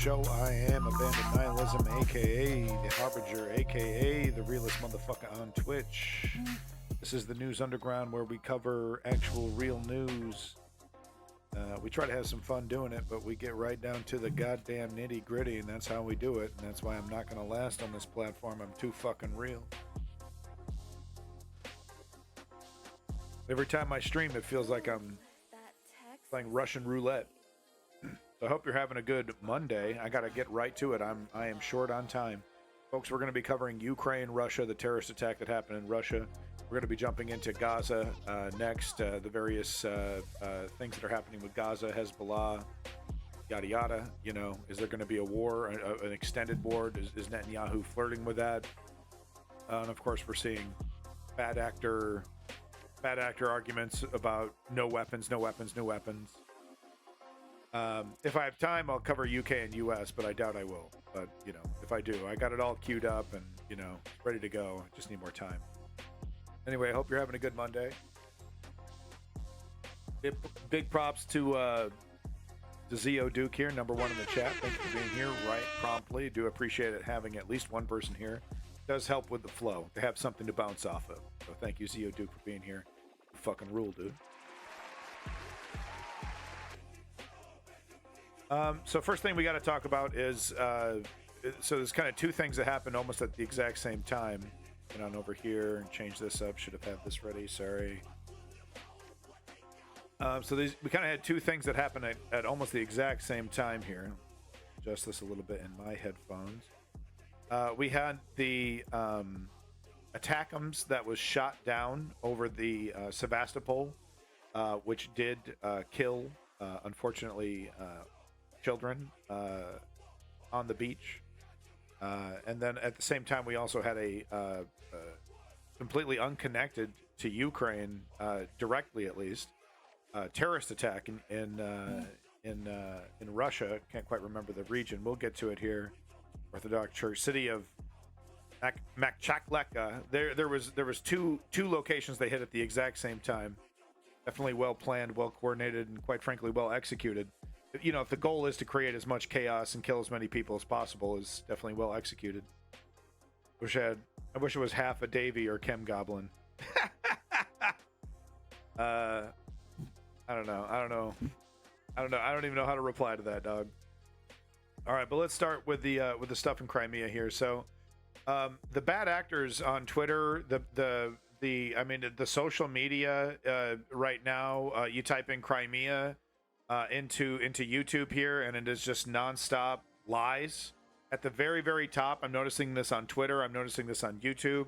show. I am Abandoned Nihilism, aka The Harbinger, aka The Realest Motherfucker on Twitch. This is the News Underground where we cover actual real news. We try to have some fun doing it, but we get right down to the goddamn nitty gritty, and that's how we do it. And that's why I'm not going to last on this platform. I'm too fucking real. Every time I stream, it feels like I'm playing Russian roulette. So I hope you're having a good Monday. I got to get right to it. I am short on time. Folks, we're going to be covering Ukraine, Russia, the terrorist attack that happened in Russia. We're going to be jumping into Gaza next, the various things that are happening with Gaza, Hezbollah, yada yada. You know, is there going to be a war, an extended war? Is Netanyahu flirting with that? And of course, we're seeing bad actor arguments about no weapons. If I have time, I'll cover UK and US, but I doubt I will. But, you know, if I do, I got it all queued up and, you know, ready to go. I just need more time. Anyway, I hope you're having a good Monday. Big props to Zio Duke here, number one in the chat. Thank you for being here right promptly. Do appreciate it having at least one person here. It does help with the flow to have something to bounce off of. So thank you, Zio Duke, for being here. You fucking rule, dude. So first thing we got to talk about is, so there's kind of two things that happened almost at the exact same time. Get on over here and change this up. Should have had this ready. Sorry. So we kind of had two things that happened at almost the exact same time here. Adjust this a little bit in my headphones. We had the ATACMS that was shot down over the Sevastopol, which did kill, unfortunately, children on the beach. And then at the same time, we also had a completely unconnected to Ukraine, directly at least, terrorist attack in Russia. Can't quite remember the region. We'll get to it here. Orthodox Church, city of Makchakleka. There was two locations they hit at the exact same time. Definitely well planned, well coordinated, and quite frankly well executed. You know, if the goal is to create as much chaos and kill as many people as possible, is definitely well executed. I wish it was half a Davy or Chem Goblin. I don't know. I don't even know how to reply to that, dog. All right, but let's start with the stuff in Crimea here. So, the bad actors on Twitter, the social media right now. You type in Crimea into YouTube here, and it is just nonstop lies. At the very, very top, I'm noticing this on Twitter. I'm noticing this on YouTube.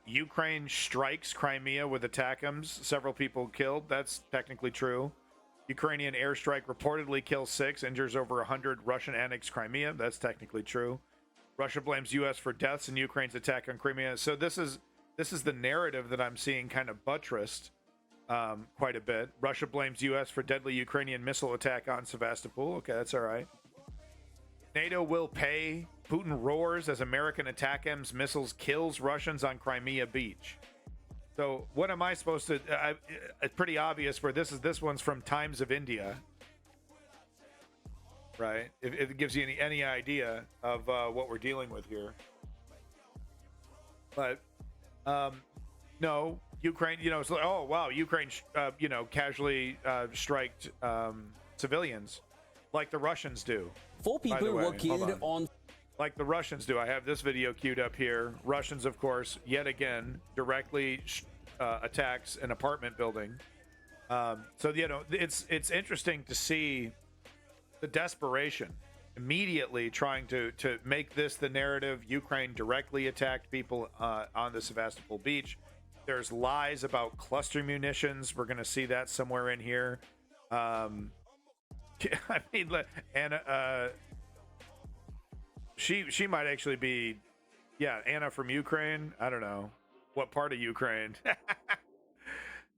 Ukraine strikes Crimea with ATACMS. Several people killed. That's technically true. Ukrainian airstrike reportedly kills 6, injures over 100. Russian annexed Crimea. That's technically true. Russia blames U.S. for deaths in Ukraine's attack on Crimea. So this is the narrative that I'm seeing kind of buttressed quite a bit. Russia blames U.S. for deadly Ukrainian missile attack on Sevastopol. Okay, that's all right. NATO will pay. Putin roars as American ATACMS missiles kills Russians on Crimea beach. So what am I supposed to... it's pretty obvious where this one's from Times of India. Right? If it gives you any idea of what we're dealing with here. But, no, Ukraine, it's like, oh, wow, Ukraine, casually striked civilians like the Russians do. 4 people were killed on... Like the Russians do. I have this video queued up here. Russians, of course, yet again, directly attacks an apartment building. So, it's interesting to see the desperation immediately trying to make this the narrative. Ukraine directly attacked people on the Sevastopol beach. There's lies about cluster munitions. We're going to see that somewhere in here. I mean, Anna, she might actually be, Anna from Ukraine. I don't know what part of Ukraine.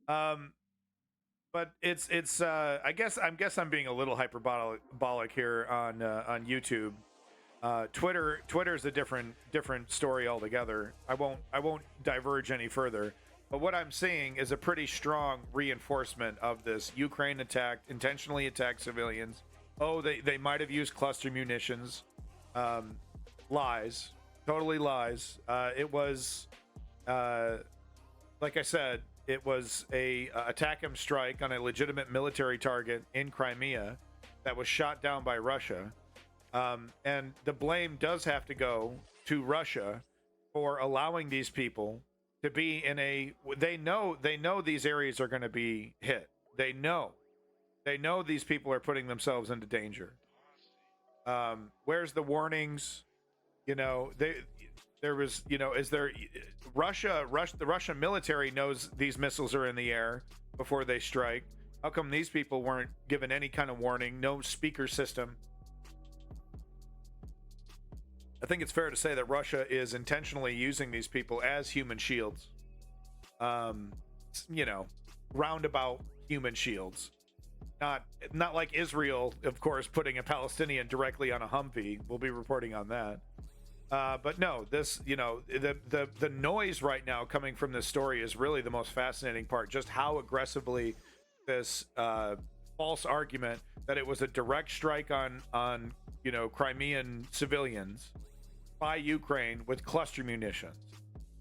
But it's I guess I'm being a little hyperbolic here on YouTube. Twitter is a different story altogether. I won't diverge any further. But what I'm seeing is a pretty strong reinforcement of this. Ukraine intentionally attacked civilians. oh, they might have used cluster munitions. Lies, totally lies. It was, like I said, it was a attack and strike on a legitimate military target in Crimea that was shot down by Russia. And the blame does have to go to Russia for allowing these people to be in a. They know these areas are going to be hit. They know these people are putting themselves into danger. Where's the warnings? You know, there was, you know, is there the Russian military knows these missiles are in the air before they strike. How come these people weren't given any kind of warning? No speaker system. I think it's fair to say that Russia is intentionally using these people as human shields. You know, roundabout human shields. Not like Israel, of course, putting a Palestinian directly on a Humvee. We'll be reporting on that. But no, this, you know, the noise right now coming from this story is really the most fascinating part. Just how aggressively this false argument that it was a direct strike on you know, Crimean civilians by Ukraine with cluster munitions,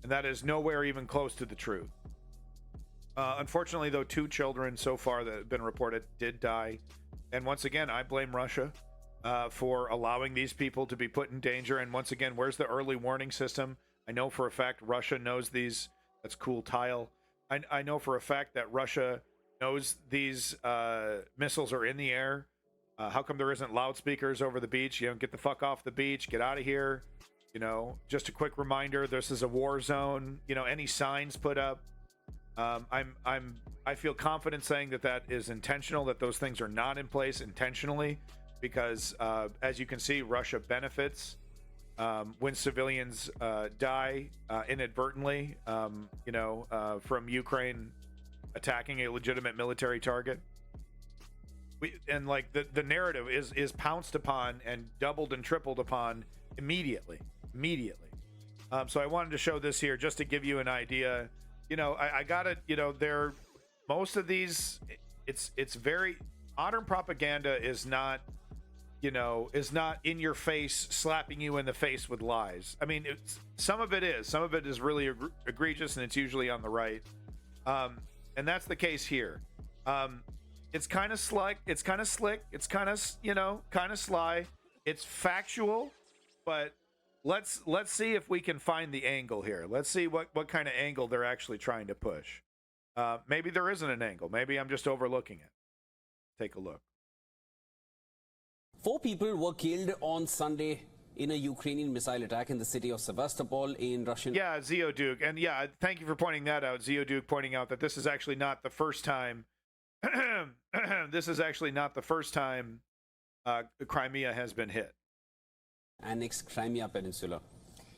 and that is nowhere even close to the truth. Unfortunately, though, 2 children so far that have been reported did die, and once again, I blame Russia for allowing these people to be put in danger. And once again, where's the early warning system? I know for a fact Russia knows these. That's cool tile. I know for a fact that Russia knows these missiles are in the air. How come there isn't loudspeakers over the beach? You know, get the fuck off the beach, get out of here. You know, just a quick reminder, this is a war zone. You know, any signs put up. I feel confident saying that is intentional, that those things are not in place intentionally, because as you can see, Russia benefits when civilians die inadvertently, you know, from Ukraine attacking a legitimate military target. And like the narrative is pounced upon and doubled and tripled upon immediately. So I wanted to show this here just to give you an idea. You know, I gotta, you know, most of these, it's very, modern propaganda is not, you know, is not in your face, slapping you in the face with lies. I mean, some of it is really egregious, and it's usually on the right. And that's the case here. It's kind of slick, it's kind of slick, it's kind of, you know, kind of sly. It's factual, but let's see if we can find the angle here. Let's see what kind of angle they're actually trying to push. Maybe there isn't an angle. Maybe I'm just overlooking it. Take a look. 4 people were killed on Sunday in a Ukrainian missile attack in the city of Sevastopol in Russian... Yeah, Zeoduke. And yeah, thank you for pointing that out, Zeoduke, pointing out that this is actually not the first time... this is actually not the first time Crimea has been hit. Annexed Crimea Peninsula.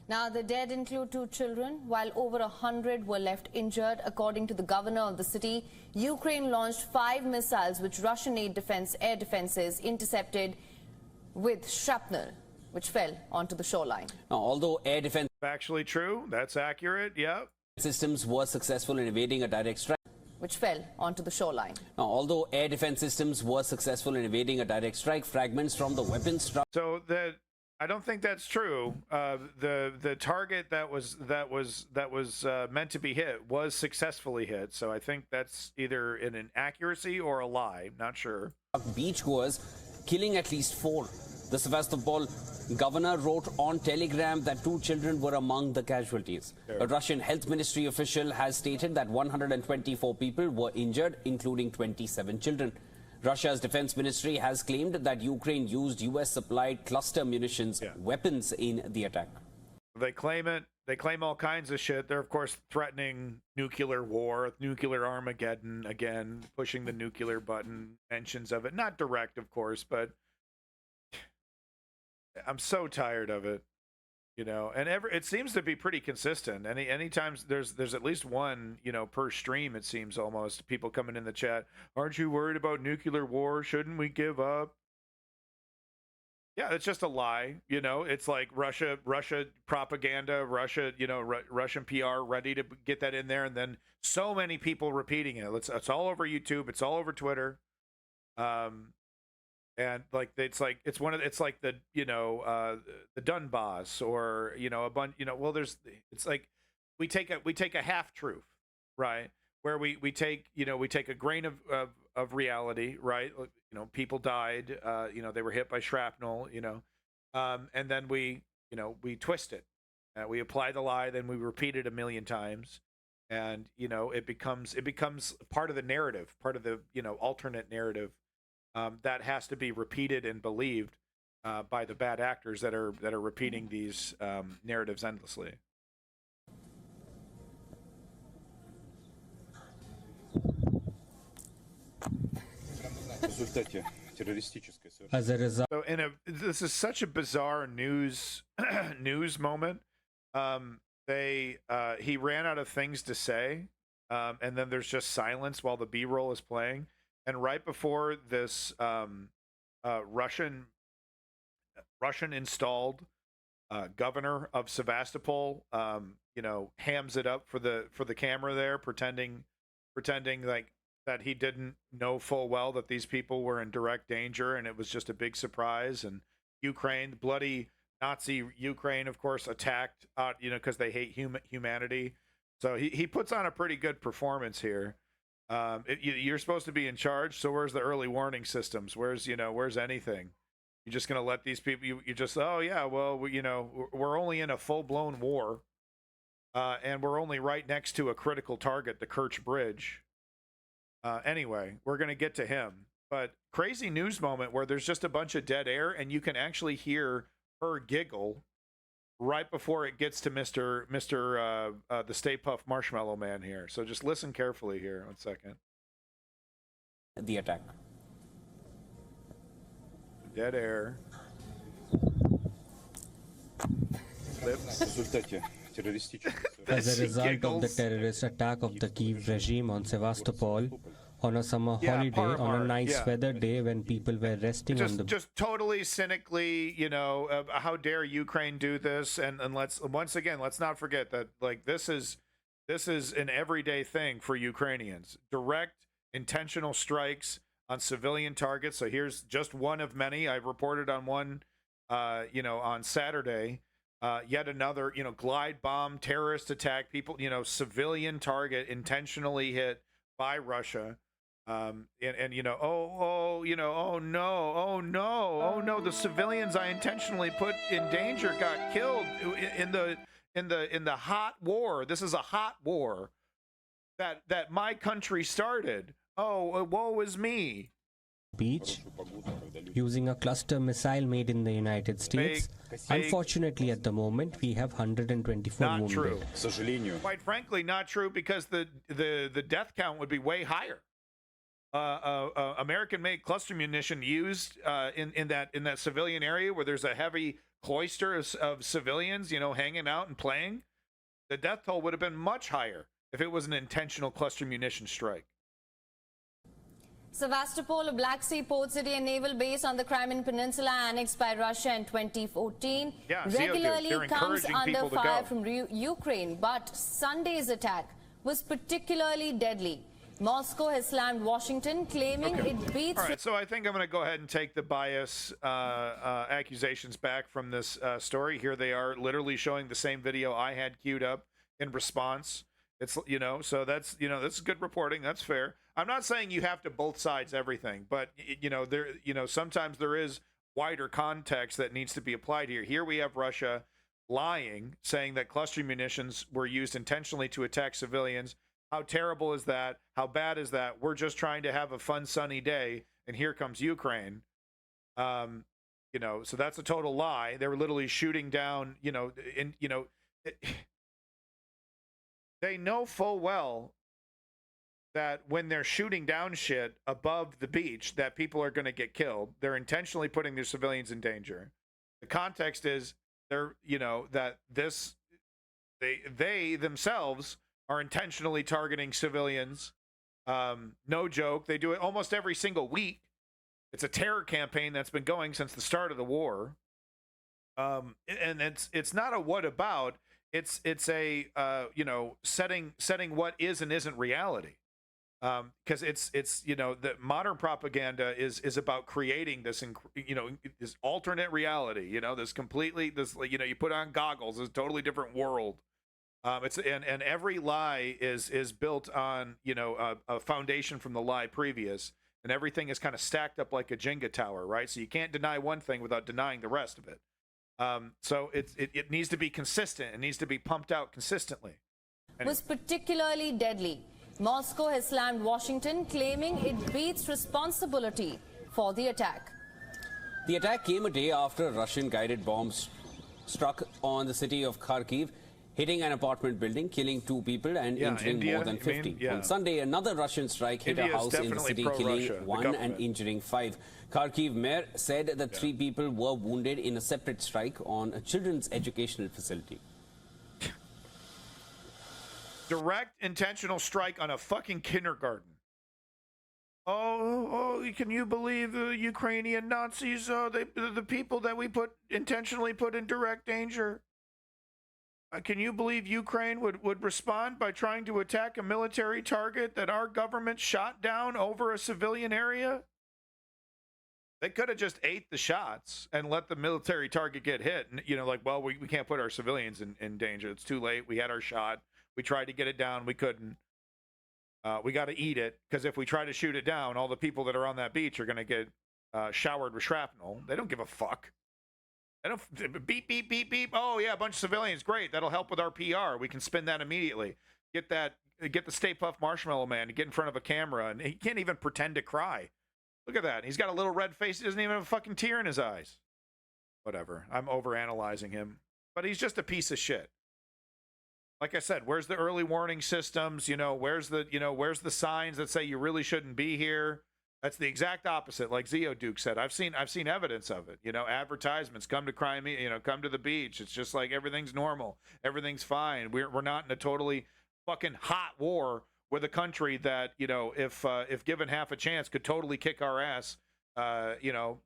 Now, the dead include 2 children, while over 100 were left injured. According to the governor of the city, Ukraine launched 5 missiles which Russian air defenses intercepted with shrapnel, which fell onto the shoreline. Now, although air defense... Actually true. That's accurate. Yep. Systems were successful in evading a direct strike. Which fell onto the shoreline. Now, although air defense systems were successful in evading a direct strike, fragments from the weapons struck... So that... I don't think that's true. The target that was meant to be hit was successfully hit. So I think that's either an inaccuracy or a lie. Not sure. Beachgoers, killing at least 4. The Sevastopol governor wrote on Telegram that 2 children were among the casualties. A Russian health ministry official has stated that 124 people were injured, including 27 children. Russia's defense ministry has claimed that Ukraine used U.S.-supplied cluster munitions weapons in the attack. They claim it. They claim all kinds of shit. They're, of course, threatening nuclear war, nuclear Armageddon, again, pushing the nuclear button, mentions of it. Not direct, of course, but I'm so tired of it. You know, and it seems to be pretty consistent. Anytime there's at least one, you know, per stream, it seems almost, people coming in the chat. Aren't you worried about nuclear war? Shouldn't we give up? Yeah, it's just a lie. You know, it's like Russia propaganda, Russia, you know, Russian PR ready to get that in there. And then so many people repeating it. It's all over YouTube. It's all over Twitter. and like it's like the the Donbass, or a bunch, well, it's like we take a half truth, right, where we take we take a grain of reality, right, people died, they were hit by shrapnel, and then we twist it, we apply the lie, then we repeat it a million times, and it becomes part of the narrative, part of the alternate narrative, that has to be repeated and believed by the bad actors that are repeating these narratives endlessly. As a result, So this is such a bizarre news moment. He ran out of things to say, and then there's just silence while the B-roll is playing. And right before this, Russian installed governor of Sevastopol, hams it up for the camera there, pretending like that he didn't know full well that these people were in direct danger, and it was just a big surprise. And Ukraine, bloody Nazi Ukraine, of course, attacked, because they hate humanity. So he puts on a pretty good performance here. You're supposed to be in charge, so where's the early warning systems? Where's anything? You're just gonna let these people? You just, oh yeah, well, we're only in a full-blown war, and we're only right next to a critical target, the Kerch Bridge. Anyway, we're gonna get to him, but crazy news moment where there's just a bunch of dead air, and you can actually hear her giggle right before it gets to Mr. The Stay Puft Marshmallow Man here. So just listen carefully here. 1 second. The attack. Dead air. as a result of the terrorist attack of the Kiev regime on Sevastopol on a summer holiday, on a nice weather day when people were resting on the... Just totally cynically, how dare Ukraine do this? And let's not forget that, like, this is an everyday thing for Ukrainians. Direct, intentional strikes on civilian targets. So here's just one of many. I reported on one, on Saturday. Yet another, glide bomb terrorist attack. People, civilian target intentionally hit by Russia. Oh no, the civilians I intentionally put in danger got killed in the hot war. This is a hot war that my country started. Oh, woe is me. Beach using a cluster missile made in the United States. Unfortunately, at the moment, we have 124 not wounded. True. Quite frankly, not true, because the death count would be way higher. American-made cluster munition used in that civilian area where there's a heavy cloister of civilians, hanging out and playing. The death toll would have been much higher if it was an intentional cluster munition strike. Sevastopol, a Black Sea port city and naval base on the Crimean Peninsula annexed by Russia in 2014, regularly comes under fire from Ukraine. But Sunday's attack was particularly deadly. Moscow has slammed Washington, claiming it beats... All right, so I think I'm going to go ahead and take the bias accusations back from this story. Here they are, literally showing the same video I had queued up in response. It's, so that's, that's good reporting. That's fair. I'm not saying you have to both sides everything, but, sometimes there is wider context that needs to be applied here. Here we have Russia lying, saying that cluster munitions were used intentionally to attack civilians. How terrible is that? How bad is that? We're just trying to have a fun, sunny day, and here comes Ukraine. So that's a total lie. They were literally shooting down, they know full well that when they're shooting down shit above the beach, that people are going to get killed. They're intentionally putting their civilians in danger. The context is they're, that this, they themselves are intentionally targeting civilians. No joke. They do it almost every single week. It's a terror campaign that's been going since the start of the war. And it's not a what about. It's a setting what is and isn't reality. because it's you know, the modern propaganda is about creating this you know, this alternate reality, you know, this completely, this, you know, you put on goggles, it's a totally different world. It's and every lie is built on, you know, a foundation from the lie previous, and everything is kind of stacked up like a Jenga tower, right? So you can't deny one thing without denying the rest of it. So it needs to be consistent. It needs to be pumped out consistently. Anyway. Was particularly deadly. Moscow has slammed Washington, claiming it beats responsibility for the attack. The attack came a day after Russian guided bombs struck on the city of Kharkiv, hitting an apartment building, killing 2 people and injuring more than 50. On Sunday, another Russian strike hit a house in the city, killing 1 and injuring 5. Kharkiv mayor said that 3 people were wounded in a separate strike on a children's educational facility. Direct intentional strike on a fucking kindergarten. Oh, can you believe the Ukrainian Nazis? The people that we intentionally put in direct danger. Can you believe Ukraine would respond by trying to attack a military target that our government shot down over a civilian area? They could have just ate the shots and let the military target get hit. And, you know, like, well, we can't put our civilians in danger. It's too late. We had our shot. We tried to get it down. We couldn't. We got to eat it, because if we try to shoot it down, all the people that are on that beach are going to get showered with shrapnel. They don't give a fuck. They don't beep, beep, beep, beep. Oh, yeah, a bunch of civilians. Great. That'll help with our PR. We can spin that immediately. Get the Stay Puft Marshmallow Man to get in front of a camera, and he can't even pretend to cry. Look at that. He's got a little red face. He doesn't even have a fucking tear in his eyes. Whatever. I'm overanalyzing him. But he's just a piece of shit. Like I said, where's the early warning systems? You know, where's the signs that say you really shouldn't be here? That's the exact opposite, like Duke said. I've seen evidence of it. You know, advertisements, come to Crimea, you know, come to the beach. It's just like everything's normal. Everything's fine. We're not in a totally fucking hot war with a country that, you know, if given half a chance, could totally kick our ass. You know,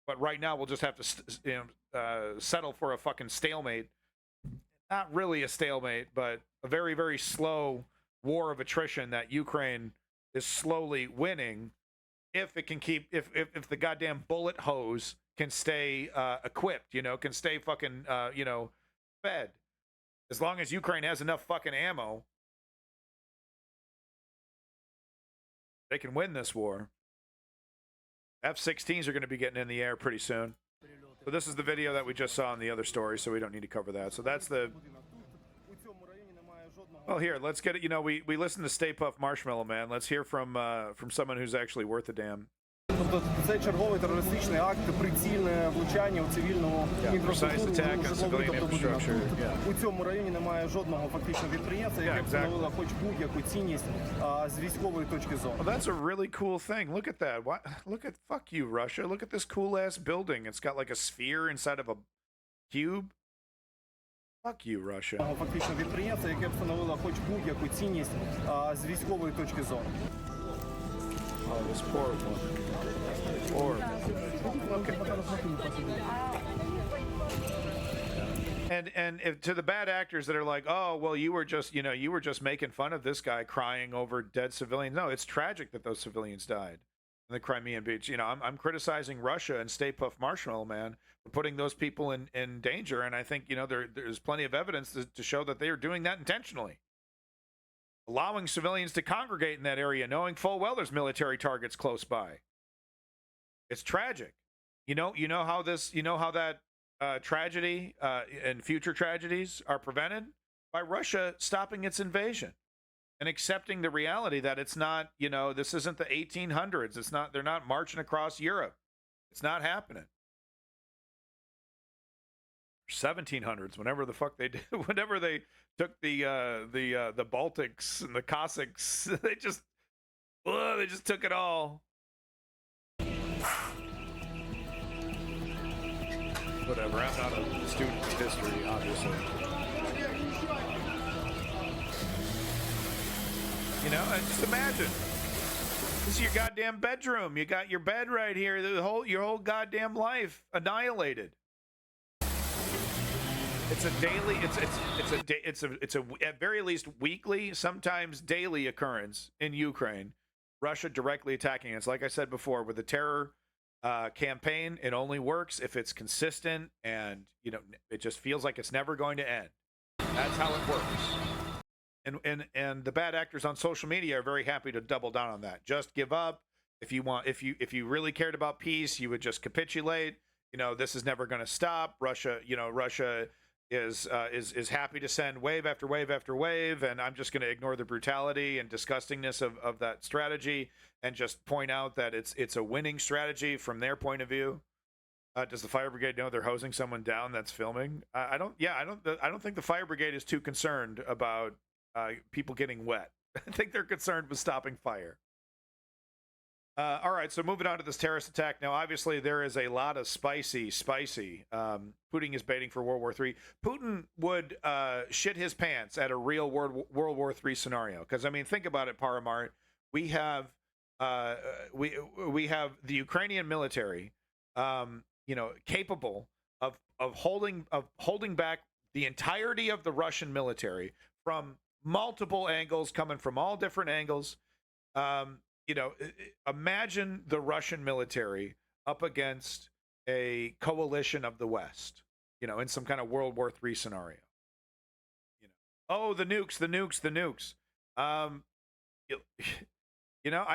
but right now we'll just have to settle for a fucking stalemate. Not really a stalemate, but a very, very slow war of attrition that Ukraine is slowly winning. If it can keep, if the goddamn bullet hose can stay equipped, you know, can stay fucking, you know, fed. As long as Ukraine has enough fucking ammo, they can win this war. F-16s are going to be getting in the air pretty soon. So this is the video that we just saw in the other story, so we don't need to cover that. So that's the... Well, here, let's get it. You know, we listened to Stay Puft Marshmallow Man. Let's hear from someone who's actually worth a damn. Тобто це черговий терористичний акт, прицільне влучання у цивільну інфраструктуру, житлову. Тобто у цьому районі немає жодного фактично підприємства, яке б встановило хоч будь-яку цінність з військової точки зору. Well, that's a really cool thing. Look at that. What? Look at, fuck you, Russia. Look at this cool ass building. It's got like a sphere inside of a cube. Fuck you, Russia. Фактично підприємства, яке б встановило хоч будь-яку цінність з військової точки зору. Oh, this poor woman. Poor. Look at that. And if, to the bad actors that are like, oh, well, you were just making fun of this guy crying over dead civilians. No, it's tragic that those civilians died in the Crimean beach. You know, I'm criticizing Russia and Stay Puft Marshmallow Man for putting those people in danger. And I think, you know, there's plenty of evidence to show that they are doing that intentionally. Allowing civilians to congregate in that area, knowing full well there's military targets close by. It's tragic. You know how that tragedy and future tragedies are prevented? By Russia stopping its invasion and accepting the reality that it's not, you know, this isn't the 1800s. It's not, they're not marching across Europe. It's not happening. 1700s, whenever the fuck they did, whenever they took the Baltics and the Cossacks, they just took it all. Whatever, I'm not a student of history, obviously. You know, and just imagine. This is your goddamn bedroom. You got your bed right here. Your whole goddamn life annihilated. It's a daily. It's a at very least weekly, sometimes daily occurrence in Ukraine. Russia directly attacking us. Like I said before, with the terror campaign, it only works if it's consistent and it just feels like it's never going to end. That's how it works. And the bad actors on social media are very happy to double down on that. Just give up. If you really cared about peace, you would just capitulate. This is never going to stop. Russia is happy to send wave after wave after wave, and I'm just going to ignore the brutality and disgustingness of that strategy and just point out that it's a winning strategy from their point of view. Does the fire brigade know they're hosing someone down that's filming? I don't think the fire brigade is too concerned about people getting wet. I think they're concerned with stopping fire. All right, so moving on to this terrorist attack. Now, obviously, there is a lot of spicy. Putin is baiting for World War III. Putin would shit his pants at a real World War III scenario. Because, I mean, think about it, Paramart. We have the Ukrainian military, capable of holding back the entirety of the Russian military from multiple angles, coming from all different angles. Imagine the Russian military up against a coalition of the West, in some kind of World War III scenario. Oh, the nukes. I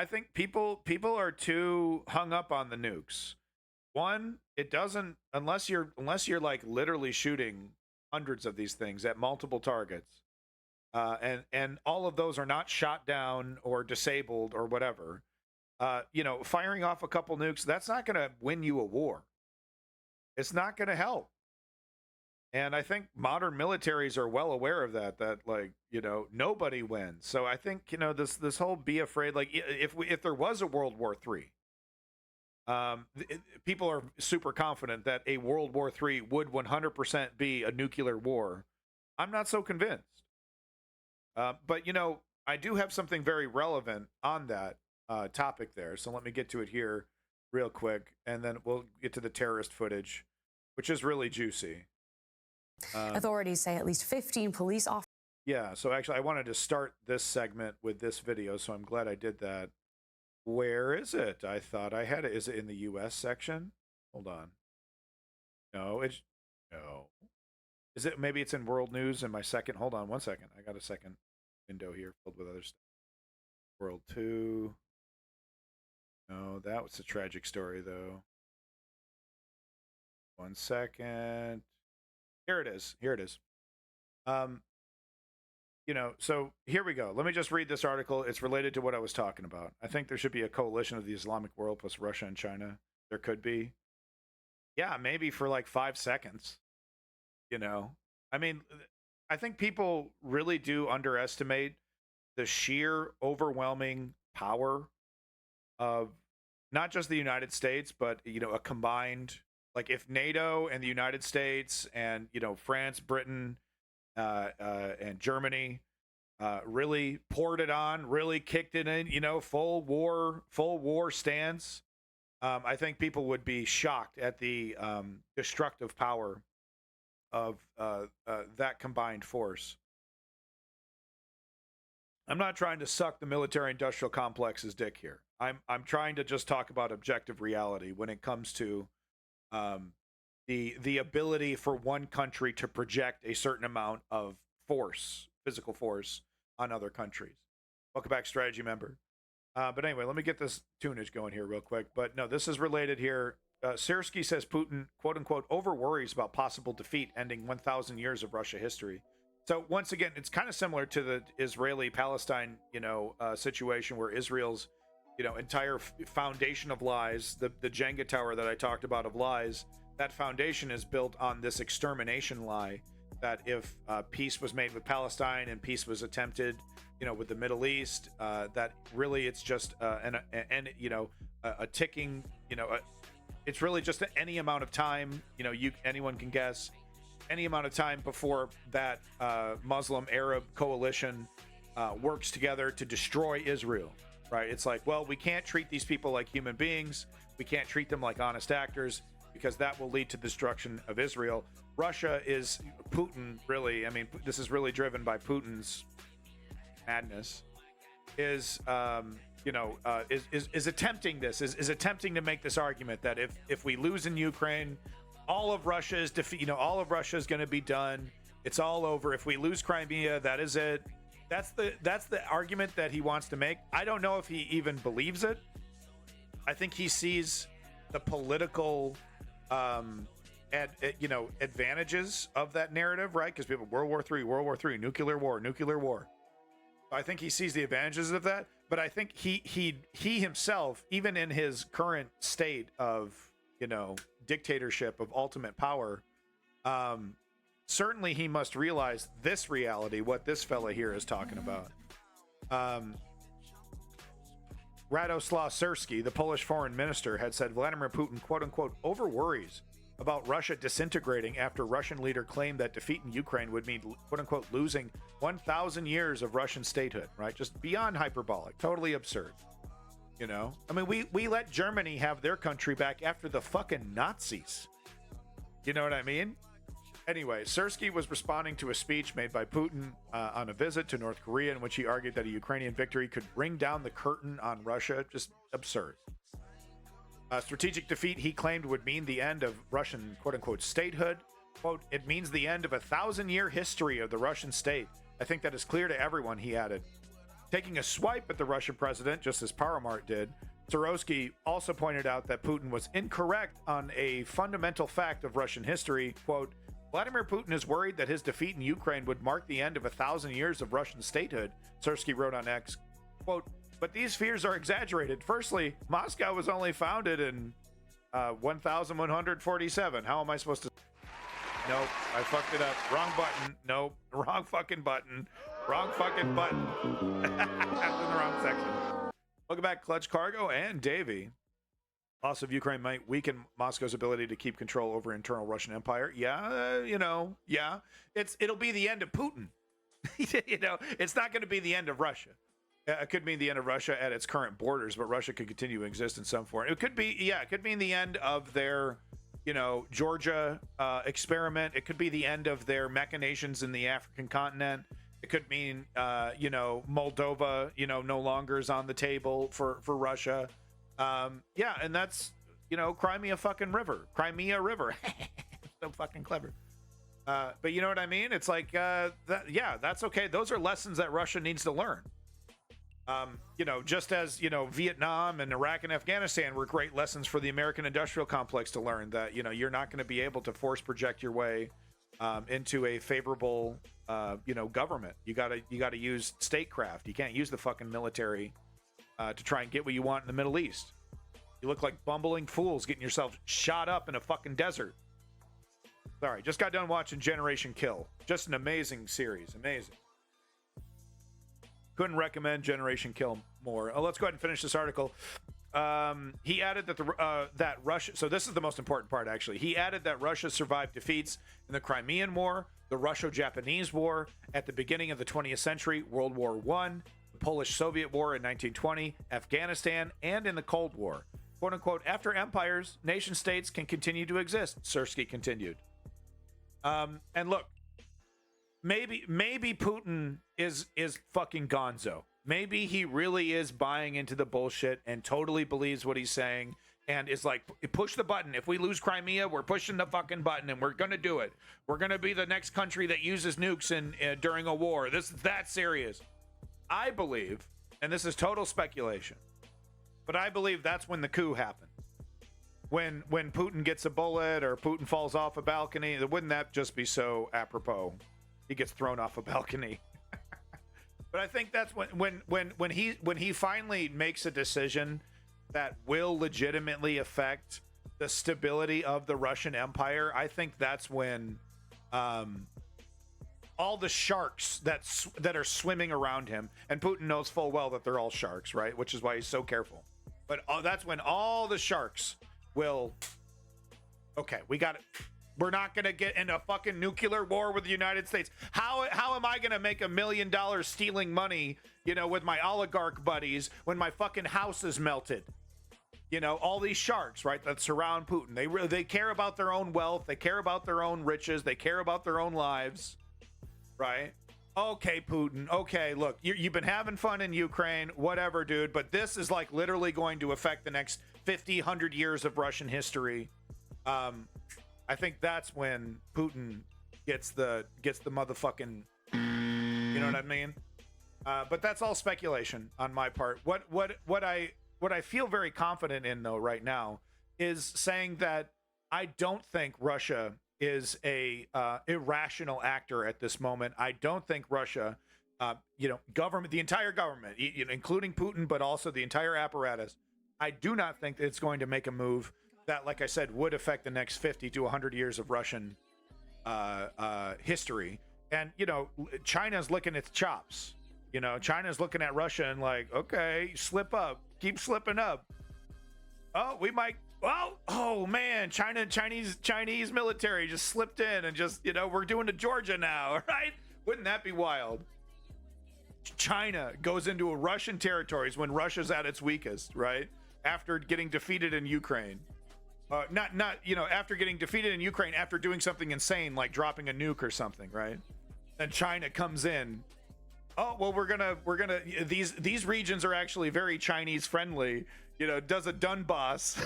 think people are too hung up on the nukes. One, it doesn't, unless you're like literally shooting hundreds of these things at multiple targets. And all of those are not shot down or disabled or whatever. Firing off a couple nukes, that's not going to win you a war. It's not going to help. And I think modern militaries are well aware of that nobody wins. So I think, this whole be afraid, like if there was a World War III, people are super confident that a World War III would 100% be a nuclear war. I'm not so convinced. But, I do have something very relevant on that topic there. So let me get to it here real quick, and then we'll get to the terrorist footage, which is really juicy. Authorities say at least 15 police officers. Yeah, so actually I wanted to start this segment with this video, so I'm glad I did that. Where is it? I thought I had it. Is it in the U.S. section? Hold on. No. Is it? Maybe it's in World News in my second. Hold on one second. I got a second window here filled with other stuff. World 2. No, that was a tragic story, though. 1 second. Here it is. So here we go. Let me just read this article. It's related to what I was talking about. I think there should be a coalition of the Islamic world plus Russia and China. There could be. Yeah, maybe for like 5 seconds. I mean, I think people really do underestimate the sheer overwhelming power of not just the United States, but, a combined, like if NATO and the United States and, France, Britain, and Germany really poured it on, really kicked it in, full war stance. I think people would be shocked at the destructive power of that combined force. I'm not trying to suck the military-industrial complex's dick here. I'm trying to just talk about objective reality when it comes to the ability for one country to project a certain amount of force, physical force, on other countries. Welcome back, strategy member. But anyway, let me get this tunage going here real quick. But no, this is related here. Sersky says Putin, quote unquote, over worries about possible defeat ending 1,000 years of Russia history. So once again, it's kind of similar to the Israeli-Palestine, situation where Israel's, entire foundation of lies, the Jenga tower that I talked about of lies, that foundation is built on this extermination lie that if peace was made with Palestine and peace was attempted, with the Middle East, that really it's just a ticking, it's really just any amount of time, anyone can guess, any amount of time before that Muslim Arab coalition works together to destroy Israel, right? It's like, well, we can't treat these people like human beings. We can't treat them like honest actors because that will lead to destruction of Israel. Russia is Putin really, I mean, this is really driven by Putin's madness, is attempting this, is attempting to make this argument that if we lose in Ukraine, all of Russia is all of Russia is going to be done. It's all over. If we lose Crimea, that is it. That's the argument that he wants to make. I don't know if he even believes it. I think he sees the political advantages of that narrative, right? Because people, World War III, nuclear war. I think he sees the advantages of that, but I think he himself, even in his current state of dictatorship, of ultimate power, certainly he must realize this reality, what this fella here is talking about. Radoslaw Sirsky, the Polish foreign minister, had said Vladimir Putin, quote unquote, over worries about Russia disintegrating after Russian leader claimed that defeat in Ukraine would mean, quote unquote, losing 1,000 years of Russian statehood, right? Just beyond hyperbolic, totally absurd. I mean, we let Germany have their country back after the fucking Nazis. You know what I mean? Anyway, Sirsky was responding to a speech made by Putin on a visit to North Korea in which he argued that a Ukrainian victory could bring down the curtain on Russia. Just absurd. Strategic defeat, he claimed, would mean the end of Russian, quote-unquote, statehood. Quote, it means the end of a 1,000-year history of the Russian state. I think that is clear to everyone, he added. Taking a swipe at the Russian president, just as Paramart did, Sirsky also pointed out that Putin was incorrect on a fundamental fact of Russian history. Quote, Vladimir Putin is worried that his defeat in Ukraine would mark the end of 1,000 years of Russian statehood, Sirsky wrote on X. Quote, but these fears are exaggerated. Firstly, Moscow was only founded in 1147. How am I supposed to... Nope, I fucked it up. Wrong button. Nope, wrong fucking button. Wrong fucking button. I'm in the wrong section. Welcome back, Clutch Cargo and Davey. Loss of Ukraine might weaken Moscow's ability to keep control over internal Russian empire. Yeah, yeah. It'll be the end of Putin. It's not going to be the end of Russia. It could mean the end of Russia at its current borders, but Russia could continue to exist in some form. It could mean the end of their, Georgia experiment. It could be the end of their machinations in the African continent. It could mean, Moldova, no longer is on the table for Russia. And that's, Crimea River. So fucking clever. But you know what I mean? It's like, that's okay. Those are lessons that Russia needs to learn. Just as, Vietnam and Iraq and Afghanistan were great lessons for the American industrial complex to learn that, you're not going to be able to force project your way into a favorable, government. You gotta use statecraft. You can't use the fucking military to try and get what you want in the Middle East. You look like bumbling fools getting yourself shot up in a fucking desert. Sorry, just got done watching Generation Kill. Just an amazing series. Amazing. Couldn't recommend Generation Kill more. Let's go ahead and finish this article. He added that that Russia. So this is the most important part, actually. He added that Russia survived defeats in the Crimean War, the Russo-Japanese War at the beginning of the 20th century, World War I, the Polish-Soviet War in 1920, Afghanistan, and in the Cold War. Quote unquote, after empires, nation states can continue to exist, Sirsky continued. And look, maybe Putin is fucking gonzo. Maybe he really is buying into the bullshit and totally believes what he's saying and is like, push the button. If we lose Crimea, we're pushing the fucking button and we're going to do it. We're going to be the next country that uses nukes during a war. This is that serious. I believe, and this is total speculation, but I believe that's when the coup happened. When Putin gets a bullet or Putin falls off a balcony, wouldn't that just be so apropos? He gets thrown off a balcony. But I think that's when he finally makes a decision that will legitimately affect the stability of the Russian Empire. I think that's when all the sharks that are swimming around him, and Putin knows full well that they're all sharks, right? Which is why he's so careful. But that's when all the sharks will. Okay, we got it. We're not going to get in a fucking nuclear war with the United States. How am I going to make $1 million stealing money, with my oligarch buddies when my fucking house is melted? you know, all these sharks, right, that surround Putin. They care about their own wealth. They care about their own riches. They care about their own lives, right? Okay, Putin. Okay, look, you've been having fun in Ukraine, whatever, dude. But this is like literally going to affect the next 50, 100 years of Russian history. I think that's when Putin gets the motherfucking, you know what I mean? But that's all speculation on my part. What I feel very confident in, though, right now is saying that I don't think Russia is a irrational actor at this moment. I don't think Russia, government, the entire government, including Putin, but also the entire apparatus, I do not think that it's going to make a move that, like I said, would affect the next 50 to 100 years of Russian history. And, you know, China's licking its chops. You know, China's looking at Russia and like, okay, slip up, keep slipping up. Oh, we might. Oh man, Chinese military just slipped in and just, you know, we're doing to Georgia now, right? Wouldn't that be wild? China goes into Russian territories when Russia's at its weakest, right? After getting defeated in Ukraine. After getting defeated in Ukraine, after doing something insane like dropping a nuke or something, right? Then China comes in. Oh, well, we're gonna these regions are actually very Chinese friendly. You know, does a Donbass.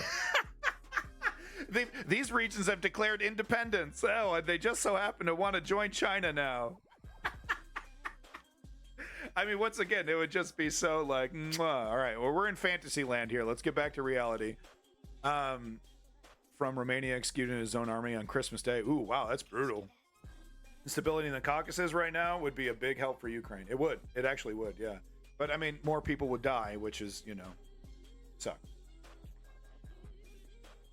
These regions have declared independence. Oh, and they just so happen to want to join China now. I mean, once again, it would just be so like, mwah. All right, well, we're in fantasy land here. Let's get back to reality. From Romania executing his own army on Christmas Day. Ooh, wow, that's brutal. Instability in the Caucasus right now would be a big help for Ukraine. It would. It actually would, yeah. But, I mean, more people would die, which is, you know, suck.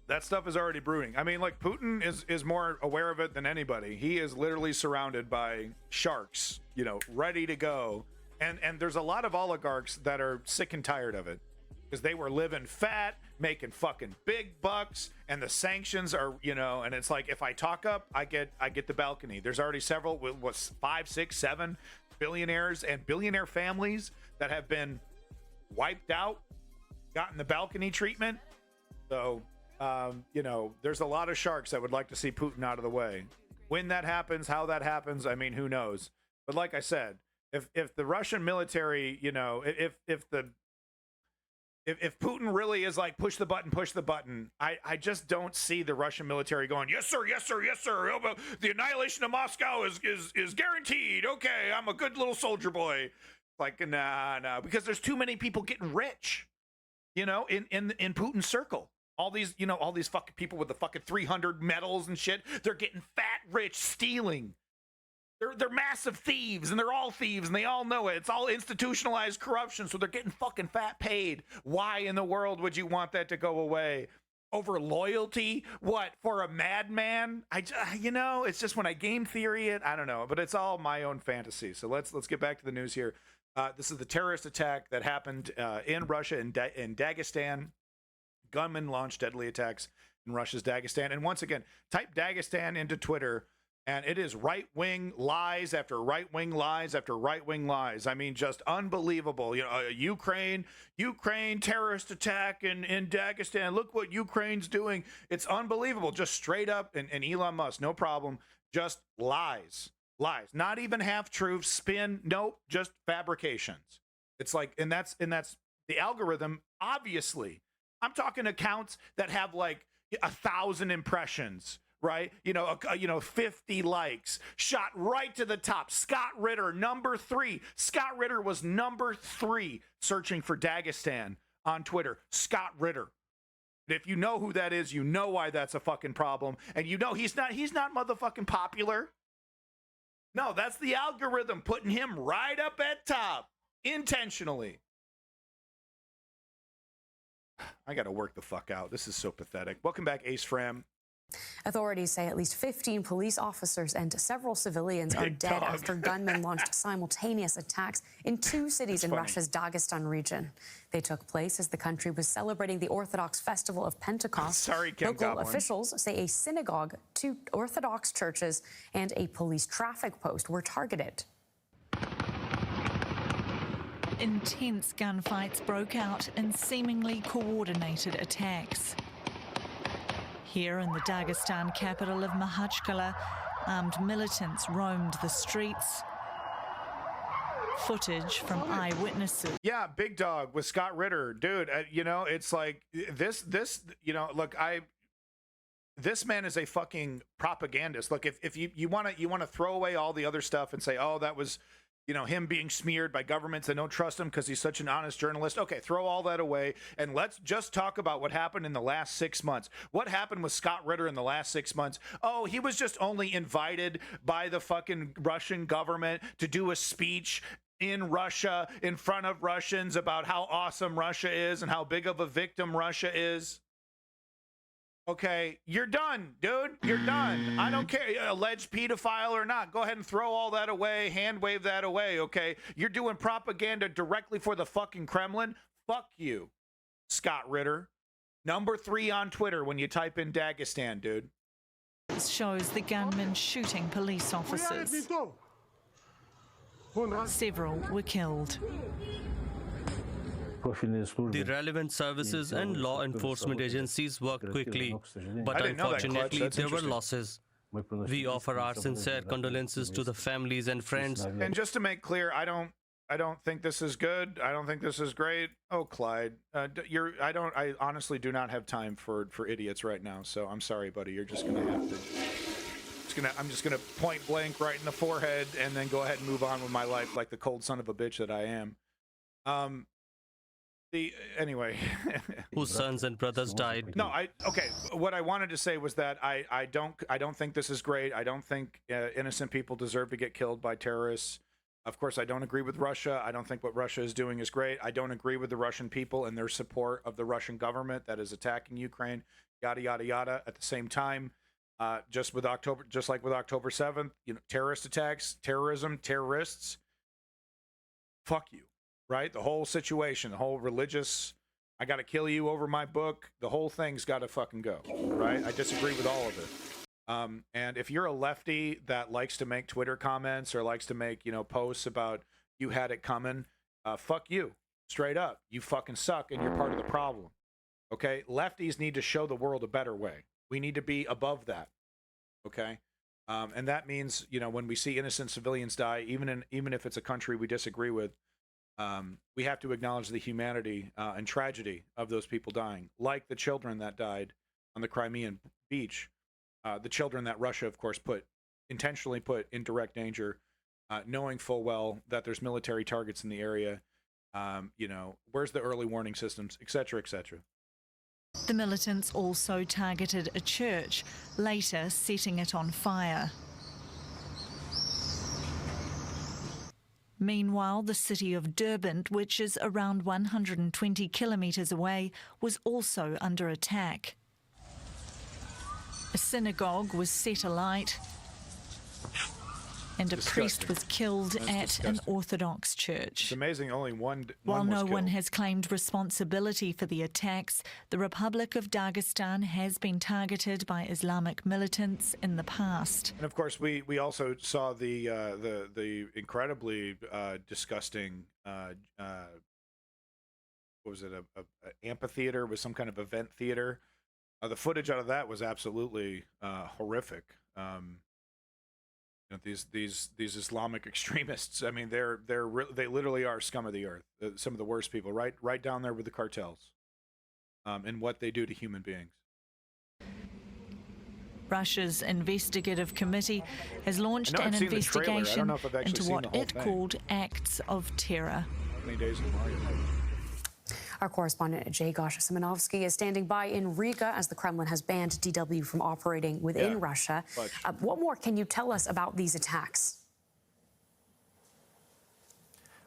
That stuff is already brewing. I mean, like, Putin is more aware of it than anybody. He is literally surrounded by sharks, you know, ready to go. And there's a lot of oligarchs that are sick and tired of it because they were living fat, making fucking big bucks, and the sanctions are, you know, and it's like, if I talk up, I get the balcony. There's already several, 5, 6, 7 billionaires and billionaire families that have been wiped out, gotten the balcony treatment. So, you know, there's a lot of sharks that would like to see Putin out of the way. When that happens, how that happens, I mean, who knows? But like I said, if the Russian military, you know, if Putin really is like push the button, I just don't see the Russian military going, yes sir, yes sir, yes sir. The annihilation of Moscow is guaranteed. Okay, I'm a good little soldier boy. Like nah, because there's too many people getting rich, you know, in Putin's circle. All these fucking people with the fucking 300 medals and shit, they're getting fat rich stealing. They're massive thieves, and they're all thieves, and they all know it. It's all institutionalized corruption, so they're getting fucking fat paid. Why in the world would you want that to go away? Over loyalty? What, for a madman? You know, it's just when I game theory it, I don't know, but it's all my own fantasy. So let's get back to the news here. This is the terrorist attack that happened in Russia, in Dagestan. Gunmen launched deadly attacks in Russia's Dagestan. And once again, type Dagestan into Twitter, and it is right-wing lies after right-wing lies after right-wing lies. I mean, just unbelievable. You know, Ukraine terrorist attack in Dagestan. Look what Ukraine's doing. It's unbelievable. Just straight up, and Elon Musk, no problem. Just lies. Not even half-truths, spin. Nope, just fabrications. It's like, and that's the algorithm, obviously. I'm talking accounts that have like 1,000 impressions. Right? 50 likes, shot right to the top. Scott Ritter, number 3. Scott Ritter was number 3 searching for Dagestan on Twitter. Scott Ritter. If you know who that is, you know why that's a fucking problem. And you know he's not motherfucking popular. No, that's the algorithm putting him right up at top intentionally. I got to work the fuck out. This is so pathetic. Welcome back, Ace Fram. Authorities say at least 15 police officers and several civilians are dead after gunmen launched simultaneous attacks in 2 cities in Russia's Dagestan region. They took place as the country was celebrating the Orthodox festival of Pentecost. Local officials say a synagogue, 2 Orthodox churches, and a police traffic post were targeted. intense gunfights broke out in seemingly coordinated attacks. Here in the Dagestan capital of Makhachkala, armed militants roamed the streets. Footage from eyewitnesses. Yeah, Big Dog with Scott Ritter. Dude, you know, it's like this, you know, look, this man is a fucking propagandist. Look, if you want to throw away all the other stuff and say, oh, that was, you know, him being smeared by governments that don't trust him because he's such an honest journalist. Okay, throw all that away and let's just talk about what happened in the last 6 months. What happened with Scott Ritter in the last 6 months? Oh, he was just only invited by the fucking Russian government to do a speech in Russia in front of Russians about how awesome Russia is and how big of a victim Russia is. Okay, you're done, dude. You're done. I don't care, alleged pedophile or not. Go ahead and throw all that away, hand wave that away, okay? You're doing propaganda directly for the fucking Kremlin. Fuck you, Scott Ritter. Number 3 on Twitter when you type in Dagestan, dude. Shows the gunman shooting police officers. Several were killed. The relevant services and law enforcement agencies worked quickly, but unfortunately there were losses. We offer our sincere condolences to the families and friends. And just to make clear, I don't think this is good. I don't think this is great. Oh, Clyde, I honestly do not have time for idiots right now. So I'm sorry, buddy. You're just gonna have to. I'm just gonna point blank right in the forehead and then go ahead and move on with my life like the cold son of a bitch that I am. Anyway. Whose sons and brothers died. No, okay. What I wanted to say was that I don't think this is great. I don't think innocent people deserve to get killed by terrorists. Of course, I don't agree with Russia. I don't think what Russia is doing is great. I don't agree with the Russian people and their support of the Russian government that is attacking Ukraine. Yada yada yada. At the same time, just like with October 7th, you know, terrorist attacks, terrorism, terrorists. Fuck you, right? The whole situation, the whole religious, I got to kill you over my book. The whole thing's got to fucking go, right? I disagree with all of it. And if you're a lefty that likes to make Twitter comments or likes to make, you know, posts about you had it coming, fuck you, straight up. You fucking suck and you're part of the problem. Okay, lefties need to show the world a better way. We need to be above that, okay? And that means, you know, when we see innocent civilians die, even if it's a country we disagree with, we have to acknowledge the humanity and tragedy of those people dying, like the children that died on the Crimean beach, the children that Russia, of course, intentionally put in direct danger, knowing full well that there's military targets in the area. You know, where's the early warning systems, et cetera, et cetera. The militants also targeted a church, later setting it on fire. Meanwhile, the city of Derbent, which is around 120 kilometres away, was also under attack. A synagogue was set alight and a priest was killed at an Orthodox church. It's amazing only one While was no killed. one has claimed responsibility for the attacks, the Republic of Dagestan has been targeted by Islamic militants in the past. And of course, we also saw the incredibly disgusting what was it, a amphitheater with some kind of event theater. The footage out of that was absolutely horrific. You know, these Islamic extremists. I mean, they literally are scum of the earth. Some of the worst people, right down there with the cartels, and what they do to human beings. Russia's investigative committee has launched an investigation into what it called acts of terror. How many days in Mario? Our correspondent Jay Gosha-Simonovsky is standing by in Riga as the Kremlin has banned DW from operating within Russia. What more can you tell us about these attacks?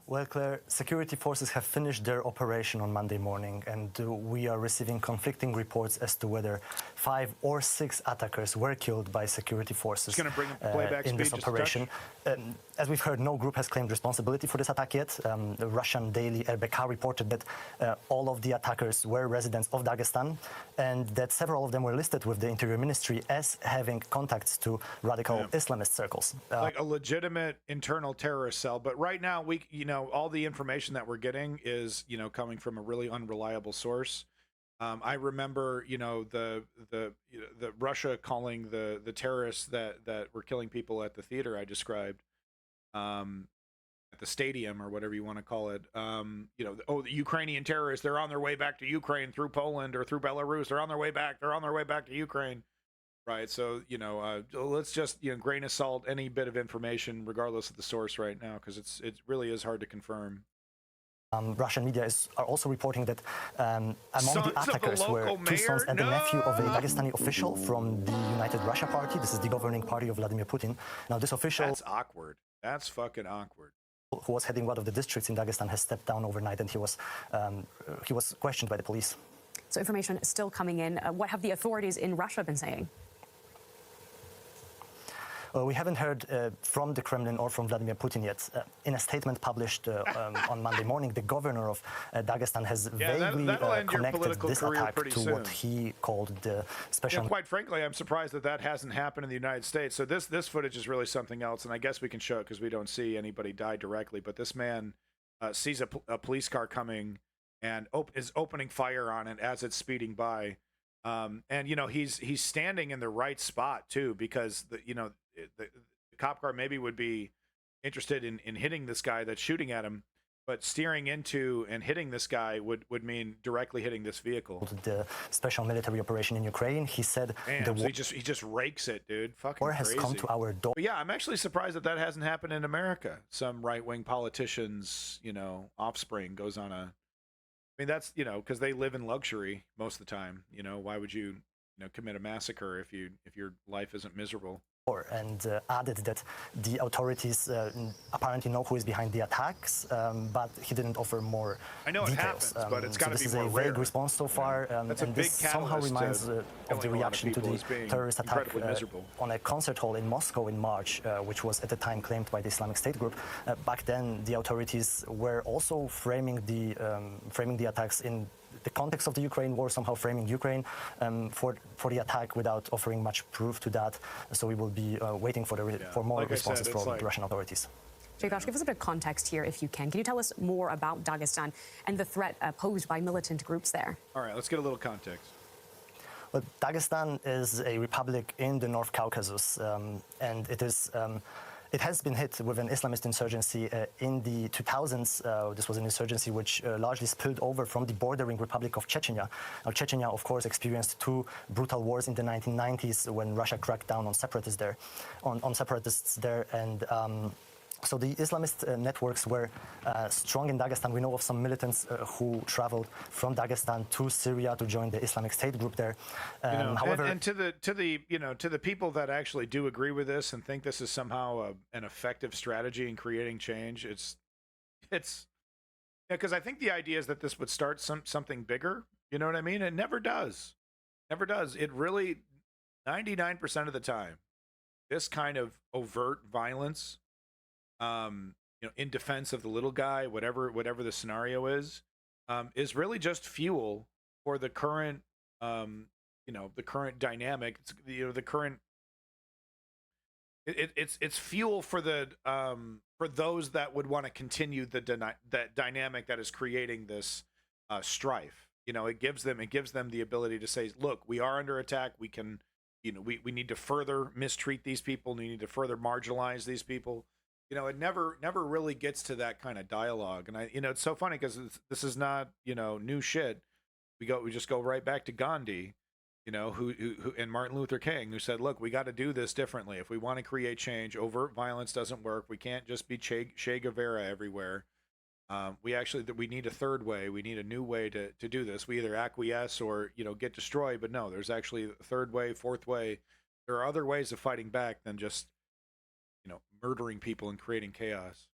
Well, Claire, security forces have finished their operation on Monday morning, and we are receiving conflicting reports as to whether 5 or 6 attackers were killed by security forces bring playback in this operation. As we've heard, no group has claimed responsibility for this attack yet. The Russian daily RBK reported that all of the attackers were residents of Dagestan and that several of them were listed with the Interior Ministry as having contacts to radical Islamist circles. Like a legitimate internal terrorist cell. But right now, all the information that we're getting is, coming from a really unreliable source. I remember, the Russia calling the terrorists that were killing people at the theater I described, at the stadium or whatever you want to call it. The Ukrainian terrorists, they're on their way back to Ukraine through Poland or through Belarus. They're on their way back. They're on their way back to Ukraine. Right. So, let's just, grain of salt any bit of information, regardless of the source right now, because it really is hard to confirm. Russian media are also reporting that among the attackers were two sons and the nephew of a Dagestani official from the United Russia Party. This is the governing party of Vladimir Putin. Now, this official... That's awkward. That's fucking awkward. ...who was heading one of the districts in Dagestan has stepped down overnight, and he was questioned by the police. So information is still coming in. What have the authorities in Russia been saying? We haven't heard from the Kremlin or from Vladimir Putin yet. In a statement published on Monday morning, the governor of Dagestan has vaguely connected this attack to what he called the special... quite frankly, I'm surprised that hasn't happened in the United States. So this footage is really something else, and I guess we can show it because we don't see anybody die directly. But this man sees a police car coming and is opening fire on it as it's speeding by. And he's standing in the right spot too, because the cop car maybe would be interested in hitting this guy that's shooting at him, but steering into and hitting this guy would mean directly hitting this vehicle. The special military operation in Ukraine, he said, so he just rakes it, dude. Fucking war has crazy. Come to our door. But yeah, I'm actually surprised that hasn't happened in America. Some right-wing politicians, offspring goes on a... I mean, that's, because they live in luxury most of the time. Why would you, commit a massacre if your life isn't miserable? And added that the authorities apparently know who is behind the attacks, but he didn't offer more details. It happens, but it's got to be more rare. This is a vague response so far, and this somehow reminds of the reaction to the terrorist attack on a concert hall in Moscow in March, which was at the time claimed by the Islamic State group. Back then, the authorities were also framing the attacks in the context of the Ukraine war, somehow framing Ukraine for the attack without offering much proof to that. So we will be waiting for more responses from the Russian authorities. Jaybash, give us a bit of context here, if you can. Can you tell us more about Dagestan and the threat posed by militant groups there? All right, let's get a little context. Well, Dagestan is a republic in the North Caucasus, and it has been hit with an Islamist insurgency in the 2000s. This was an insurgency which largely spilled over from the bordering Republic of Chechnya. Now, Chechnya, of course, experienced two brutal wars in the 1990s when Russia cracked down on separatists there, and so the Islamist networks were strong in Dagestan. We know of some militants who traveled from Dagestan to Syria to join the Islamic State group there. However, and to the people that actually do agree with this and think this is somehow an effective strategy in creating change, it's because I think the idea is that this would start something bigger. You know what I mean? It never does. Never does. It really, 99% of the time, this kind of overt violence, in defense of the little guy, whatever the scenario is really just fuel for the current, the current dynamic. It's, the current. It's fuel for for those that would want to continue that dynamic that is creating this strife. It gives them the ability to say, look, we are under attack. We can, we need to further mistreat these people. We need to further marginalize these people. It never really gets to that kind of dialogue. And it's so funny because this is not, new shit. We just go right back to Gandhi, who and Martin Luther King, who said, look, we got to do this differently. If we want to create change, overt violence doesn't work. We can't just be Che Guevara everywhere. We need a third way. We need a new way to do this. We either acquiesce or, get destroyed. But no, there's actually a third way, fourth way. There are other ways of fighting back than just murdering people and creating chaos.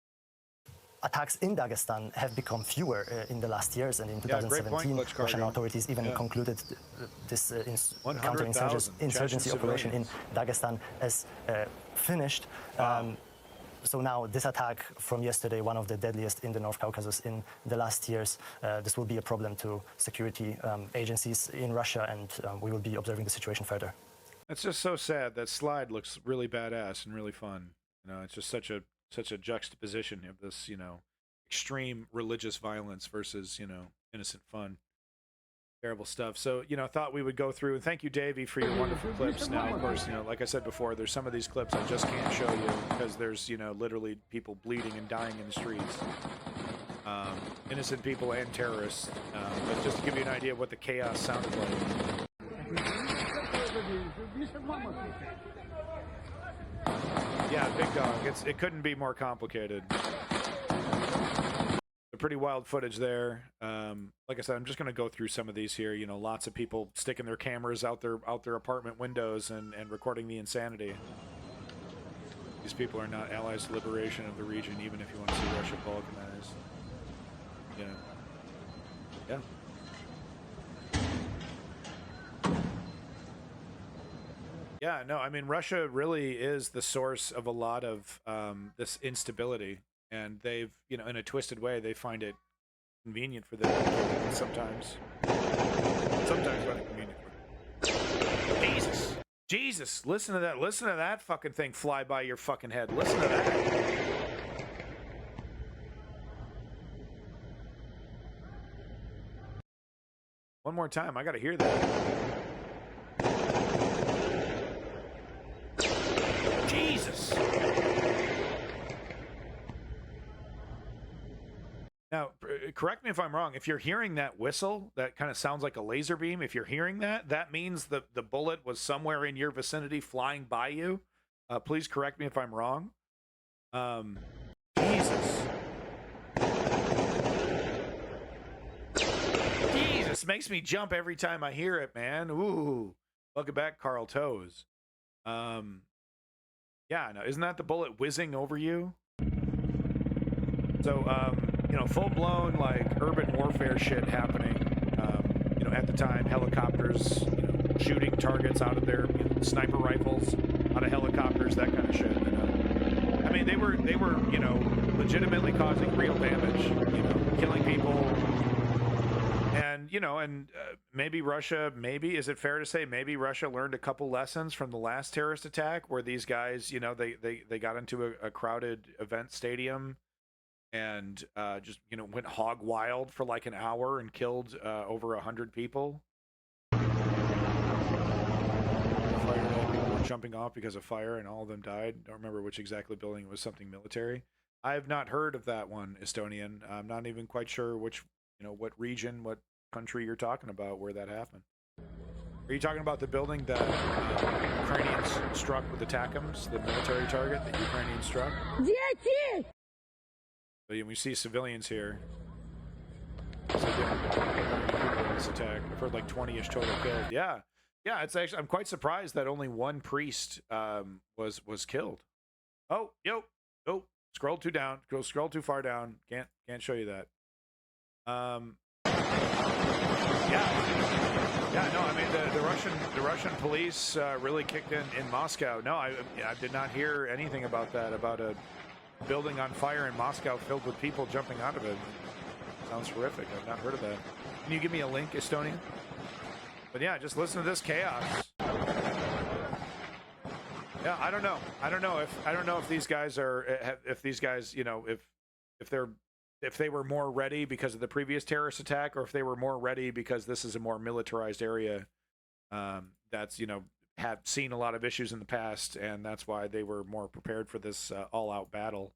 Attacks in Dagestan have become fewer in the last years, and in 2017, Russian authorities even concluded this counterinsurgency operation in Dagestan as finished. So now this attack from yesterday, one of the deadliest in the North Caucasus in the last years, this will be a problem to security agencies in Russia, and we will be observing the situation further. It's just so sad. That slide looks really badass and really fun. You know, it's just such a juxtaposition of this, you know, extreme religious violence versus, you know, innocent fun. Terrible stuff. So, you know, thought we would go through, and thank you, Davey, for your wonderful clips. Now, of course, you know, like I said before, there's some of these clips I just can't show you because there's, you know, literally people bleeding and dying in the streets. Innocent people and terrorists. But just to give you an idea of what the chaos sounded like. Yeah, big dog. It couldn't be more complicated. Pretty wild footage there. Like I said, I'm just going to go through some of these here. You know, lots of people sticking their cameras out their apartment windows and recording the insanity. These people are not allies to liberation of the region, even if you want to see Russia balkanized. Yeah. Yeah, no, I mean, Russia really is the source of a lot of this instability. And they've, you know, in a twisted way, they find it convenient for them sometimes. Sometimes not convenient for them. Jesus, listen to that fucking thing fly by your fucking head. Listen to that. One more time, I gotta hear that. Jesus. Now, correct me if I'm wrong. If you're hearing that whistle, that kind of sounds like a laser beam. If you're hearing that, that means the bullet was somewhere in your vicinity flying by you. Please correct me if I'm wrong. Jesus makes me jump every time I hear it, man. Ooh. Welcome back, Carl Toes. Yeah, no, isn't that the bullet whizzing over you? So, you know, full-blown, like, urban warfare shit happening. You know, at the time, helicopters, you know, shooting targets out of their, you know, sniper rifles out of helicopters, that kind of shit, you know. I mean, they were, you know, legitimately causing real damage, you know, killing people. And, you know, and maybe Russia, is it fair to say maybe Russia learned a couple lessons from the last terrorist attack where these guys, you know, they got into a crowded event stadium and just, you know, went hog wild for like an hour and killed over 100 people. People were jumping off because of fire and all of them died. Don't remember which exactly building it was, something military. I have not heard of that one, Estonian. I'm not even quite sure which, you know, what region, what country you're talking about where that happened. Are you talking about the building that Ukrainians struck with the ATACMS, the military target that Ukrainians struck? But we see civilians here. So people in this attack. I've heard like 20-ish total killed. Yeah, it's actually. I'm quite surprised that only one priest was killed. Oh, scroll too down. Scroll too far down. Can't show you that. Yeah. No, I mean the Russian police really kicked in Moscow. No, I did not hear anything about that. About a building on fire in Moscow filled with people jumping out of it. Sounds horrific. I've not heard of that. Can you give me a link, Estonian? But yeah, just listen to this chaos. Yeah, I don't know if these guys are, if these guys, you know, if they were more ready because of the previous terrorist attack, or if they were more ready because this is a more militarized area that's, you know, have seen a lot of issues in the past, and that's why they were more prepared for this all-out battle.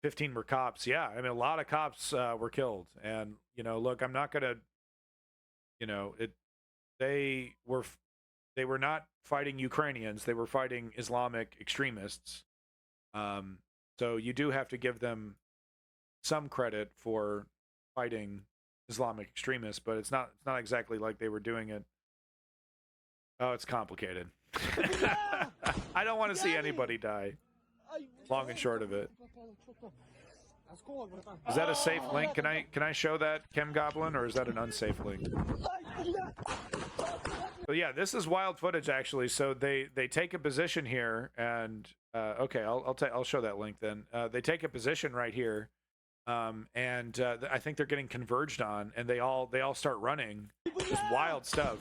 15 were cops. Yeah, I mean, a lot of cops were killed. And, you know, look, I'm not going to, you know, they were not fighting Ukrainians. They were fighting Islamic extremists. So you do have to give them some credit for fighting Islamic extremists, but it's not exactly like they were doing it. Oh, it's complicated. I don't want to see anybody die. Long and short of it. Is that a safe link? Can I show that, Chem Goblin, or is that an unsafe link? So yeah, this is wild footage actually. So they take a position here, and okay, I'll show that link then. They take a position right here, and I think they're getting converged on, and they all start running. Just wild stuff.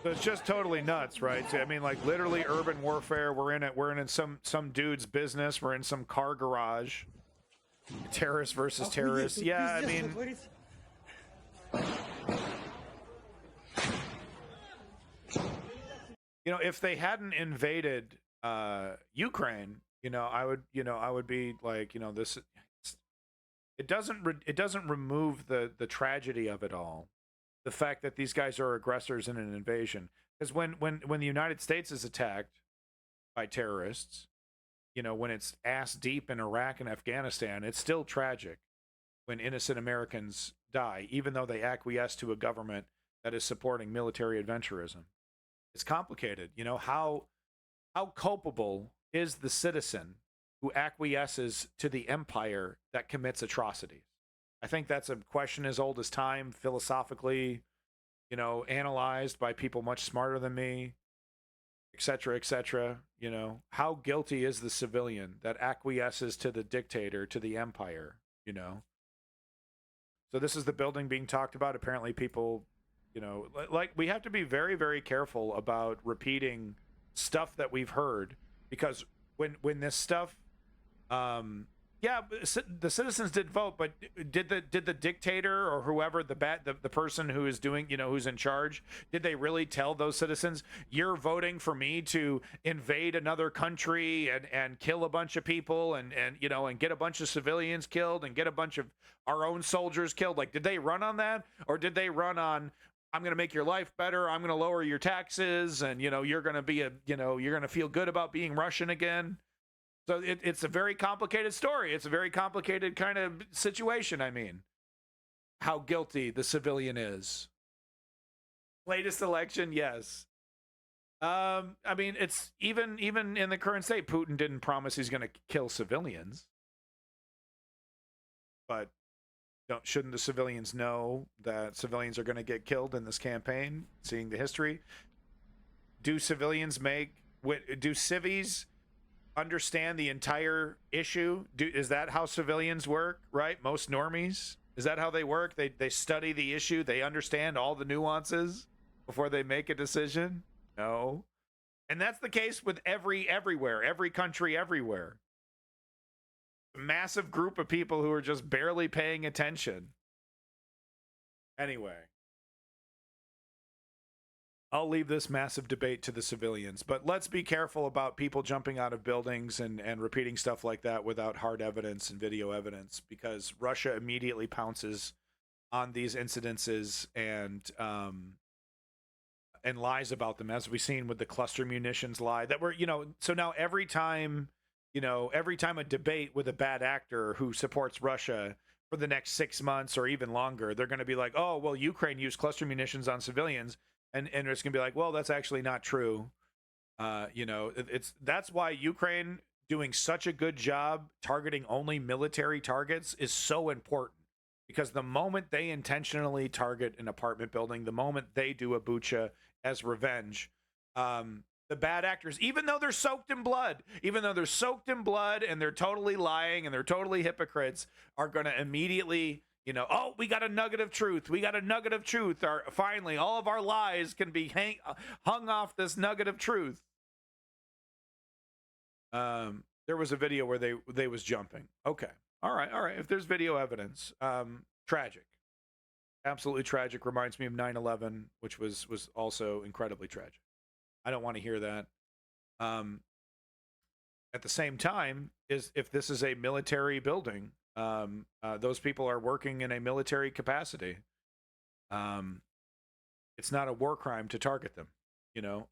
So it's just totally nuts, right? So, I mean, like literally urban warfare. We're in some dude's business. We're in some car garage. Terrorists versus terrorists. Yeah, I mean, you know, if they hadn't invaded Ukraine, I would be like, this. It doesn't remove the tragedy of it all. The fact that these guys are aggressors in an invasion, because when the United States is attacked by terrorists, when it's ass deep in Iraq and Afghanistan, it's still tragic when innocent Americans die, even though they acquiesce to a government that is supporting military adventurism. It's complicated. How culpable is the citizen who acquiesces to the empire that commits atrocities? I think that's a question as old as time, philosophically, analyzed by people much smarter than me, et cetera, et cetera. How guilty is the civilian that acquiesces to the dictator, to the empire, So this is the building being talked about. Apparently people, like we have to be very, very careful about repeating stuff that we've heard, because when this stuff, yeah, the citizens did vote, but did the dictator or whoever the person who is doing, who's in charge, did they really tell those citizens, you're voting for me to invade another country and kill a bunch of people and get a bunch of civilians killed and get a bunch of our own soldiers killed? Like, did they run on that, or did they run on, I'm going to make your life better, I'm going to lower your taxes, and you're going to be you're going to feel good about being Russian again? So it's a very complicated story. It's a very complicated kind of situation. I mean, how guilty the civilian is. Latest election, yes. I mean, it's even in the current state, Putin didn't promise he's going to kill civilians. But shouldn't the civilians know that civilians are going to get killed in this campaign, seeing the history? Do civilians do civies understand the entire issue? Is that how civilians work, right? Most normies, is that how they work? They study the issue, they understand all the nuances before they make a decision? No. And that's the case with everywhere, every country, everywhere. A massive group of people who are just barely paying attention. Anyway, I'll leave this massive debate to the civilians, but let's be careful about people jumping out of buildings and repeating stuff like that without hard evidence and video evidence, because Russia immediately pounces on these incidences and lies about them, as we've seen with the cluster munitions lie that were, so now every time a debate with a bad actor who supports Russia for the next 6 months or even longer, they're going to be like, oh, well, Ukraine used cluster munitions on civilians. And it's going to be like, well, that's actually not true. That's why Ukraine doing such a good job targeting only military targets is so important, because the moment they intentionally target an apartment building, the moment they do a Bucha as revenge, the bad actors, even though they're soaked in blood and they're totally lying and they're totally hypocrites, are going to immediately, oh, we got a nugget of truth. Finally, all of our lies can be hung off this nugget of truth. There was a video where they was jumping. Okay. All right. If there's video evidence, tragic. Absolutely tragic. Reminds me of 9/11, which was also incredibly tragic. I don't want to hear that. At the same time, if this is a military building, those people are working in a military capacity. It's not a war crime to target them.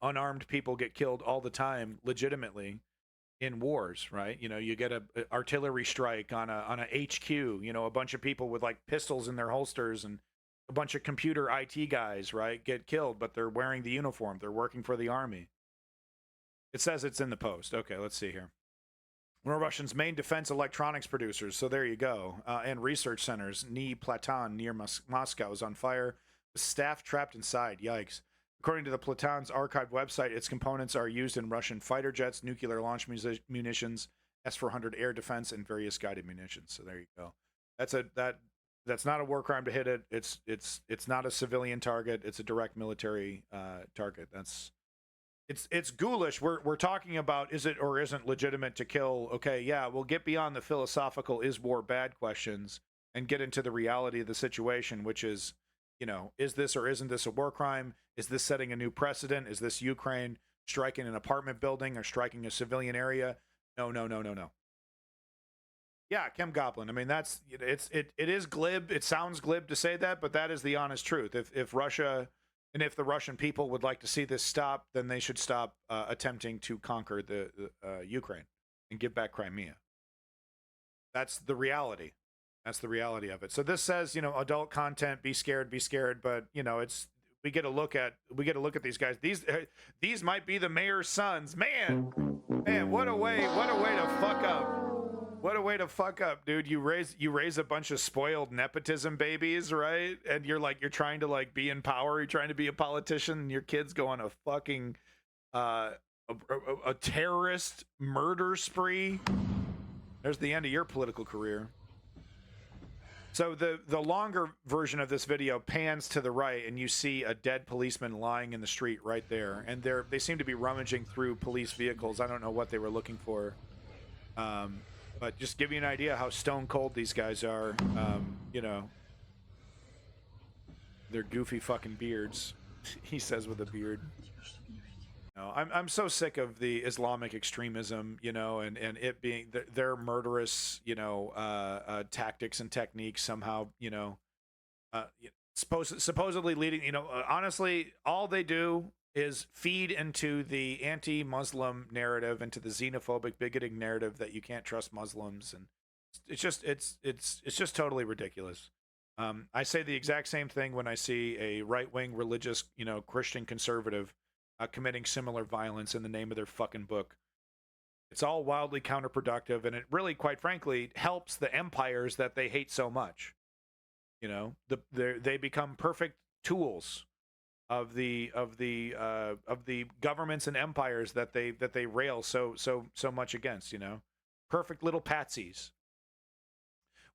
Unarmed people get killed all the time, legitimately, in wars, right? You get a artillery strike on a HQ. A bunch of people with like pistols in their holsters and a bunch of computer IT guys, right, get killed, but they're wearing the uniform. They're working for the army. It says it's in the post. Okay, let's see here. One of Russia's main defense electronics producers, so there you go, and research centers, Ni Platan near Moscow, is on fire, with staff trapped inside. Yikes. According to the Platan's archive website, its components are used in Russian fighter jets, nuclear launch munitions, S-400 air defense, and various guided munitions. So there you go. That's not a war crime to hit it. It's not a civilian target. It's a direct military target. It's ghoulish. We're talking about, is it or isn't legitimate to kill? Okay, yeah, we'll get beyond the philosophical is war bad questions and get into the reality of the situation, which is, you know, is this or isn't this a war crime? Is this setting a new precedent? Is this Ukraine striking an apartment building or striking a civilian area? No. Yeah, Kim Goblin. I mean, it is glib. It sounds glib to say that, but that is the honest truth. If Russia and if the Russian people would like to see this stop, then they should stop attempting to conquer the Ukraine and give back Crimea. That's the reality. That's the reality of it. So this says, you know, adult content, be scared, but you know, we get a look at these guys. These might be the mayor's sons. Man, what a way to fuck up. What a way to fuck up, dude. You raise a bunch of spoiled nepotism babies, right? And you're trying to like be in power, you're trying to be a politician, and your kids go on a fucking a terrorist murder spree. There's the end of your political career. So the longer version of this video pans to the right, and you see a dead policeman lying in the street right there. And they seem to be rummaging through police vehicles. I don't know what they were looking for. But just give you an idea how stone cold these guys are. You know, their goofy fucking beards. He says with a beard. No, I'm so sick of the Islamic extremism, you know, and it being their murderous, you know, tactics and techniques somehow, you know, supposedly leading, you know, honestly, all they do is feed into the anti-Muslim narrative, into the xenophobic, bigoted narrative that you can't trust Muslims, and it's just totally ridiculous. I say the exact same thing when I see a right-wing religious, you know, Christian conservative committing similar violence in the name of their fucking book. It's all wildly counterproductive, and it really, quite frankly, helps the empires that they hate so much. You know, they become perfect tools of the governments and empires that they rail so much against, you know. Perfect little patsies.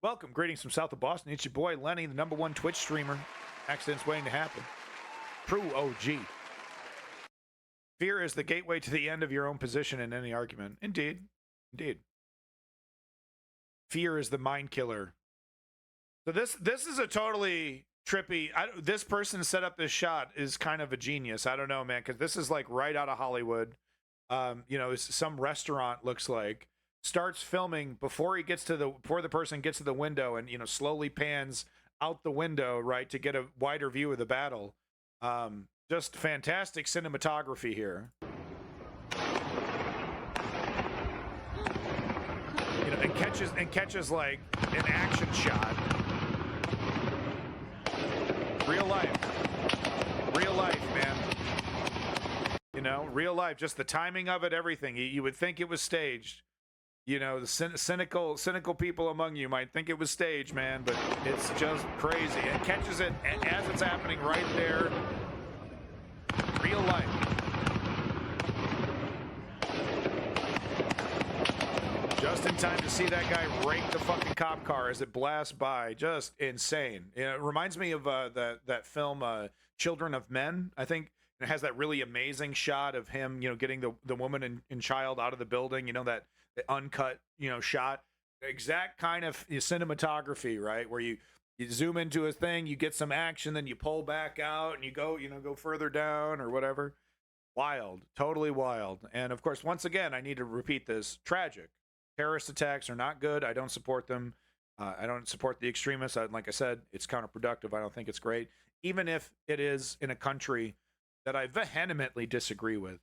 Welcome, greetings from south of Boston. It's your boy Lenny, the #1 Twitch streamer. Accidents waiting to happen. True OG. Fear is the gateway to the end of your own position in any argument. Indeed. Fear is the mind killer. So this is a totally trippy. This person set up this shot is kind of a genius. I don't know, man, because this is like right out of Hollywood. You know, some restaurant looks like starts filming before the person gets to the window, and you know, slowly pans out the window, right, to get a wider view of the battle. Just fantastic cinematography here. You know, and catches like an action shot. Real life, man. You know, real life. Just the timing of it, everything. You would think it was staged. You know, the cynical people among you might think it was staged, man, but it's just crazy. And catches it as it's happening right there. Real life. Just in time to see that guy rake the fucking cop car as it blasts by. Just insane. You know, it reminds me of that film Children of Men. I think it has that really amazing shot of him, you know, getting the woman and child out of the building. You know, that uncut, you know, shot. Exact kind of cinematography, right? Where you zoom into a thing, you get some action, then you pull back out and you go further down or whatever. Wild. Totally wild. And of course, once again, I need to repeat this. Tragic. Terrorist attacks are not good. I don't support them. I don't support the extremists. Like I said, it's counterproductive. I don't think it's great. Even if it is in a country that I vehemently disagree with.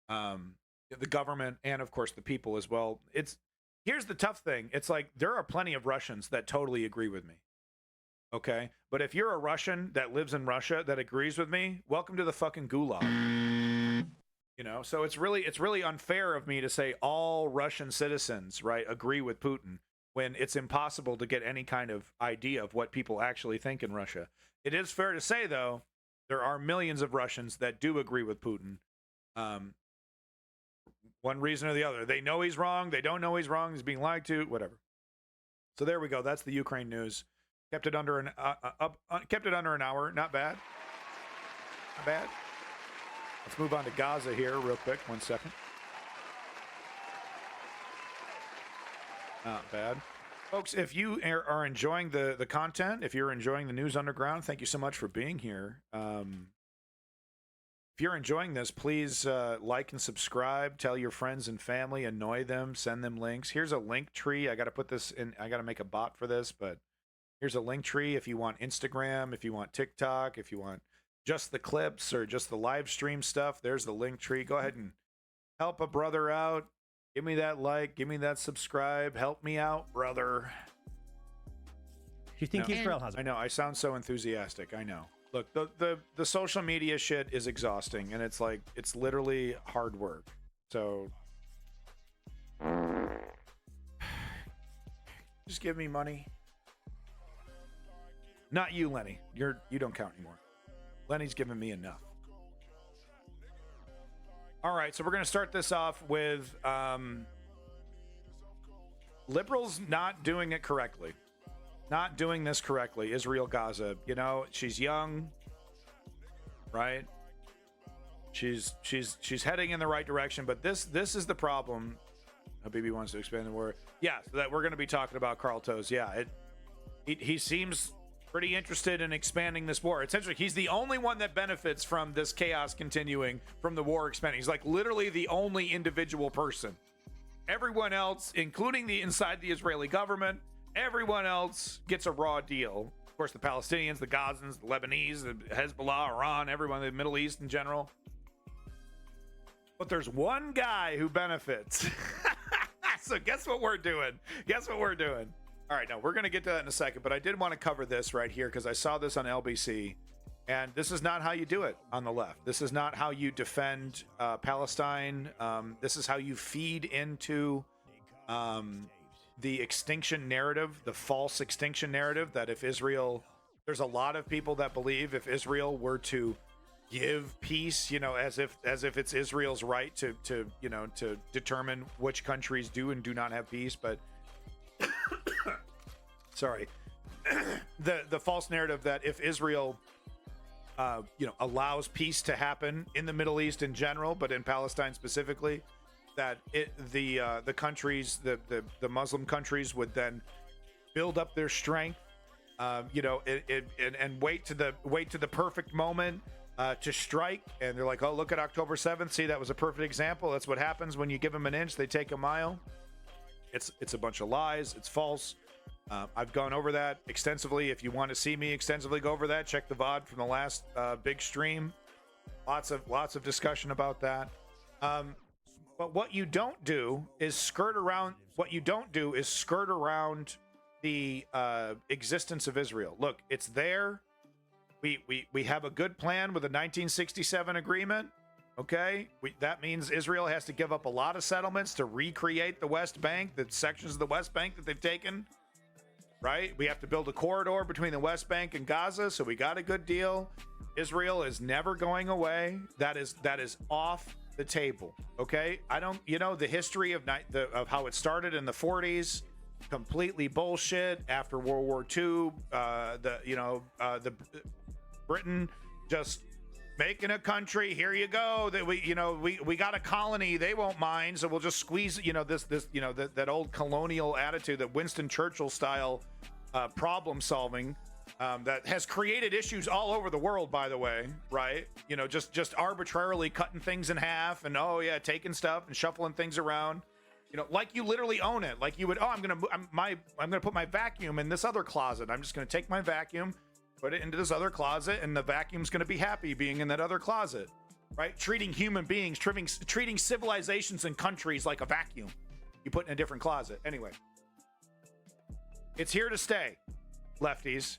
The government and, of course, the people as well. Here's the tough thing. It's like there are plenty of Russians that totally agree with me. Okay, but if you're a Russian that lives in Russia that agrees with me, welcome to the fucking gulag. You know, so it's really unfair of me to say all Russian citizens, right, agree with Putin when it's impossible to get any kind of idea of what people actually think in Russia. It is fair to say, though, there are millions of Russians that do agree with Putin. One reason or the other. They know he's wrong. They don't know he's wrong. He's being lied to. Whatever. So there we go. That's the Ukraine news. Kept it under an hour. Not bad. Not bad. Let's move on to Gaza here real quick. 1 second. Not bad. Folks, if you are enjoying the content, if you're enjoying the News Underground, thank you so much for being here. If you're enjoying this, please like and subscribe. Tell your friends and family. Annoy them. Send them links. Here's a link tree. I got to put this in. I got to make a bot for this, but here's a link tree if you want Instagram, if you want TikTok, if you want just the clips or just the live stream stuff. There's the link tree. Go ahead and help a brother out. Give me that like. Give me that subscribe. Help me out, brother. You think Israel has? I know. I sound so enthusiastic. I know. Look, the social media shit is exhausting, and it's like it's literally hard work. So just give me money. Not you, Lenny. You don't count anymore. Lenny's giving me enough. All right, so we're going to start this off with liberals not doing it correctly. Not doing this correctly. Israel, Gaza. You know, she's young, right? She's heading in the right direction, but this is the problem. Habibi wants to expand the war. Yeah, so that we're going to be talking about Karl Toes. Yeah, he seems pretty interested in expanding this war. Essentially, he's the only one that benefits from this chaos continuing, from the war expanding. He's like literally the only individual person. Everyone else, including inside the Israeli government, everyone else gets a raw deal. Of course, the Palestinians, the Gazans, the Lebanese, the Hezbollah, Iran, everyone in the Middle East in general. But there's one guy who benefits. So guess what we're doing? Guess what we're doing? All right, now we're going to get to that in a second, but I did want to cover this right here because I saw this on LBC, and this is not how you do it on the left. This is not how you defend Palestine. This is how you feed into the extinction narrative, the false extinction narrative that if Israel, there's a lot of people that believe if Israel were to give peace, you know, as if it's Israel's right to determine which countries do and do not have peace, but sorry, the false narrative that if Israel allows peace to happen in the Middle East in general, but in Palestine specifically, that the countries, the Muslim countries would then build up their strength, and wait to the perfect moment to strike. And they're like, oh, look at October 7th. See, that was a perfect example. That's what happens when you give them an inch, they take a mile. It's a bunch of lies. It's false. I've gone over that extensively. If you want to see me extensively go over that, check the VOD from the last big stream. Lots of discussion about that. But what you don't do is skirt around. What you don't do is skirt around the existence of Israel. Look, it's there. We have a good plan with the 1967 agreement. Okay, that means Israel has to give up a lot of settlements to recreate the West Bank, the sections of the West Bank that they've taken. Right? We have to build a corridor between the West Bank and Gaza, so we got a good deal. Israel is never going away. That is off the table. Okay, I don't. The history of how it started in the 40s, completely bullshit. After World War II, the Britain just making a country. Here you go. That we got a colony. They won't mind, so we'll just squeeze. That old colonial attitude, that Winston Churchill style problem solving. That has created issues all over the world, by the way, right? Just arbitrarily cutting things in half and taking stuff and shuffling things around. Like you literally own it. Like you would, I'm gonna put my vacuum in this other closet. I'm just gonna take my vacuum, put it into this other closet, and the vacuum's gonna be happy being in that other closet, right? Treating human beings, treating civilizations and countries like a vacuum. You put in a different closet. Anyway, it's here to stay, lefties.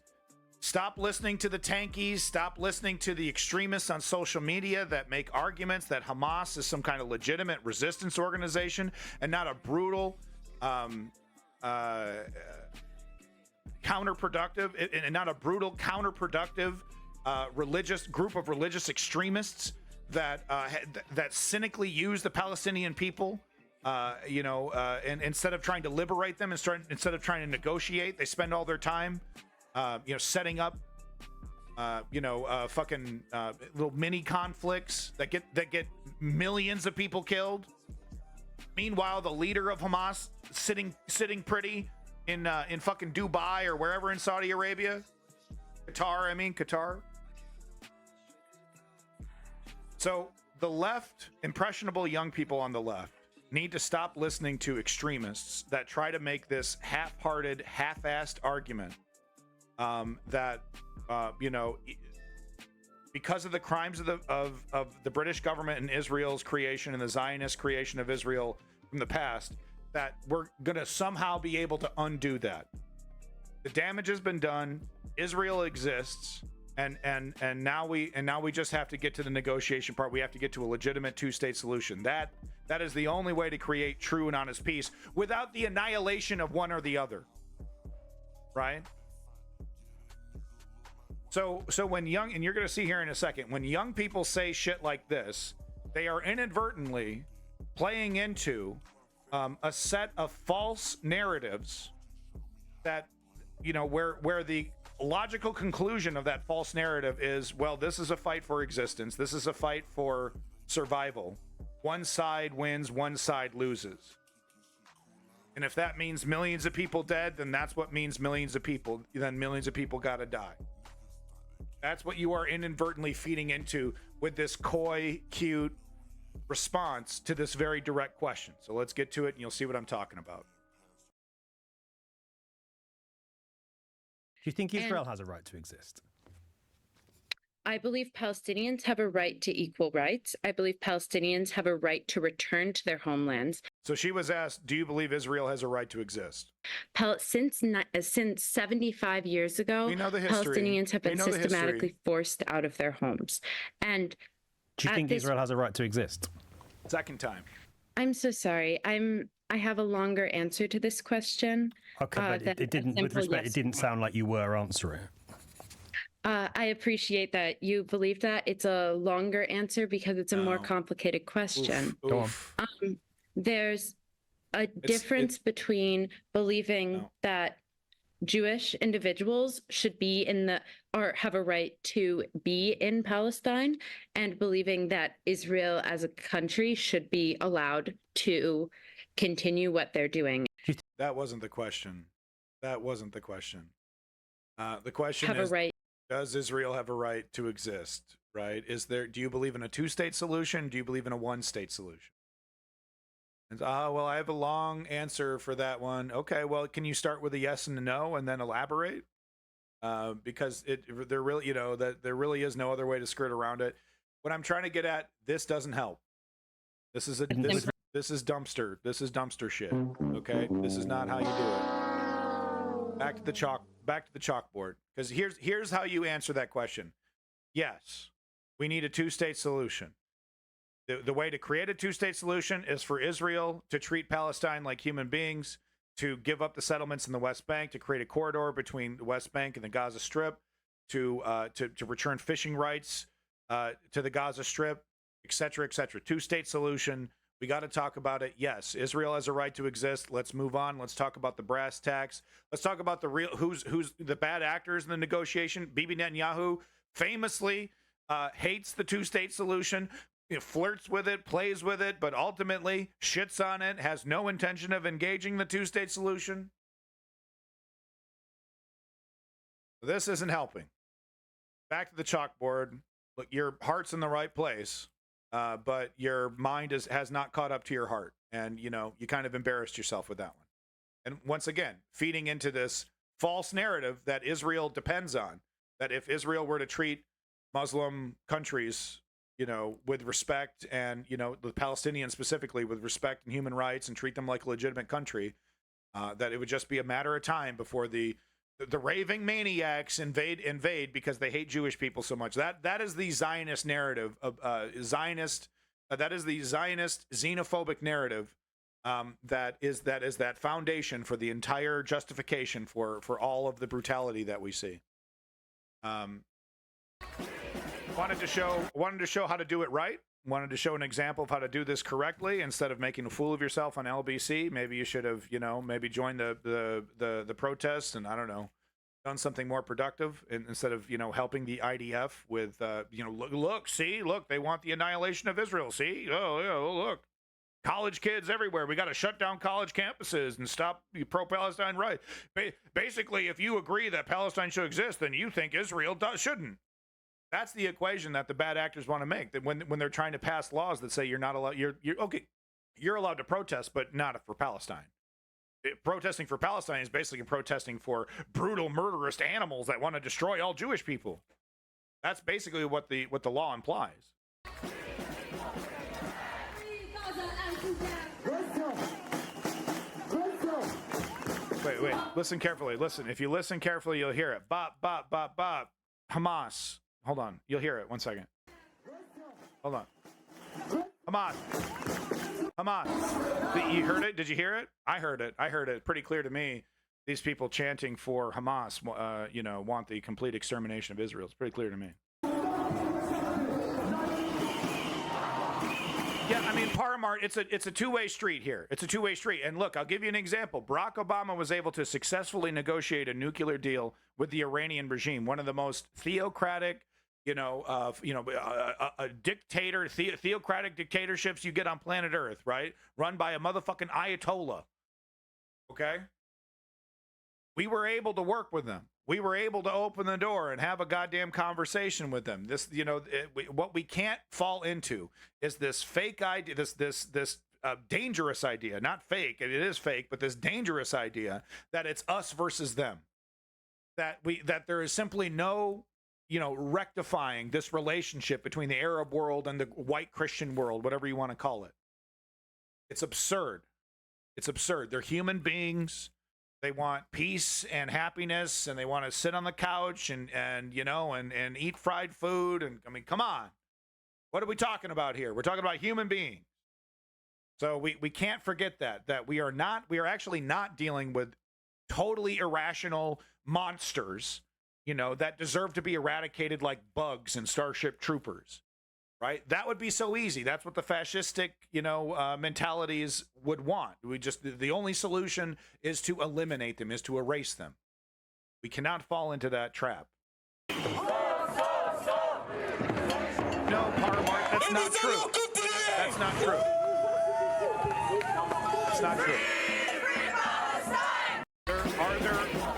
Stop listening to the tankies. Stop listening to the extremists on social media that make arguments that Hamas is some kind of legitimate resistance organization and not a brutal, counterproductive, and not a brutal, counterproductive religious group of religious extremists that that cynically use the Palestinian people. And instead of trying to liberate them, instead of trying to negotiate, they spend all their time setting up fucking little mini conflicts that get millions of people killed. Meanwhile, the leader of Hamas sitting pretty in fucking Dubai or wherever in Saudi Arabia, Qatar. So the left, impressionable young people on the left, need to stop listening to extremists that try to make this half-hearted, half-assed argument that because of the crimes of the British government and Israel's creation and the Zionist creation of Israel from the past, that we're gonna somehow be able to undo that. The damage has been done. Israel exists, and now we just have to get to the negotiation part. We have to get to a legitimate two-state solution. That is the only way to create true and honest peace without the annihilation of one or the other. Right? So when young, and you're going to see here in a second, when young people say shit like this, they are inadvertently playing into a set of false narratives that, where the logical conclusion of that false narrative is, well, this is a fight for existence. This is a fight for survival. One side wins, one side loses. And if that means millions of people dead, then that's what means millions of people. Then millions of people got to die. That's what you are inadvertently feeding into with this coy, cute response to this very direct question. So let's get to it and you'll see what I'm talking about. Do you think Israel has a right to exist? I believe Palestinians have a right to equal rights. I believe Palestinians have a right to return to their homelands. So she was asked, do you believe Israel has a right to exist? Since 75 years ago, we know the history. Palestinians have been systematically forced out of their homes. And do you think Israel has a right to exist? Second time. I'm so sorry. I have a longer answer to this question. Okay, but it didn't, with respect, it didn't sound like you were answering. I appreciate that you believe that. It's a longer answer because it's a more complicated question. Go on. There's a difference between believing that Jewish individuals should be or have a right to be in Palestine and believing that Israel as a country should be allowed to continue what they're doing. That wasn't the question. The question is, does Israel have a right to exist? Right? Do you believe in a two-state solution? Do you believe in a one-state solution? And well, I have a long answer for that one. Okay, well, can you start with a yes and a no and then elaborate? Because there really is no other way to skirt around it. What I'm trying to get at, this doesn't help. This is dumpster. This is dumpster shit. Okay, this is not how you do it. Back to the chalkboard. Because here's how you answer that question. Yes, we need a two-state solution. The way to create a two-state solution is for Israel to treat Palestine like human beings, to give up the settlements in the West Bank, to create a corridor between the West Bank and the Gaza Strip, to return fishing rights to the Gaza Strip, etc., etc. Two-state solution. We got to talk about it. Yes, Israel has a right to exist. Let's move on. Let's talk about the brass tacks. Let's talk about the real who's the bad actors in the negotiation. Bibi Netanyahu famously hates the two-state solution. Flirts with it, plays with it, but ultimately shits on it, has no intention of engaging the two-state solution. This isn't helping. Back to the chalkboard. Look, your heart's in the right place, but your mind has not caught up to your heart. And, you kind of embarrassed yourself with that one. And once again, feeding into this false narrative that Israel depends on, that if Israel were to treat Muslim countries with respect, and, the Palestinians specifically with respect and human rights, and treat them like a legitimate country, that it would just be a matter of time before the the raving maniacs invade because they hate Jewish people so much. That is the Zionist narrative of that is the Zionist xenophobic narrative. That is that foundation for the entire justification for all of the brutality that we see. Wanted to show how to do it right. Wanted to show an example of how to do this correctly instead of making a fool of yourself on LBC. Maybe you should have, maybe joined the protests and I don't know, done something more productive instead of, helping the IDF with, look, they want the annihilation of Israel. See, look, college kids everywhere. We got to shut down college campuses and stop pro-Palestine right. Basically, if you agree that Palestine should exist, then you think Israel shouldn't. That's the equation that the bad actors want to make. That when they're trying to pass laws that say you're not allowed, you're okay, you're allowed to protest, but not for Palestine. Protesting for Palestine is basically protesting for brutal, murderous animals that want to destroy all Jewish people. That's basically what the law implies. Wait. Listen carefully. Listen. If you listen carefully, you'll hear it. Bop, bop, bop, bop. Hamas. Hold on. You'll hear it. 1 second. Hold on. Hamas. You heard it? Did you hear it? I heard it. Pretty clear to me. These people chanting for Hamas, want the complete extermination of Israel. It's pretty clear to me. Yeah, I mean, Paramart, it's a two-way street here. It's a two-way street. And look, I'll give you an example. Barack Obama was able to successfully negotiate a nuclear deal with the Iranian regime, one of the most theocratic, theocratic dictatorships you get on planet Earth, right? Run by a motherfucking Ayatollah. Okay? We were able to work with them. We were able to open the door and have a goddamn conversation with them. This, what we can't fall into is this fake idea, this dangerous idea, not fake, it is fake, but this dangerous idea that it's us versus them. That there is simply no, rectifying this relationship between the Arab world and the white Christian world, whatever you want to call it. It's absurd. It's absurd. They're human beings. They want peace and happiness, and they want to sit on the couch and eat fried food. And I mean, come on. What are we talking about here? We're talking about human beings. So we can't forget that we are actually not dealing with totally irrational monsters, that deserve to be eradicated like bugs and Starship Troopers. Right? That would be so easy. That's what the fascistic, mentalities would want. The only solution is to eliminate them, is to erase them. We cannot fall into that trap. No, Paramart, that's not true. That's not true. It's not true.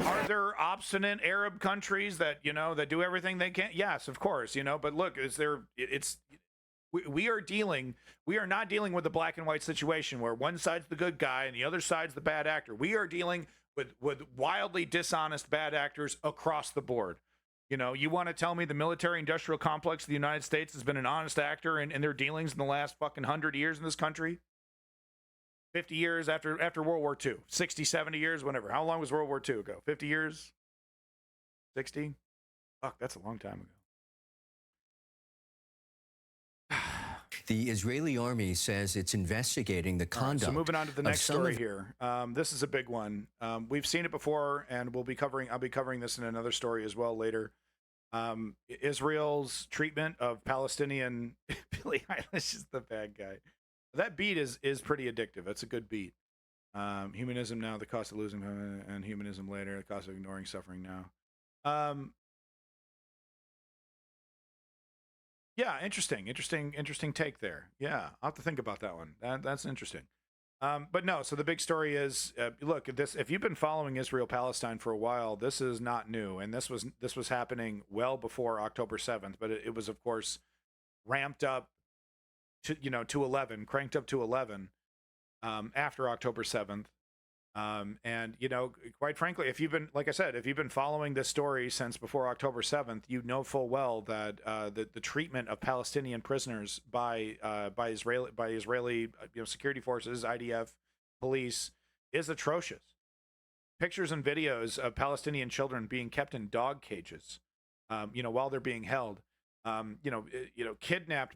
Are there obstinate Arab countries that that do everything they can? Yes, of course, but look, we are not dealing with a black and white situation where one side's the good guy and the other side's the bad actor. We are dealing with wildly dishonest bad actors across the board. You want to tell me the military industrial complex of the United States has been an honest actor in their dealings in the last fucking 100 years in this country? 50 years after World War II, 60, 70 years, whatever. How long was World War II ago? 50 years? 60? Fuck, that's a long time ago. The Israeli army says it's investigating the conduct. Right, so moving on to the next story here. This is a big one. We've seen it before, and I'll be covering this in another story as well later. Israel's treatment of Palestinian Billie Eilish is the bad guy. That beat is pretty addictive. It's a good beat. Humanism now, the cost of losing, and humanism later, the cost of ignoring suffering now. Yeah, interesting take there. Yeah, I'll have to think about that one. That's interesting. But no, so the big story is, look, if you've been following Israel-Palestine for a while, this is not new, and this was happening well before October 7th, but it was, of course, ramped up to 11, cranked up to 11 after October 7th. And quite frankly, if you've been following this story since before October 7th, you know full well that the treatment of Palestinian prisoners by Israeli security forces, IDF, police, is atrocious. pictures and videos of Palestinian children being kept in dog cages, while they're being held,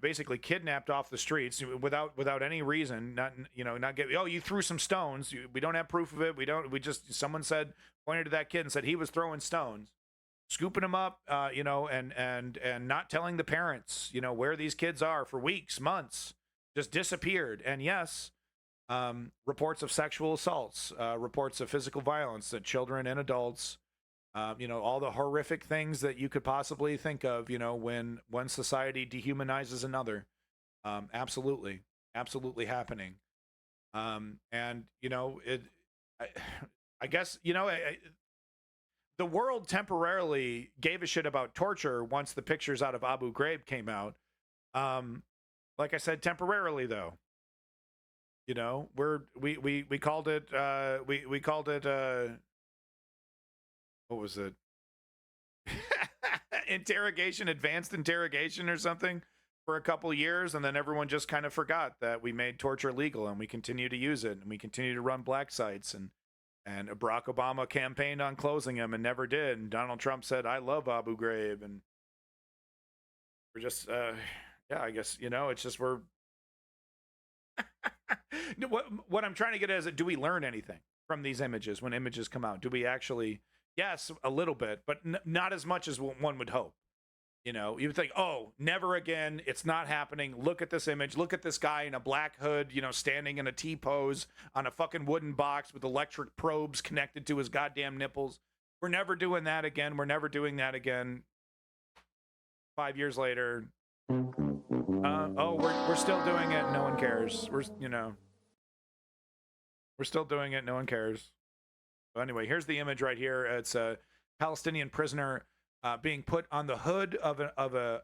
basically kidnapped off the streets without any reason. You threw some stones. We don't have proof of it. Someone pointed to that kid and said he was throwing stones, scooping them up, and not telling the parents, where these kids are for weeks, months, just disappeared. And yes, reports of sexual assaults, reports of physical violence that children and adults, all the horrific things that you could possibly think of, when one society dehumanizes another. Absolutely happening. I guess, the world temporarily gave a shit about torture once the pictures out of Abu Ghraib came out. Like I said, temporarily though. We called it what was it? Advanced interrogation or something for a couple years, and then everyone just kind of forgot that we made torture legal, and we continue to use it, and we continue to run black sites, and Barack Obama campaigned on closing them and never did, and Donald Trump said, I love Abu Ghraib, and we're just I guess, it's just we're what I'm trying to get at is, do we learn anything from these images when images come out? Do we actually? Yes, a little bit, but not as much as one would hope. You would think, oh, never again. It's not happening. Look at this image. Look at this guy in a black hood, standing in a T-pose on a fucking wooden box with electric probes connected to his goddamn nipples. We're never doing that again. We're never doing that again. 5 years later, we're still doing it. No one cares. We're still doing it. No one cares. So anyway, here's the image right here. It's a Palestinian prisoner being put on the hood of a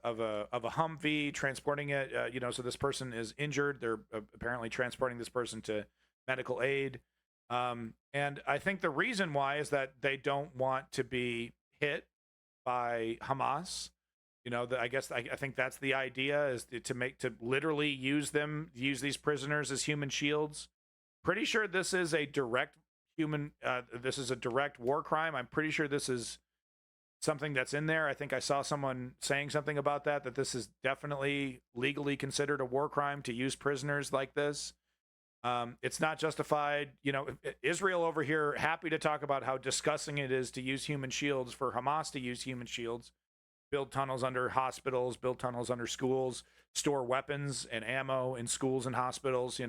Humvee, transporting it. So this person is injured. They're apparently transporting this person to medical aid. And I think the reason why is that they don't want to be hit by Hamas. I think that's the idea, is to literally use these prisoners as human shields. Pretty sure this is a direct direct war crime. I'm pretty sure this is something that's in there. I think I saw someone saying something about that this is definitely legally considered a war crime to use prisoners like this. It's not justified. Israel over here, happy to talk about how disgusting it is to use human shields, for Hamas to use human shields, build tunnels under hospitals, build tunnels under schools, store weapons and ammo in schools and hospitals.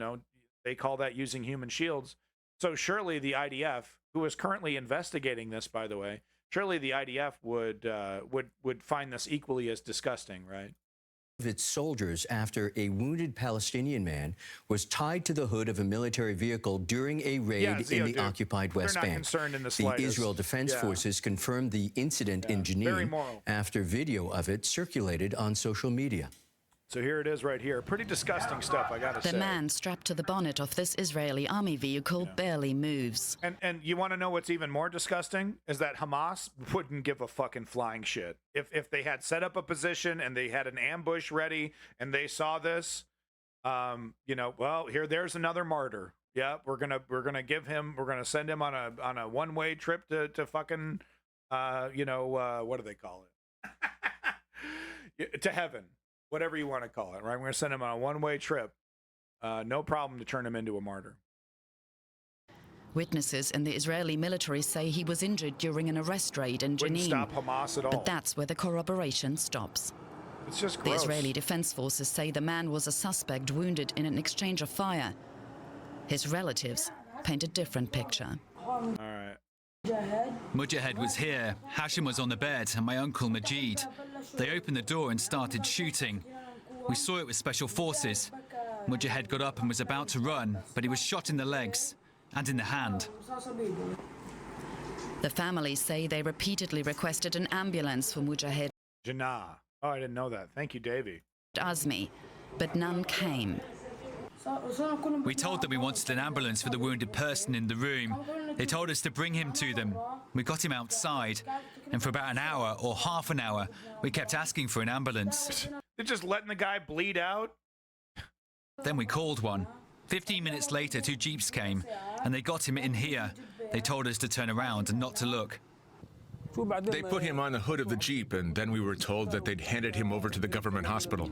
They call that using human shields. So surely the IDF, who is currently investigating this, by the way, surely the IDF would find this equally as disgusting, right? Of its soldiers after a wounded Palestinian man was tied to the hood of a military vehicle during a raid in the occupied West Bank. They're not concerned in the slightest. The Israel Defense Forces confirmed the incident in Jenin after video of it circulated on social media. So here it is right here. Pretty disgusting stuff, I gotta say. The man strapped to the bonnet of this Israeli army vehicle barely moves. And you want to know what's even more disgusting? Is that Hamas wouldn't give a fucking flying shit. If they had set up a position and they had an ambush ready and they saw this, there's another martyr. Yeah, we're gonna send him on a one-way trip to fucking what do they call it? To heaven. Whatever you want to call it, right? We're going to send him on a one-way trip. No problem to turn him into a martyr. Witnesses in the Israeli military say he was injured during an arrest raid in Jenin. Wouldn't stop Hamas at all. But that's where the corroboration stops. It's just gross. The Israeli Defense Forces say the man was a suspect wounded in an exchange of fire. His relatives paint a different picture. All right. Mujahid was here, Hashim was on the bed, and my uncle Majid. They opened the door and started shooting. We saw it with special forces. Mujahid got up and was about to run, but he was shot in the legs and in the hand. The families say they repeatedly requested an ambulance for Mujahid Jinnah. Oh, I didn't know that. Thank you, Davey. Azmi, but none came. We told them we wanted an ambulance for the wounded person in the room. They told us to bring him to them. We got him outside, and for about an hour or half an hour, we kept asking for an ambulance. They're just letting the guy bleed out? Then we called one. 15 minutes later, 2 jeeps came, and they got him in here. They told us to turn around and not to look. They put him on the hood of the Jeep, and then we were told that they'd handed him over to the government hospital.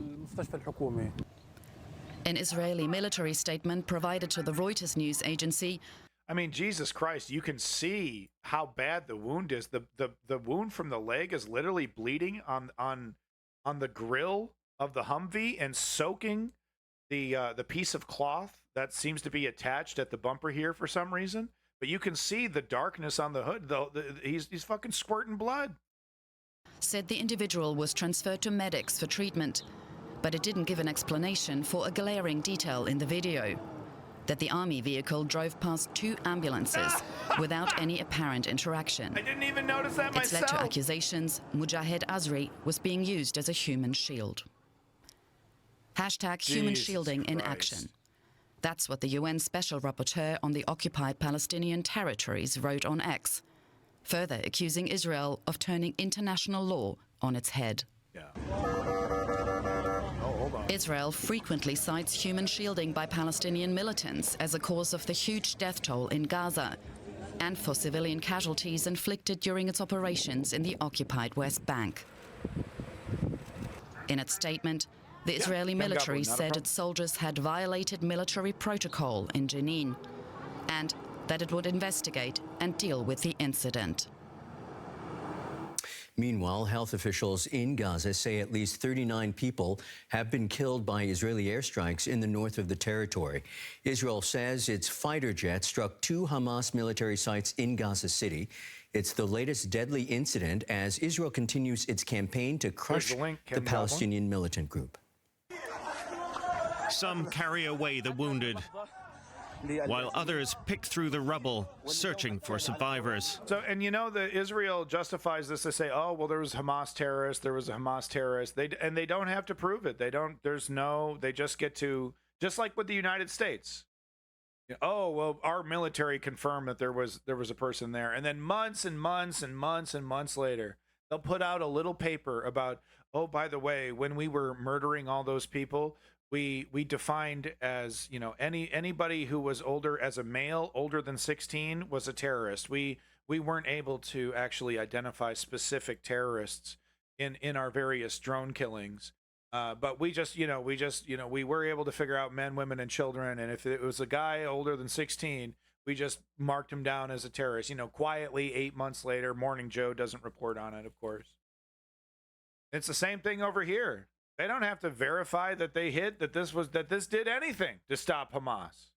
An Israeli military statement provided to the Reuters news agency. I mean, Jesus Christ, you can see how bad the wound is. The wound from the leg is literally bleeding on the grill of the Humvee and soaking the piece of cloth that seems to be attached at the bumper here for some reason. But you can see the darkness on the hood, though. He's fucking squirting blood. Said the individual was transferred to medics for treatment, but it didn't give an explanation for a glaring detail in the video. That the army vehicle drove past 2 ambulances without any apparent interaction. I didn't even notice that myself. It's led to accusations Mujahed Azri was being used as a human shield. Hashtag human shielding in action. That's what the UN Special Rapporteur on the occupied Palestinian territories wrote on X, further accusing Israel of turning international law on its head. Yeah. Hold on. Israel frequently cites human shielding by Palestinian militants as a cause of the huge death toll in Gaza and for civilian casualties inflicted during its operations in the occupied West Bank. In its statement, the Israeli military said its soldiers had violated military protocol in Jenin and that it would investigate and deal with the incident. Meanwhile, health officials in Gaza say at least 39 people have been killed by Israeli airstrikes in the north of the territory. Israel says its fighter jet struck 2 Hamas military sites in Gaza City. It's the latest deadly incident as Israel continues its campaign to crush the Palestinian militant group. Some carry away the wounded, while others pick through the rubble, searching for survivors. So, and you know, the Israel justifies this. They say, oh, well, there was Hamas terrorist. There was a Hamas terrorist. And they don't have to prove it. They just get to, just like with the United States. Oh, well, our military confirmed that there was a person there. And then months and months and months and months later, they'll put out a little paper about, oh, by the way, when we were murdering all those people, we defined as, you know, anybody who was older as a male, older than 16, was a terrorist. We weren't able to actually identify specific terrorists in our various drone killings. But we were able to figure out men, women, and children. And if it was a guy older than 16, we just marked him down as a terrorist. You know, quietly 8 months later, Morning Joe doesn't report on it, of course. It's the same thing over here. They don't have to verify that this did anything to stop Hamas.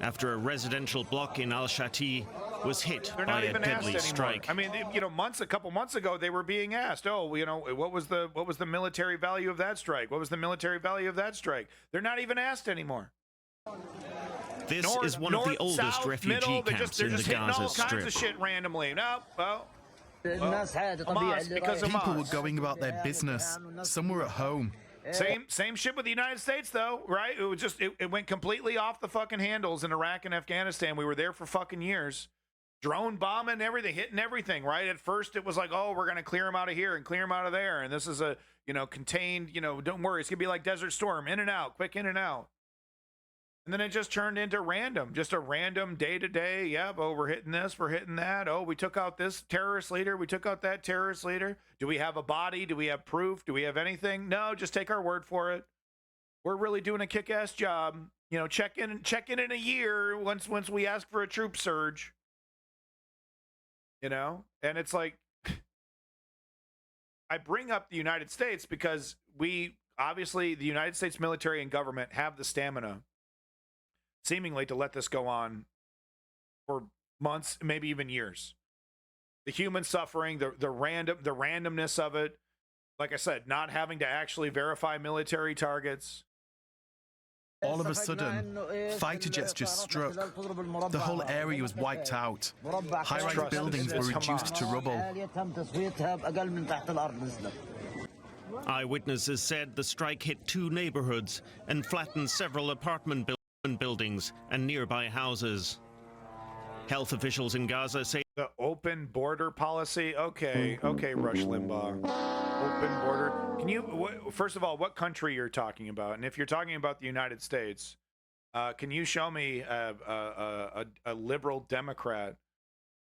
After a residential block in Al-Shati was hit by a deadly strike. I mean, you know, a couple months ago, they were being asked, oh, you know, what was the military value of that strike? What was the military value of that strike? They're not even asked anymore. This is one of the oldest refugee camps in the Gaza Strip. All kinds of shit randomly. No, well, people were going about their business. Some were at home. Same shit with the United States, though, right? It was just it went completely off the fucking handles in Iraq and Afghanistan. We were there for fucking years, drone bombing everything, hitting everything. Right? At first, it was like, oh, we're gonna clear them out of here and clear them out of there, and this is a contained. Don't worry, it's gonna be like Desert Storm, in and out, quick in and out. And then it just turned into just a random day-to-day. Yeah, oh, we're hitting this, we're hitting that. Oh, we took out this terrorist leader, we took out that terrorist leader. Do we have a body? Do we have proof? Do we have anything? No, just take our word for it. We're really doing a kick-ass job. You know, check in in a year once we ask for a troop surge. You know, and it's like, I bring up the United States because the United States military and government have the stamina, seemingly, to let this go on for months, maybe even years. The human suffering, the randomness of it. Like I said, not having to actually verify military targets. All of a sudden, fighter jets just struck. The whole area was wiped out. High-rise buildings were reduced to rubble. Eyewitnesses said the strike hit 2 neighborhoods and flattened several apartment buildings and nearby houses. Health officials in Gaza say the open border policy. Okay, Rush Limbaugh. Open border. Can you first of all, what country you're talking about? And if you're talking about the United States, Can you show me a liberal Democrat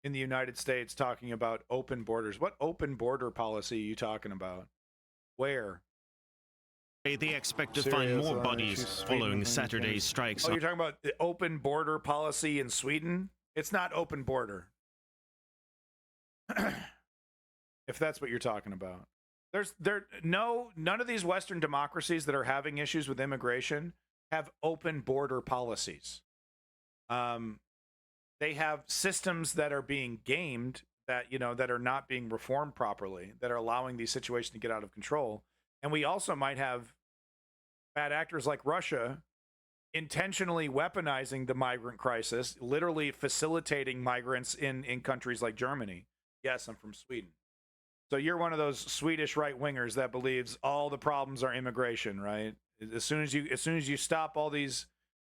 in the United States talking about open borders? What open border policy are you talking about? Where? They expect to find more bodies following Saturday's strikes. Oh, you're talking about the open border policy in Sweden? It's not open border. If that's what you're talking about. None of these Western democracies that are having issues with immigration have open border policies. They have systems that are being gamed, that that are not being reformed properly, that are allowing these situations to get out of control. And we also might have bad actors like Russia intentionally weaponizing the migrant crisis, literally facilitating migrants in countries like Germany. Yes, I'm from Sweden. So you're one of those Swedish right-wingers that believes all the problems are immigration, right? As soon as you stop all these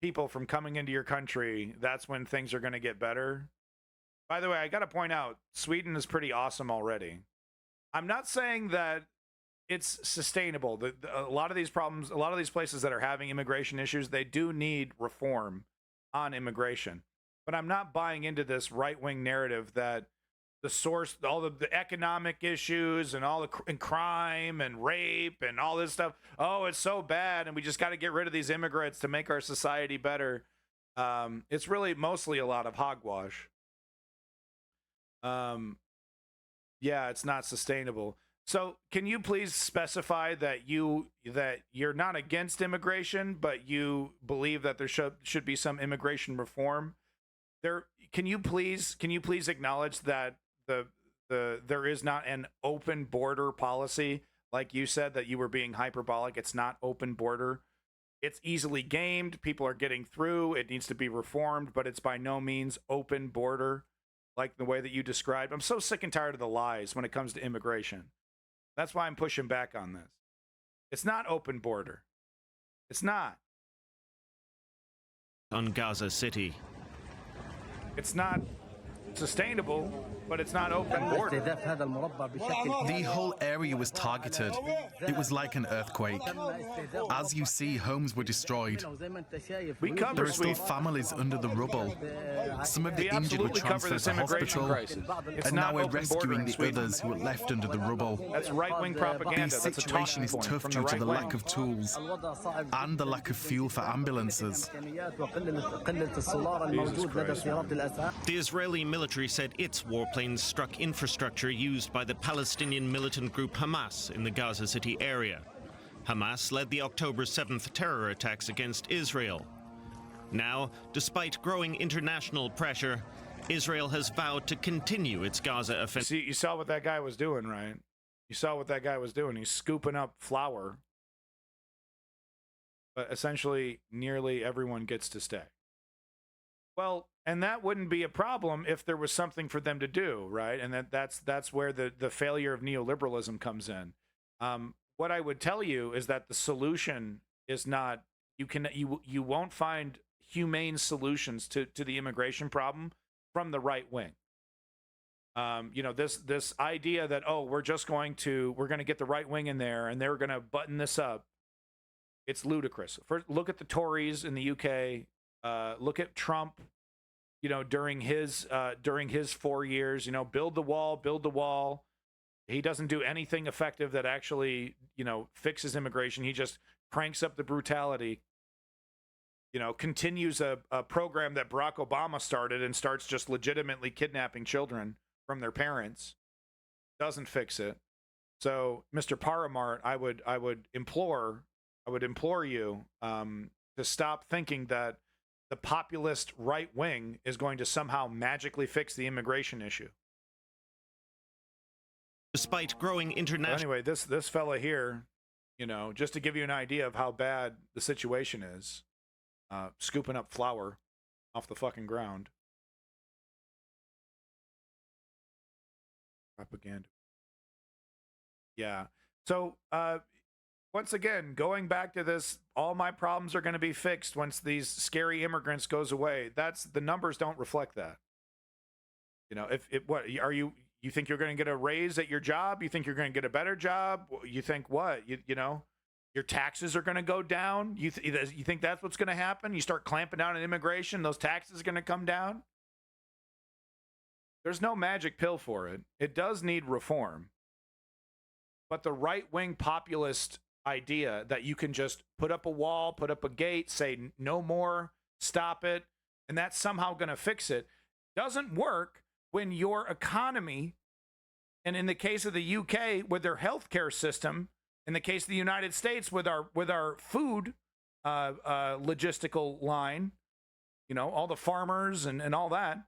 people from coming into your country, that's when things are going to get better. By the way, I got to point out, Sweden is pretty awesome already. I'm not saying that it's sustainable. A lot of these problems, a lot of these places that are having immigration issues, they do need reform on immigration. But I'm not buying into this right-wing narrative that the source, all the economic issues and all the crime and rape and all this stuff, oh, it's so bad and we just got to get rid of these immigrants to make our society better. It's really mostly a lot of hogwash. Yeah, it's not sustainable. So can you please specify that you're not against immigration, but you believe that there should be some immigration reform? Can you please acknowledge that there is not an open border policy, like you said, that you were being hyperbolic? It's not open border. It's easily gamed. People are getting through. It needs to be reformed, but it's by no means open border, like the way that you described. I'm so sick and tired of the lies when it comes to immigration. That's why I'm pushing back on this. It's not open border. It's not. On Gaza City. It's not sustainable, but it's not open border. The whole area was targeted. It was like an earthquake. As you see, homes were destroyed. There are still families under the rubble. Some of the injured were transferred to hospital, and now we're rescuing the others who were left under the rubble. That's right-wing propaganda. The situation is tough due to the lack of tools and the lack of fuel for ambulances. The Israeli military said its warplanes struck infrastructure used by the Palestinian militant group Hamas in the Gaza City area. Hamas led the October 7th terror attacks against Israel. Now, despite growing international pressure, Israel has vowed to continue its Gaza offensive. See, you saw what that guy was doing, right? You saw what that guy was doing. He's scooping up flour. But essentially, nearly everyone gets to stay. Well, and that wouldn't be a problem if there was something for them to do, right? And that's where the failure of neoliberalism comes in. What I would tell you is that the solution is not, you won't find humane solutions to the immigration problem from the right wing. This idea that, oh, we're going to get the right wing in there and they're going to button this up. It's ludicrous. First, look at the Tories in the UK. Look at Trump, during his 4 years, build the wall. He doesn't do anything effective that actually, fixes immigration. He just cranks up the brutality, continues a program that Barack Obama started and starts just legitimately kidnapping children from their parents. Doesn't fix it. So, Mr. Paramart, I would implore you to stop thinking that the populist right wing is going to somehow magically fix the immigration issue. Despite growing international... Anyway, this fella here, just to give you an idea of how bad the situation is, scooping up flour off the fucking ground. Propaganda. Yeah. So, once again, going back to this, all my problems are going to be fixed once these scary immigrants goes away. The numbers don't reflect that. You think you're going to get a raise at your job? You think you're going to get a better job? You think what? Your taxes are going to go down. You think that's what's going to happen? You start clamping down on immigration, those taxes are going to come down? There's no magic pill for it. It does need reform. But the right-wing populist idea that you can just put up a wall, put up a gate, say no more, stop it, and that's somehow going to fix it, doesn't work when your economy, and in the case of the UK with their healthcare system, in the case of the United States with our food logistical line, you know, all the farmers and all that,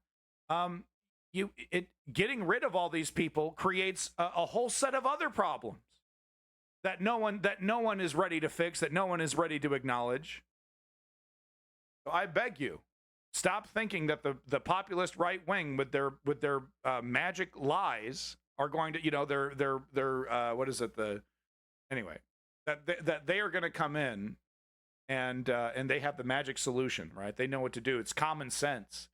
getting rid of all these people creates a whole set of other problems that no one is ready to fix, that no one is ready to acknowledge. So I beg you, stop thinking that the populist right wing with their magic lies are going to, you know, their what is it, anyway, that they are going to come in and they have the magic solution, right? They know what to do. It's common sense.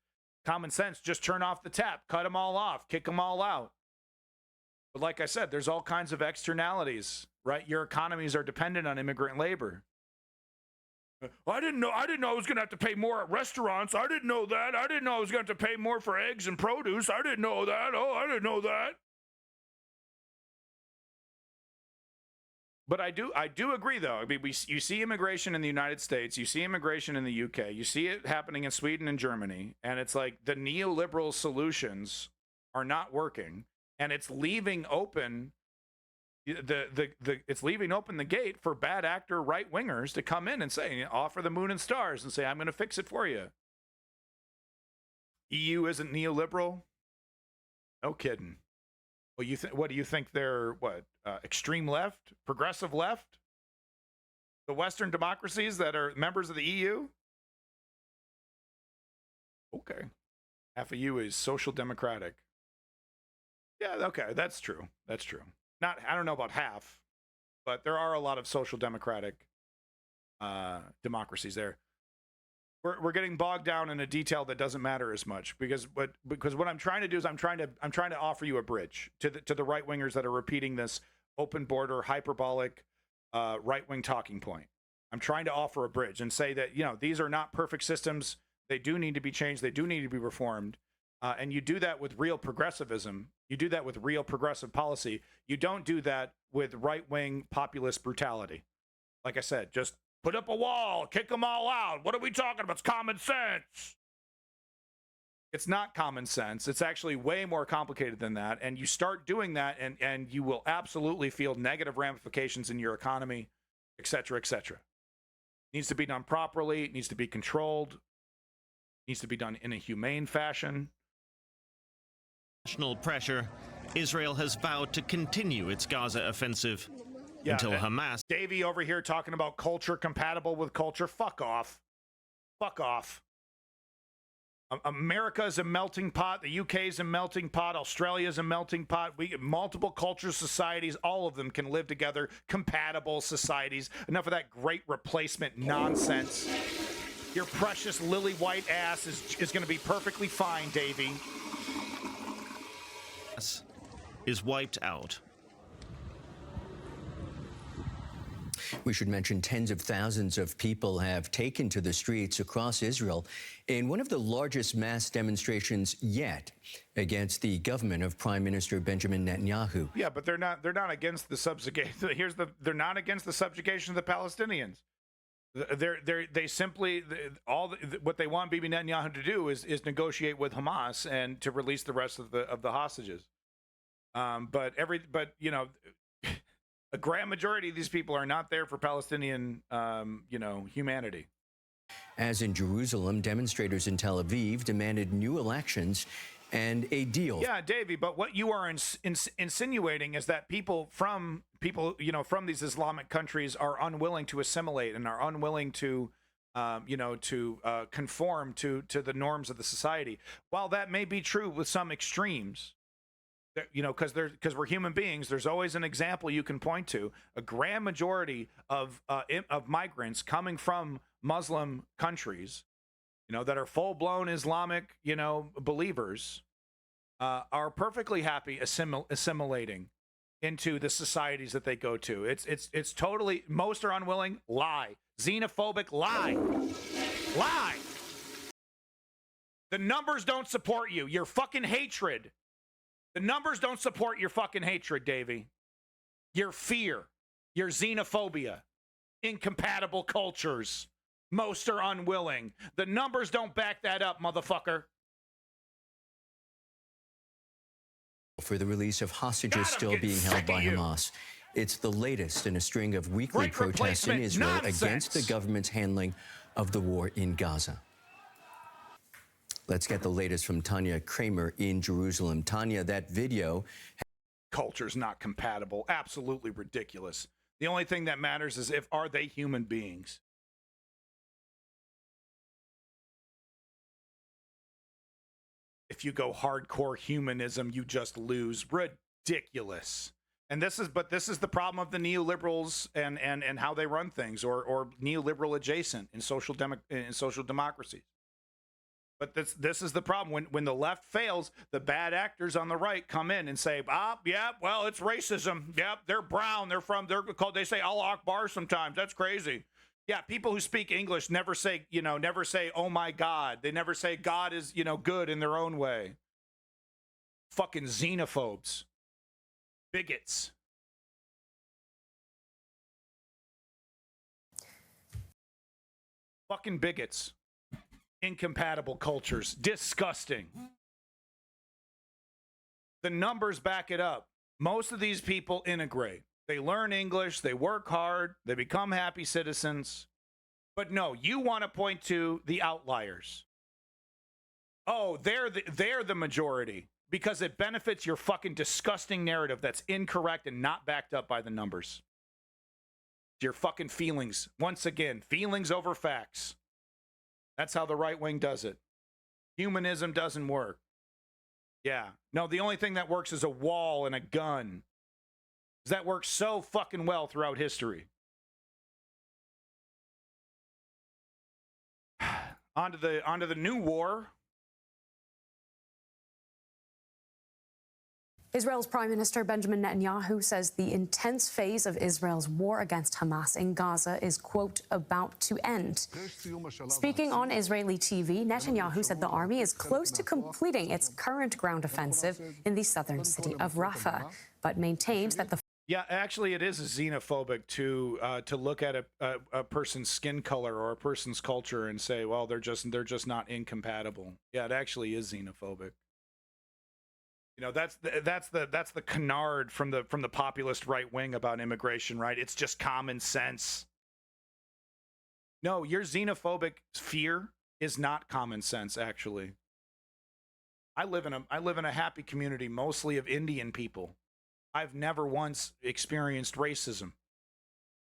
Common sense, just turn off the tap, cut them all off, kick them all out. But like I said, there's all kinds of externalities, right? Your economies are dependent on immigrant labor. I didn't know I was going to have to pay more at restaurants. I didn't know that. I didn't know I was going to have to pay more for eggs and produce. I didn't know that. Oh, I didn't know that. But I do agree, though. I mean, you see immigration in the United States, you see immigration in the UK, you see it happening in Sweden and Germany, and it's like the neoliberal solutions are not working, and it's leaving open it's leaving open the gate for bad actor right wingers to come in and say, offer the moon and stars and say, I'm going to fix it for you. EU isn't neoliberal? No kidding. Well, what do you think they're, extreme left, progressive left? The Western democracies that are members of the EU? Okay. Half of you is social democratic. Yeah, okay, that's true. That's true. I don't know about half, but there are a lot of social democratic democracies there. We're getting bogged down in a detail that doesn't matter as much because what I'm trying to do is I'm trying to offer you a bridge to the right wingers that are repeating this open border hyperbolic right wing talking point. I'm trying to offer a bridge and say that, you know, these are not perfect systems. They do need to be changed. They do need to be reformed. And you do that with real progressivism. You do that with real progressive policy. You don't do that with right wing populist brutality. Like I said, just put up a wall, kick them all out. What are we talking about? It's common sense. It's not common sense. It's actually way more complicated than that. And you start doing that, and you will absolutely feel negative ramifications in your economy, et cetera, et cetera. It needs to be done properly. It needs to be controlled. It needs to be done in a humane fashion. National pressure, Israel has vowed to continue its Gaza offensive until Hamas. Davey over here talking about culture compatible with culture. Fuck off. Fuck off. America is a melting pot. The UK is a melting pot. Australia is a melting pot. We multiple culture societies. All of them can live together. Compatible societies. Enough of that great replacement nonsense. Your precious lily white ass is going to be perfectly fine, Davey. Is wiped out. We should mention tens of thousands of people have taken to the streets across Israel in one of the largest mass demonstrations yet against the government of Prime Minister Benjamin Netanyahu. Yeah, but they're not against the subjugation. They're not against the subjugation of the Palestinians. They simply what they want Bibi Netanyahu to do is negotiate with Hamas and to release the rest of the hostages. But you know, a grand majority of these people are not there for Palestinian, humanity. As in Jerusalem, demonstrators in Tel Aviv demanded new elections and a deal. Yeah, Davey, but what you are insinuating is that people from these Islamic countries are unwilling to assimilate and are unwilling to conform to the norms of the society. While that may be true with some extremes, because we're human beings, there's always an example you can point to. A grand majority of migrants coming from Muslim countries, that are full-blown Islamic, believers, are perfectly happy assimilating into the societies that they go to. It's totally, most are unwilling, lie. Xenophobic, lie. Lie. The numbers don't support you. Your fucking hatred. The numbers don't support your fucking hatred, Davey. Your fear. Your xenophobia. Incompatible cultures. Most are unwilling. The numbers don't back that up, motherfucker. For the release of hostages still being held by Hamas. It's the latest in a string of weekly protests in Israel against the government's handling of the war in Gaza. Let's get the latest from Tanya Kramer in Jerusalem. Tanya, that video... Culture's not compatible. Absolutely ridiculous. The only thing that matters is are they human beings? If you go hardcore humanism, you just lose. Ridiculous. And this is the problem of the neoliberals and how they run things, or neoliberal adjacent in social democracies. But this is the problem. When the left fails, the bad actors on the right come in and say, yeah, well, it's racism. Yeah, they're brown. They say Allah Akbar sometimes. That's crazy. Yeah, people who speak English never say, oh my God. They never say God is, good in their own way. Fucking xenophobes. Bigots. Fucking bigots. Incompatible cultures. Disgusting. The numbers back it up. Most of these people integrate. They learn English, they work hard, they become happy citizens. But no, you want to point to the outliers. Oh, they're the majority because it benefits your fucking disgusting narrative that's incorrect and not backed up by the numbers. Your fucking feelings. Once again, feelings over facts. That's how the right wing does it. Humanism doesn't work. Yeah. No, the only thing that works is a wall and a gun. That works so fucking well throughout history. Onto the new war. Israel's Prime Minister Benjamin Netanyahu says the intense phase of Israel's war against Hamas in Gaza is, quote, about to end. Speaking on Israeli TV, Netanyahu said the army is close to completing its current ground offensive in the southern city of Rafah, but maintains that the... Yeah, actually, it is xenophobic to look at a person's skin color or a person's culture and say, well, they're just not incompatible. Yeah, it actually is xenophobic. That's the canard from the populist right wing about immigration, right? It's just common sense. No, your xenophobic fear is not common sense. Actually, I live in a happy community, mostly of Indian people. I've never once experienced racism.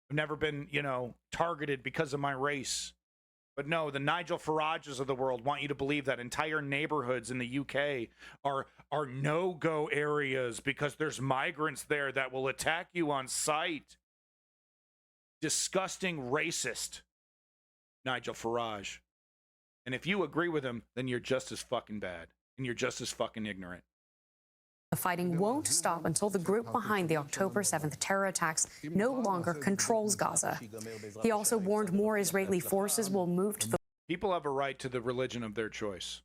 I've never been, targeted because of my race. But no, the Nigel Farages of the world want you to believe that entire neighborhoods in the UK are no-go areas because there's migrants there that will attack you on sight. Disgusting racist, Nigel Farage. And if you agree with him, then you're just as fucking bad. And you're just as fucking ignorant. The fighting won't stop until the group behind the October 7th terror attacks no longer controls Gaza. He also warned more Israeli forces will move to the... People have a right to the religion of their choice.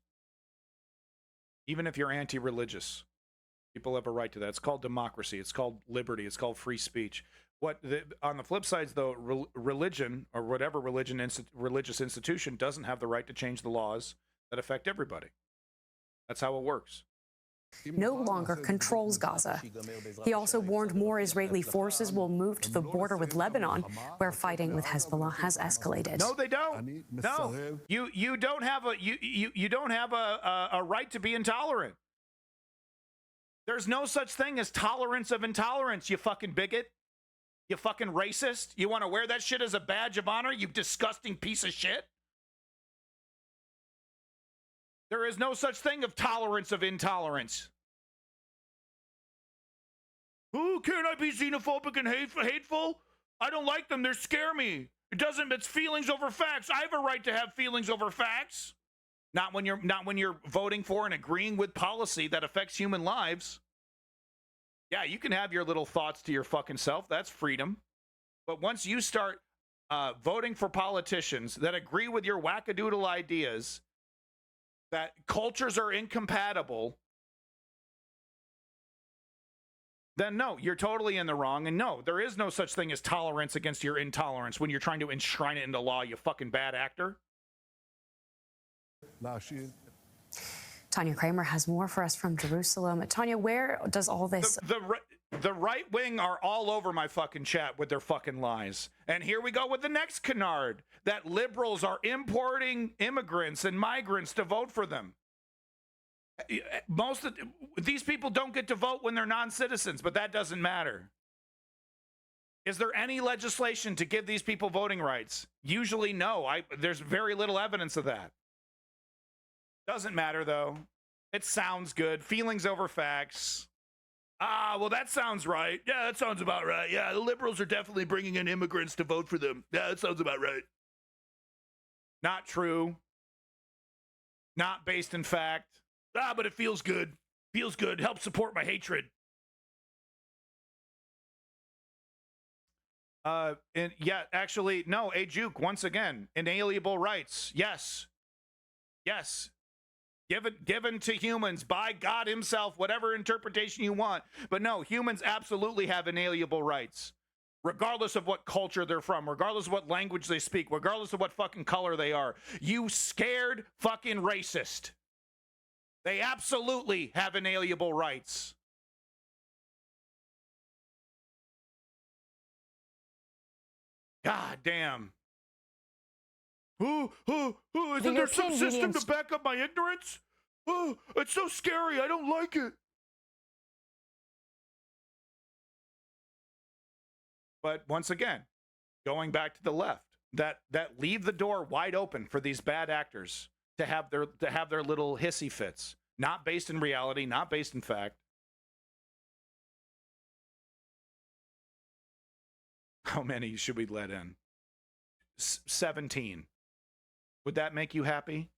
Even if you're anti-religious, people have a right to that. It's called democracy. It's called liberty. It's called free speech. On the flip side, though, religion or whatever religious institution doesn't have the right to change the laws that affect everybody. That's how it works. No longer controls Gaza. He also warned more Israeli forces will move to the border with Lebanon, where fighting with Hezbollah has escalated. No, they don't. No, you don't have a right to be intolerant. There's no such thing as tolerance of intolerance, you fucking bigot. You fucking racist. You want to wear that shit as a badge of honor, you disgusting piece of shit? There is no such thing of tolerance of intolerance. Oh, can't I be xenophobic and hateful? I don't like them. They scare me. It's feelings over facts. I have a right to have feelings over facts. Not when you're voting for and agreeing with policy that affects human lives. Yeah, you can have your little thoughts to your fucking self. That's freedom. But once you start voting for politicians that agree with your wackadoodle ideas, that cultures are incompatible, then no, you're totally in the wrong. And no, there is no such thing as tolerance against your intolerance when you're trying to enshrine it into law, you fucking bad actor. Tanya Kramer has more for us from Jerusalem. Tanya, where does all this... The right wing are all over my fucking chat with their fucking lies. And here we go with the next canard, that liberals are importing immigrants and migrants to vote for them. Most of these people don't get to vote when they're non-citizens, but that doesn't matter. Is there any legislation to give these people voting rights? Usually no. There's very little evidence of that. Doesn't matter, though. It sounds good. Feelings over facts. Ah, well, that sounds right. Yeah, that sounds about right. Yeah, the liberals are definitely bringing in immigrants to vote for them. Yeah, that sounds about right. Not true. Not based in fact. Ah, but it feels good. Feels good. Helps support my hatred. And yeah, actually, no, a juke, once again, inalienable rights. Yes. Yes. Given to humans by God himself, whatever interpretation you want. But no, humans absolutely have inalienable rights, regardless of what culture they're from, regardless of what language they speak, regardless of what fucking color they are. You scared fucking racist. They absolutely have inalienable rights. God damn. Isn't there some system to back up my ignorance? Oh, it's so scary. I don't like it. But once again, going back to the left, that leave the door wide open for these bad actors to have their little hissy fits, not based in reality, not based in fact. How many should we let in? 17. Would that make you happy?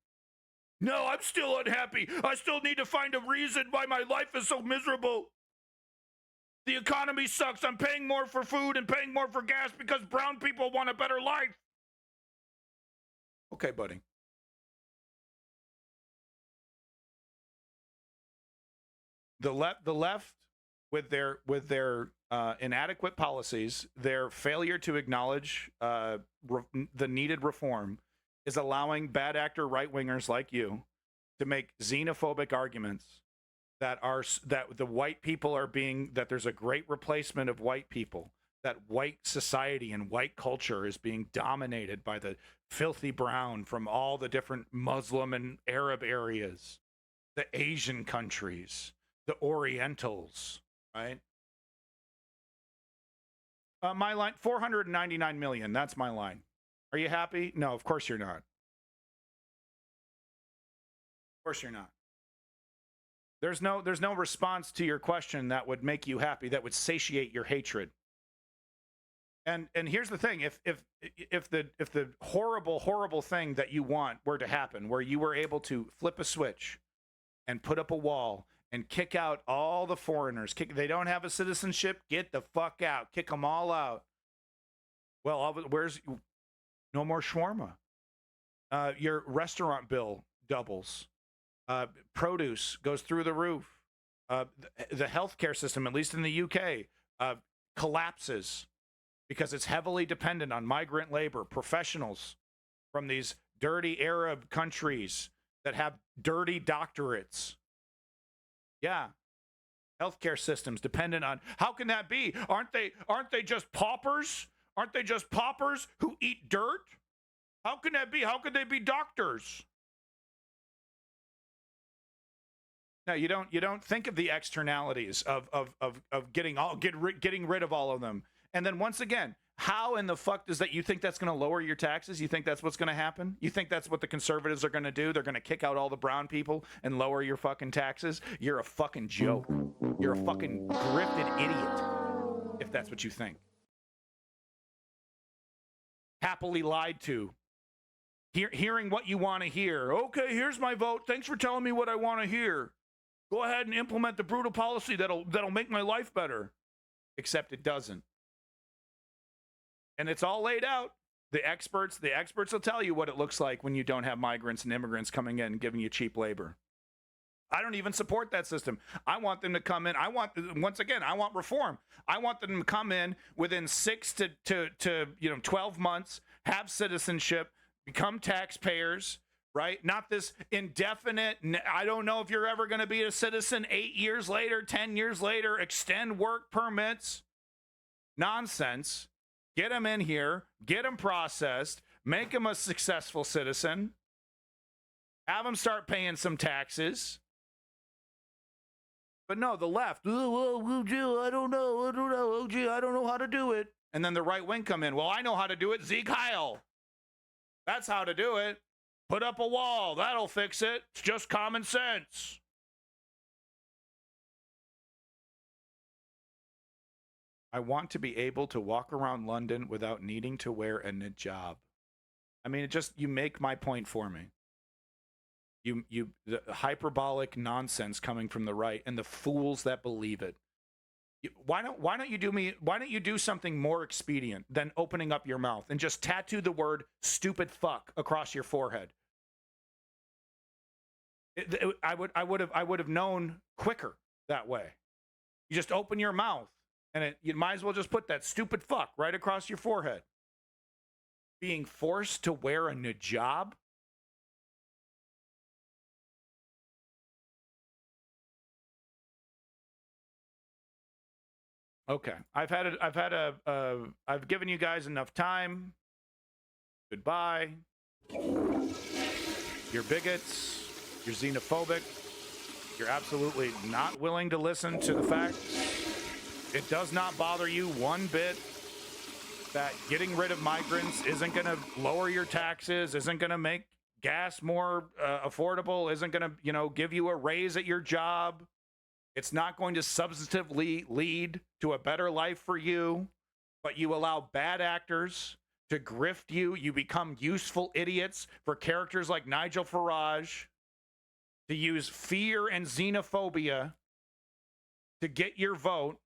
No, I'm still unhappy. I still need to find a reason why my life is so miserable. The economy sucks. I'm paying more for food and paying more for gas because brown people want a better life. Okay, buddy. The left with their inadequate policies, their failure to acknowledge the needed reform, is allowing bad actor right-wingers like you to make xenophobic arguments that the white people are being, that there's a great replacement of white people, that white society and white culture is being dominated by the filthy brown from all the different Muslim and Arab areas, the Asian countries, the Orientals, right? My line, 499 million. That's my line. Are you happy? No, of course you're not. Of course you're not. There's no response to your question that would make you happy, that would satiate your hatred. And here's the thing: if the horrible thing that you want were to happen, where you were able to flip a switch and put up a wall and kick out all the foreigners, they don't have a citizenship, get the fuck out, kick them all out. Well, where's no more shawarma? Your restaurant bill doubles. Produce goes through the roof. The healthcare system, at least in the UK, collapses because it's heavily dependent on migrant labor, professionals from these dirty Arab countries that have dirty doctorates. Yeah. Healthcare systems dependent on, how can that be? Aren't they just paupers? Aren't they just paupers who eat dirt? How can that be? How could they be doctors? No, you don't think of the externalities of getting rid of all of them. And then once again, how in the fuck does that, you think that's going to lower your taxes? You think that's what's going to happen? You think that's what the conservatives are going to do? They're going to kick out all the brown people and lower your fucking taxes? You're a fucking joke. You're a fucking grifted idiot if that's what you think. Happily lied to. Hearing what you want to hear. Okay, here's my vote. Thanks for telling me what I want to hear. Go ahead and implement the brutal policy that'll make my life better. Except it doesn't. And it's all laid out. The experts will tell you what it looks like when you don't have migrants and immigrants coming in and giving you cheap labor. I don't even support that system. I want them to come in. I want reform. I want them to come in within 6 to 12 months, have citizenship, become taxpayers, right? Not this indefinite, I don't know if you're ever going to be a citizen 8 years later, 10 years later, extend work permits. Nonsense. Get them in here, get them processed, make them a successful citizen, have them start paying some taxes. But no, the left, I don't know how to do it. And then the right wing come in, well, I know how to do it, Zeke Heil. That's how to do it. Put up a wall, that'll fix it. It's just common sense. I want to be able to walk around London without needing to wear a hijab. I mean, you make my point for me. The hyperbolic nonsense coming from the right and the fools that believe it. Why don't you do something more expedient than opening up your mouth and just tattoo the word stupid fuck across your forehead? I would have known quicker that way. You just open your mouth and you might as well just put that stupid fuck right across your forehead. Being forced to wear a hijab? Okay, I've given you guys enough time. Goodbye. You're bigots. You're xenophobic. You're absolutely not willing to listen to the facts. It does not bother you one bit that getting rid of migrants isn't going to lower your taxes, isn't going to make gas more affordable, isn't going to, give you a raise at your job. It's not going to substantively lead to a better life for you, but you allow bad actors to grift you. You become useful idiots for characters like Nigel Farage to use fear and xenophobia to get your vote,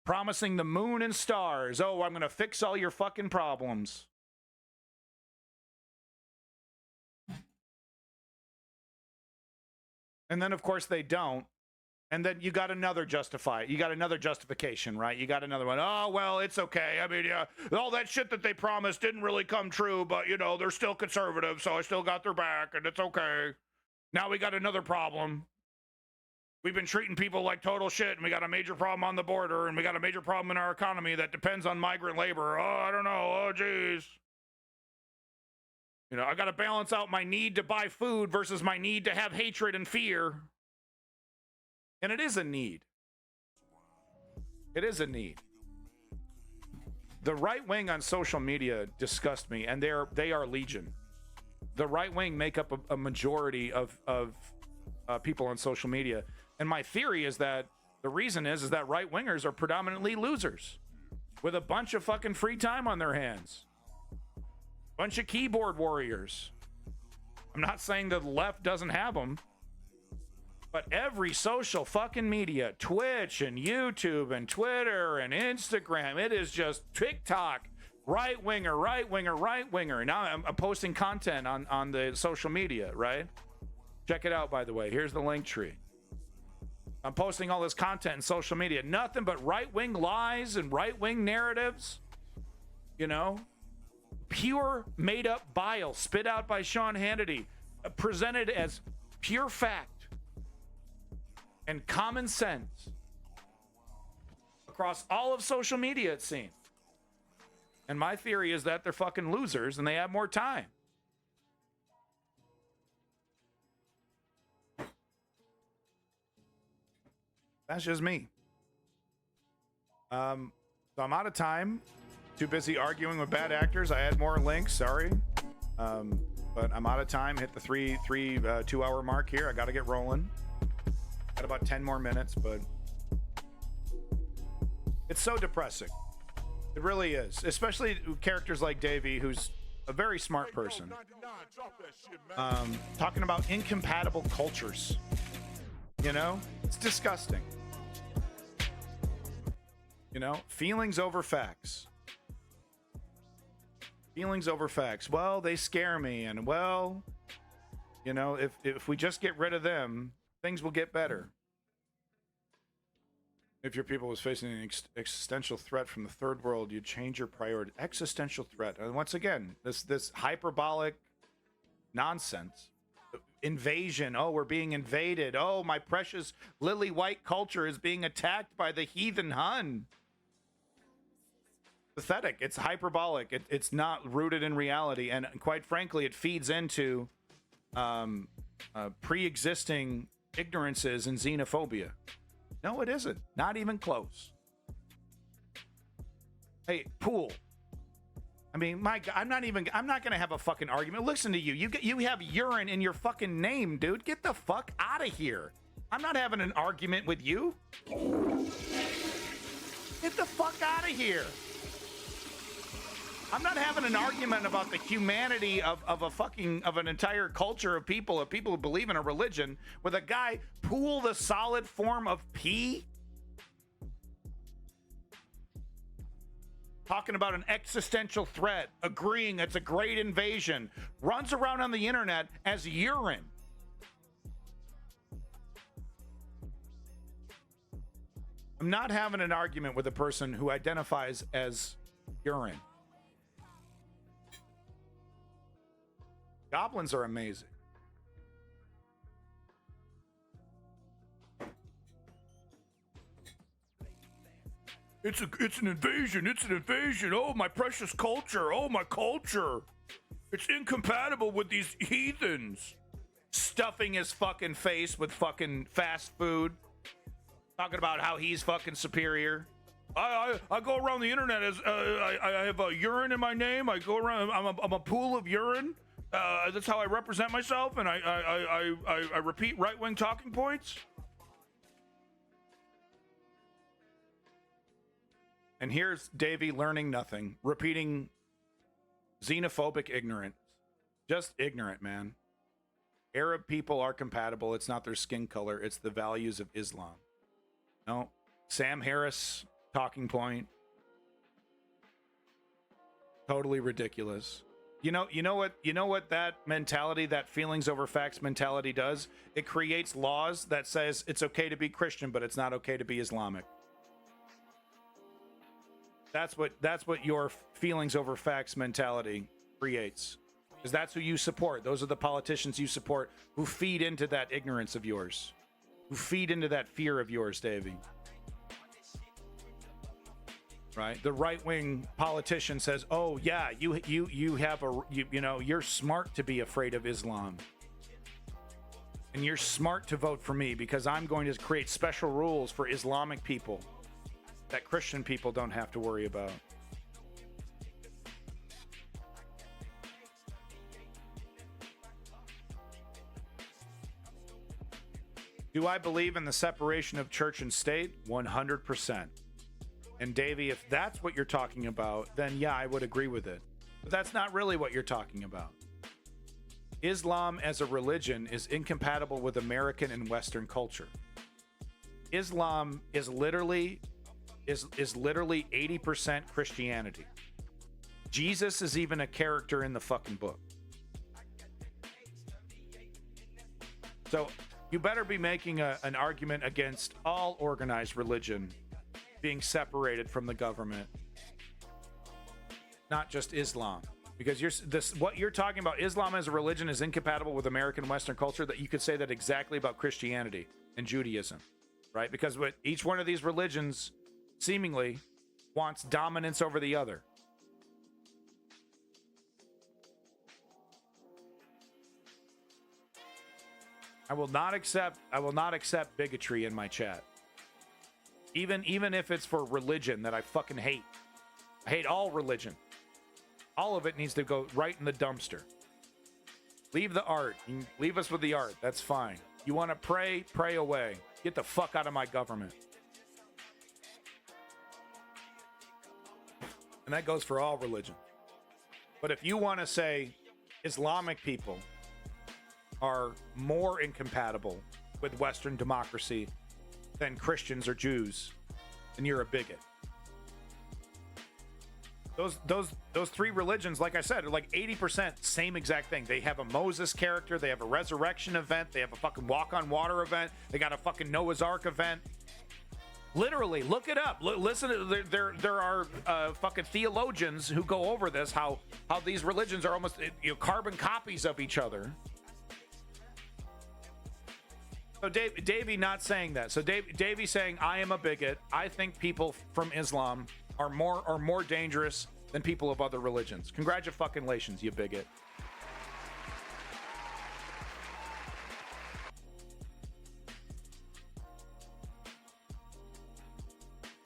promising the moon and stars. Oh, I'm going to fix all your fucking problems. And then, of course, they don't. And then you got another justification, right? You got another one. Oh, well, it's okay. I mean, yeah, all that shit that they promised didn't really come true, but, they're still conservative, so I still got their back, and it's okay. Now we got another problem. We've been treating people like total shit, and we got a major problem on the border, and we got a major problem in our economy that depends on migrant labor. Oh, I don't know. Oh, geez. I got to balance out my need to buy food versus my need to have hatred and fear. And it is a need. It is a need. The right wing on social media disgust me, and they are legion. The right wing make up a majority of people on social media. And my theory is that the reason is that right wingers are predominantly losers with a bunch of fucking free time on their hands. Bunch of keyboard warriors. I'm not saying that the left doesn't have them, but every social fucking media, Twitch and YouTube and Twitter and Instagram, it is just TikTok, right winger. Now I'm posting content on the social media, right? Check it out, by the way. Here's the link tree. I'm posting all this content in social media. Nothing but right-wing lies and right-wing narratives. Pure made-up bile spit out by Sean Hannity, presented as pure fact and common sense across all of social media, it seems. And my theory is that they're fucking losers and they have more time. That's just me. So I'm out of time. Too busy arguing with bad actors. I had more links, sorry. But I'm out of time. Hit the 2-hour mark here. I got to get rolling. Got about 10 more minutes, but it's so depressing. It really is. Especially characters like Davey, who's a very smart person. Talking about incompatible cultures. You know, it's disgusting. You know, feelings over facts. Feelings over facts. Well, they scare me, and well, you know, if we just get rid of them, things will get better. If your people was facing an existential threat from the third world, you'd change your priority. Existential threat. And once again, this hyperbolic nonsense. Invasion. Oh, we're being invaded. Oh, my precious lily white culture is being attacked by the heathen Hun. Pathetic. It's hyperbolic. It's not rooted in reality, and quite frankly, it feeds into pre-existing ignorances and xenophobia. No, it isn't. Not even close. Hey, Pool. I mean, my God, I'm not going to have a fucking argument. Listen to you. You have urine in your fucking name, dude. Get the fuck out of here. I'm not having an argument with you. Get the fuck out of here. I'm not having an argument about the humanity of an entire culture of people who believe in a religion with a guy Pool, the solid form of P, talking about an existential threat, agreeing it's a great invasion, runs around on the internet as urine. I'm not having an argument with a person who identifies as urine. Goblins are amazing. It's an invasion. It's an invasion. Oh, my precious culture. Oh, my culture. It's incompatible with these heathens. Stuffing his fucking face with fucking fast food. Talking about how he's fucking superior. I go around the internet as I have a urine in my name. I go around. I'm a pool of urine. That's how I represent myself, and I repeat right-wing talking points. And here's Davey learning nothing, repeating xenophobic ignorance. Just ignorant, man. Arab people are compatible. It's not their skin color. It's the values of Islam. No. Sam Harris talking point. Totally ridiculous. You know what that mentality, that feelings over facts mentality does? It creates laws that says it's okay to be Christian, but it's not okay to be Islamic. That's what your feelings over facts mentality creates. Because that's who you support. Those are the politicians you support who feed into that ignorance of yours. Who feed into that fear of yours, Davey. Right? The right-wing politician says, "Oh yeah, you're smart to be afraid of Islam. And you're smart to vote for me because I'm going to create special rules for Islamic people that Christian people don't have to worry about." Do I believe in the separation of church and state? 100%. And Davey, if that's what you're talking about, then yeah, I would agree with it. But that's not really what you're talking about. Islam as a religion is incompatible with American and Western culture. Islam is literally 80% Christianity. Jesus is even a character in the fucking book. So you better be making an argument against all organized religion being separated from the government, not just Islam, because what you're talking about, Islam as a religion, is incompatible with American and Western culture. That you could say that exactly about Christianity and Judaism, right? Because what each one of these religions seemingly wants dominance over the other. I will not accept bigotry in my chat. Even if it's for religion that I fucking hate. I hate all religion. All of it needs to go right in the dumpster. Leave the art. Leave us with the art. That's fine. You want to pray? Pray away. Get the fuck out of my government. And that goes for all religion. But if you want to say Islamic people are more incompatible with Western democracy than Christians or Jews, then you're a bigot. Those three religions, like I said, are like 80% same exact thing. They have a Moses character, they have a resurrection event, they have a fucking walk on water event, they got a fucking Noah's Ark event. Literally, look it up. Listen, there are fucking theologians who go over this, how these religions are almost carbon copies of each other. So Davey not saying that. So Davey saying, I am a bigot. I think people from Islam are more dangerous than people of other religions. Congratulations, you bigot.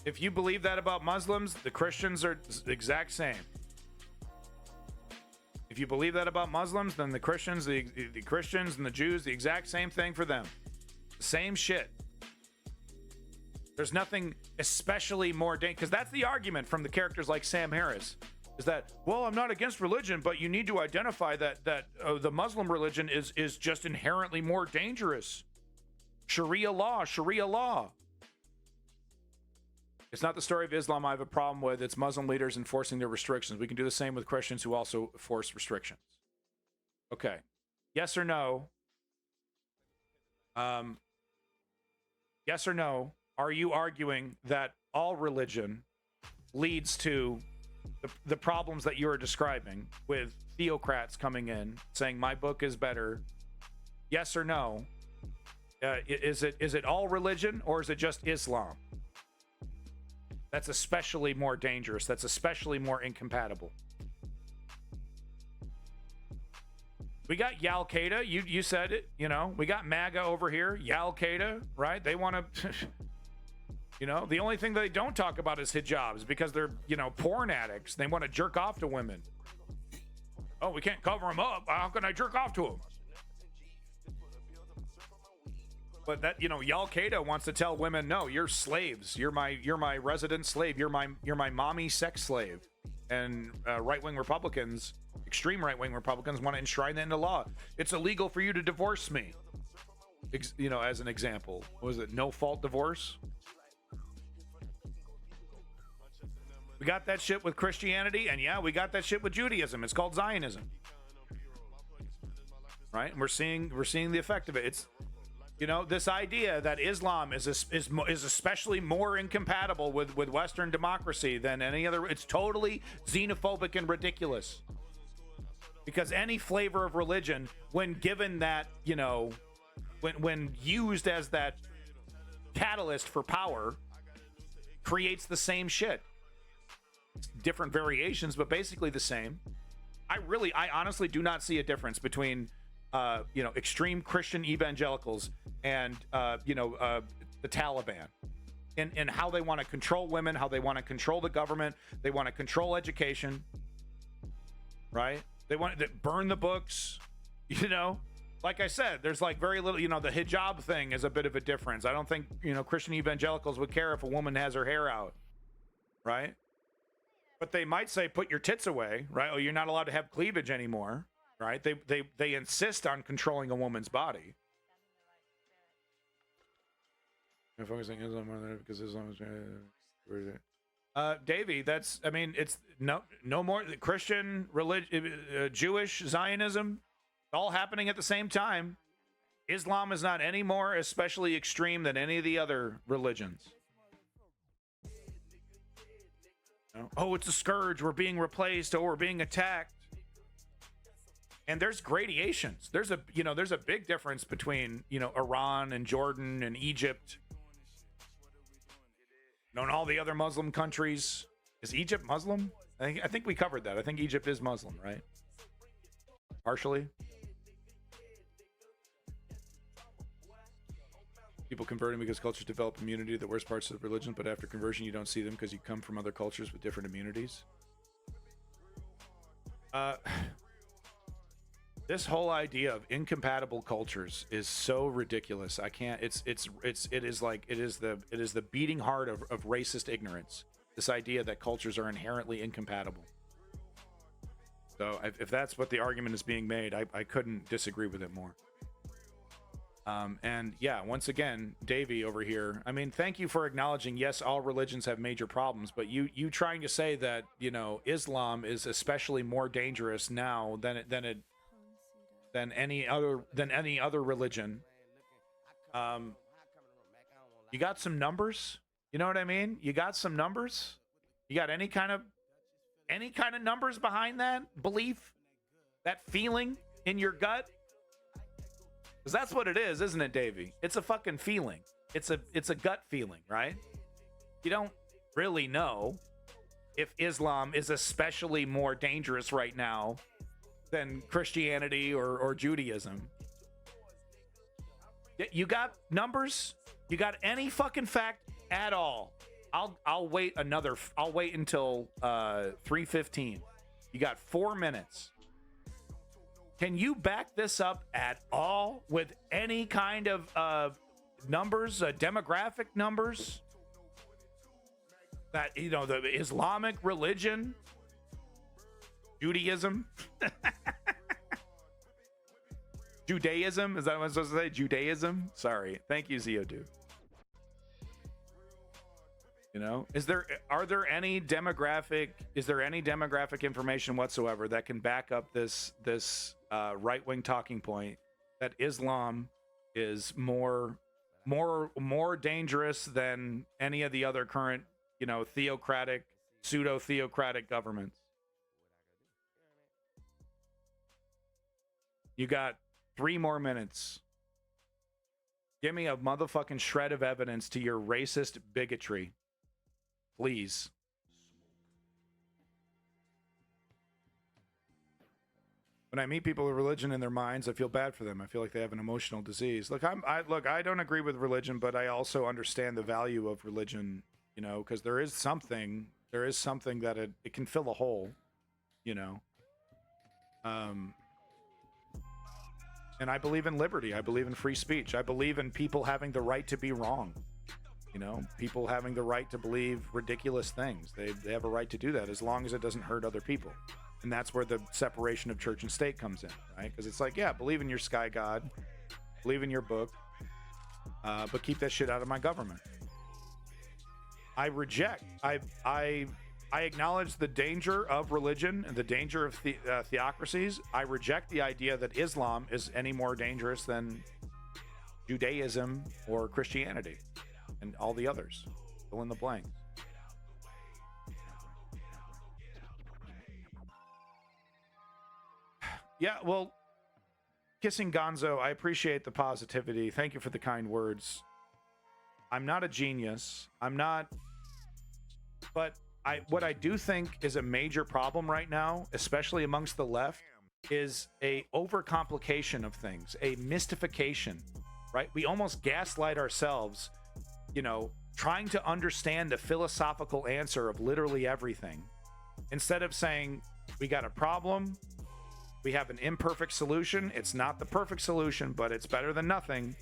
If you believe that about Muslims, the Christians are the exact same. If you believe that about Muslims, then the Christians, the Christians and the Jews, the exact same thing for them. Same shit. There's nothing especially more dangerous, because that's the argument from the characters like Sam Harris, is that, well, I'm not against religion, but you need to identify that the Muslim religion is just inherently more dangerous. Sharia law. It's not the story of Islam I have a problem with. It's Muslim leaders enforcing their restrictions. We can do the same with Christians who also force restrictions. Okay. Yes or no? Yes or no? Are you arguing that all religion leads to the problems that you are describing, with theocrats coming in saying my book is better? Yes or no? Is it all religion, or is it just Islam? That's especially more dangerous. That's especially more incompatible. We got Al Qaeda. You said it. We got MAGA over here. Al Qaeda, right? They want to. The only thing they don't talk about is hijabs, because they're porn addicts. They want to jerk off to women. Oh, we can't cover them up. How can I jerk off to them? But that Al Qaeda wants to tell women, no, you're slaves. You're my resident slave. You're my mommy sex slave. And right-wing Republicans, extreme right-wing Republicans, want to enshrine that into law. It's illegal for you to divorce me. As an example, was it no fault divorce? We got that shit with Christianity, and yeah, we got that shit with Judaism. It's called Zionism, right? And we're seeing the effect of it. It's this idea that Islam is especially more incompatible with Western democracy than any other. It's totally xenophobic and ridiculous. Because any flavor of religion, when given that, when used as that catalyst for power, creates the same shit. Different variations, but basically the same. I honestly do not see a difference between extreme Christian evangelicals and the Taliban in how they want to control women, how they want to control the government, they want to control education, right? They want to burn the books, like I said, there's like very little, the hijab thing is a bit of a difference. I don't think Christian evangelicals would care if a woman has her hair out, right? But they might say, put your tits away, right? Oh, you're not allowed to have cleavage anymore, right? They insist on controlling a woman's body. I'm focusing Islam more than because Islam is. Davey, it's no more Christian religion, Jewish Zionism, all happening at the same time. Islam is not any more especially extreme than any of the other religions. Oh, it's a scourge. We're being replaced. Oh, we're being attacked. And there's gradations. There's a big difference between, Iran and Jordan and Egypt. And all the other Muslim countries. Is Egypt Muslim? I think we covered that. I think Egypt is Muslim, right? Partially. People converting because cultures develop immunity to the worst parts of religion, but after conversion you don't see them because you come from other cultures with different immunities. This whole idea of incompatible cultures is so ridiculous. I can't. It is the beating heart of racist ignorance. This idea that cultures are inherently incompatible. So if that's what the argument is being made, I couldn't disagree with it more. And yeah, once again, Davey over here. I mean, thank you for acknowledging. Yes, all religions have major problems, but you trying to say that Islam is especially more dangerous now than any other religion. You got some numbers. You know what I mean? You got some numbers. You got any kind of numbers behind that belief, that feeling in your gut? Because that's what it is, isn't it, Davey? It's a fucking feeling. It's a gut feeling, right? You don't really know if Islam is especially more dangerous right now than Christianity or Judaism. You got numbers? You got any fucking fact at all? I'll wait until 3:15. You got 4 minutes. Can you back this up at all with any kind of numbers, demographic numbers? That, the Islamic religion, Judaism, Judaism, is that what I'm supposed to say? Judaism? Sorry. Thank you, Zio2. Is there any demographic information whatsoever that can back up this right-wing talking point that Islam is more dangerous than any of the other current, theocratic, pseudo-theocratic governments? You got 3 more minutes. Give me a motherfucking shred of evidence to your racist bigotry. Please. When I meet people with religion in their minds, I feel bad for them. I feel like they have an emotional disease. Look, I don't agree with religion, but I also understand the value of religion, because there is something that it can fill a hole, and I believe in liberty. I believe in free speech. I believe in people having the right to be wrong. People having the right to believe ridiculous things. They have a right to do that as long as it doesn't hurt other people. And that's where the separation of church and state comes in, right? Because it's like, yeah, believe in your sky god, believe in your book, but keep that shit out of my government. I acknowledge the danger of religion and the danger of theocracies. I reject the idea that Islam is any more dangerous than Judaism or Christianity and all the others. Fill in the blanks. Yeah, well, Kissing Gonzo, I appreciate the positivity. Thank you for the kind words. I'm not a genius. But what I do think is a major problem right now, especially amongst the left, is a overcomplication of things, a mystification, right? We almost gaslight ourselves, trying to understand the philosophical answer of literally everything. Instead of saying, we got a problem, we have an imperfect solution. It's not the perfect solution, but it's better than nothing.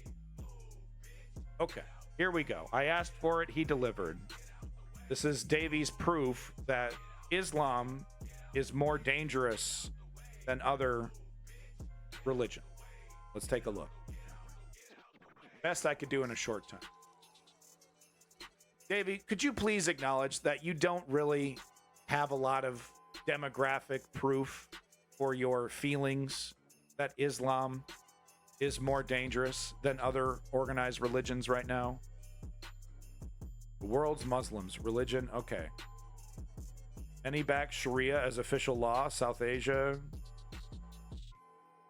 Okay, here we go. I asked for it, he delivered. This is Davies' proof that Islam is more dangerous than other religions. Let's take a look. Best I could do in a short time. Davey, could you please acknowledge that you don't really have a lot of demographic proof for your feelings that Islam is more dangerous than other organized religions right now? The world's Muslims, religion, okay. Any back Sharia as official law, South Asia?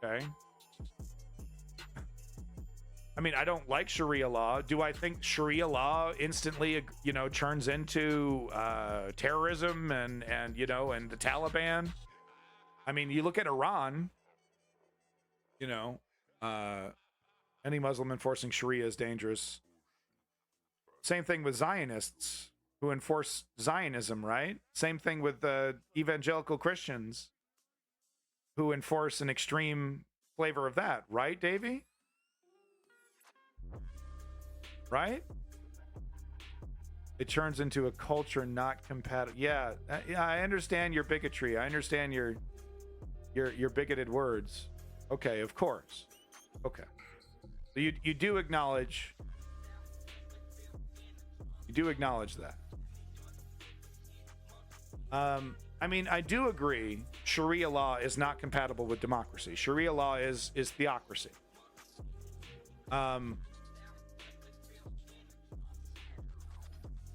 Okay. I mean, I don't like Sharia law. Do I think Sharia law instantly, turns into terrorism and the Taliban? I mean, you look at Iran, any Muslim enforcing Sharia is dangerous. Same thing with Zionists who enforce Zionism, right? Same thing with evangelical Christians who enforce an extreme flavor of that, right, Davey? Right? It turns into a culture not compatible. Yeah, I understand your bigotry. I understand your bigoted words. Okay, of course. Okay. You do acknowledge that. I mean, I do agree Sharia law is not compatible with democracy. Sharia law is theocracy.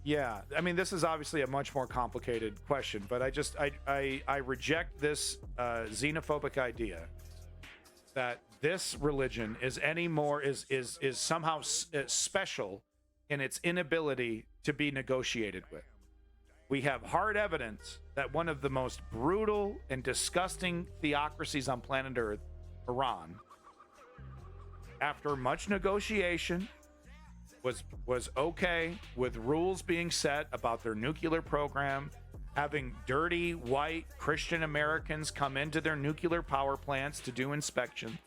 Yeah, I mean, this is obviously a much more complicated question, but I reject this xenophobic idea that this religion is somehow special in its inability to be negotiated with. We have hard evidence that one of the most brutal and disgusting theocracies on planet Earth, Iran, after much negotiation, was okay with rules being set about their nuclear program, having dirty white Christian Americans come into their nuclear power plants to do inspection.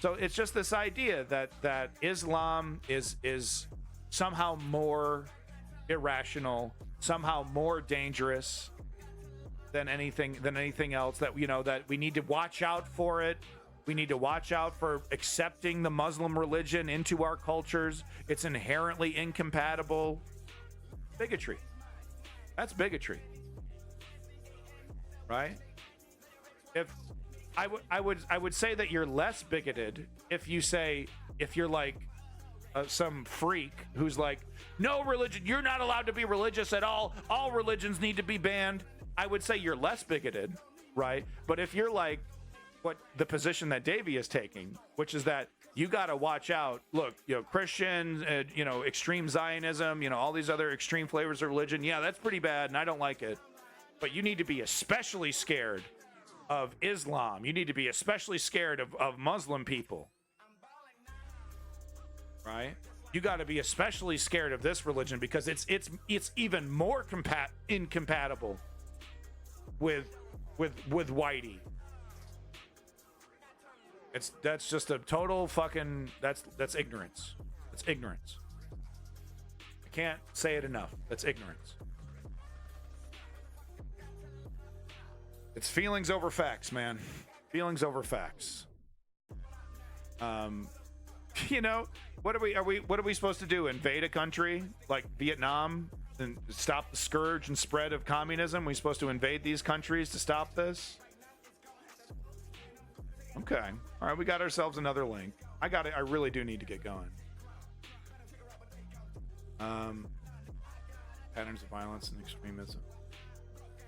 So it's just this idea that Islam is somehow more irrational, somehow more dangerous than anything else, that that we need to watch out for it. We need to watch out for accepting the Muslim religion into our cultures. It's inherently incompatible. Bigotry. That's bigotry. Right? If I would say that you're less bigoted if you're like some freak who's like, no religion, you're not allowed to be religious at all. All religions need to be banned. I would say you're less bigoted, right? But if you're like what the position that Davey is taking, which is that you got to watch out. Look, Christians, extreme Zionism, all these other extreme flavors of religion. Yeah, that's pretty bad, and I don't like it. But you need to be especially scared of Islam. You need to be especially scared of Muslim people, right? You got to be especially scared of this religion because it's even more incompatible with whitey. That's just a total fucking that's ignorance. It's ignorance. I can't say it enough. That's ignorance. It's feelings over facts, man. Feelings over facts. What are we supposed to do? Invade a country like Vietnam and stop the scourge and spread of communism? We supposed to invade these countries to stop this? Okay. All right, we got ourselves another link. I really do need to get going. Patterns of violence and extremism.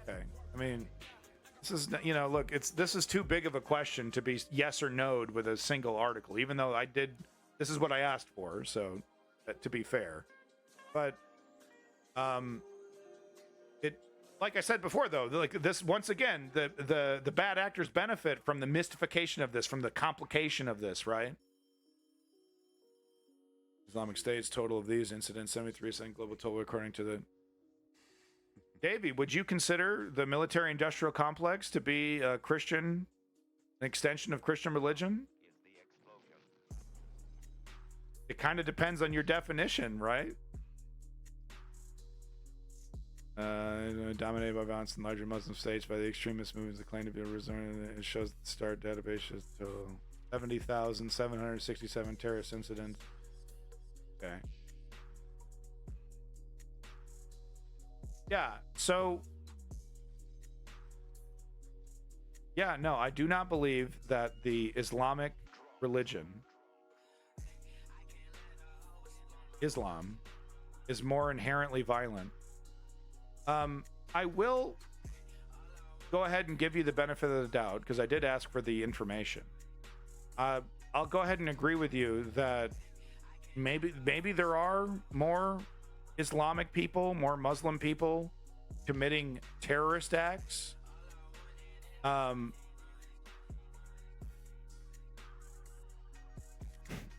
Okay. I mean, this is, look, this is too big of a question to be yes or no with a single article, even though this is what I asked for, so to be fair. But like I said before, though, like this, once again, the bad actors benefit from the mystification of this, from the complication of this, right? Islamic State's total of these incidents, 73% global total, according to the... Davey, would you consider the military-industrial complex to be a Christian, an extension of Christian religion? It kind of depends on your definition, right? Dominated by violence in larger Muslim states by the extremist movements that claim to be a resort. It shows the START database shows total 70,767 terrorist incidents. Okay. Yeah, so yeah, no, I do not believe that the Islamic religion, Islam, is more inherently violent. I will go ahead and give you the benefit of the doubt because I did ask for the information. I'll go ahead and agree with you that maybe there are more Islamic people, more Muslim people committing terrorist acts.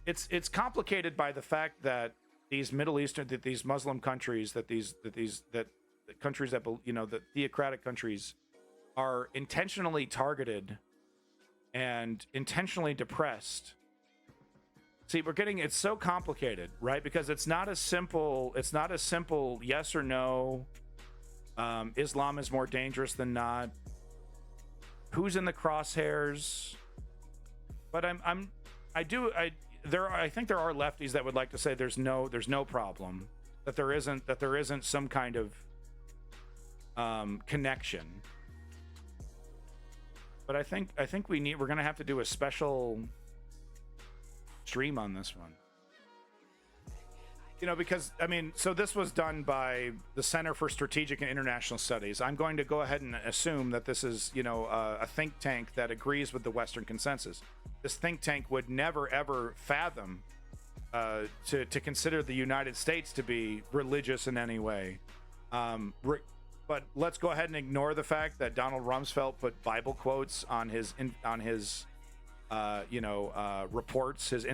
It's complicated by the fact that these Middle Eastern, that these Muslim countries, that countries that, the theocratic countries are intentionally targeted and intentionally depressed. See, it's so complicated, right? Because it's not a simple yes or no. Islam is more dangerous than not. Who's in the crosshairs? But I think there are lefties that would like to say there's no problem, that there isn't some kind of connection. But I think we're going to have to do a special stream on this one. You know, because, I mean, so this was done by the Center for Strategic and International Studies. I'm going to go ahead and assume that this is, you know, a think tank that agrees with the Western consensus. This think tank would never, ever fathom to consider the United States to be religious in any way. But let's go ahead and ignore the fact that Donald Rumsfeld put Bible quotes on his reports, his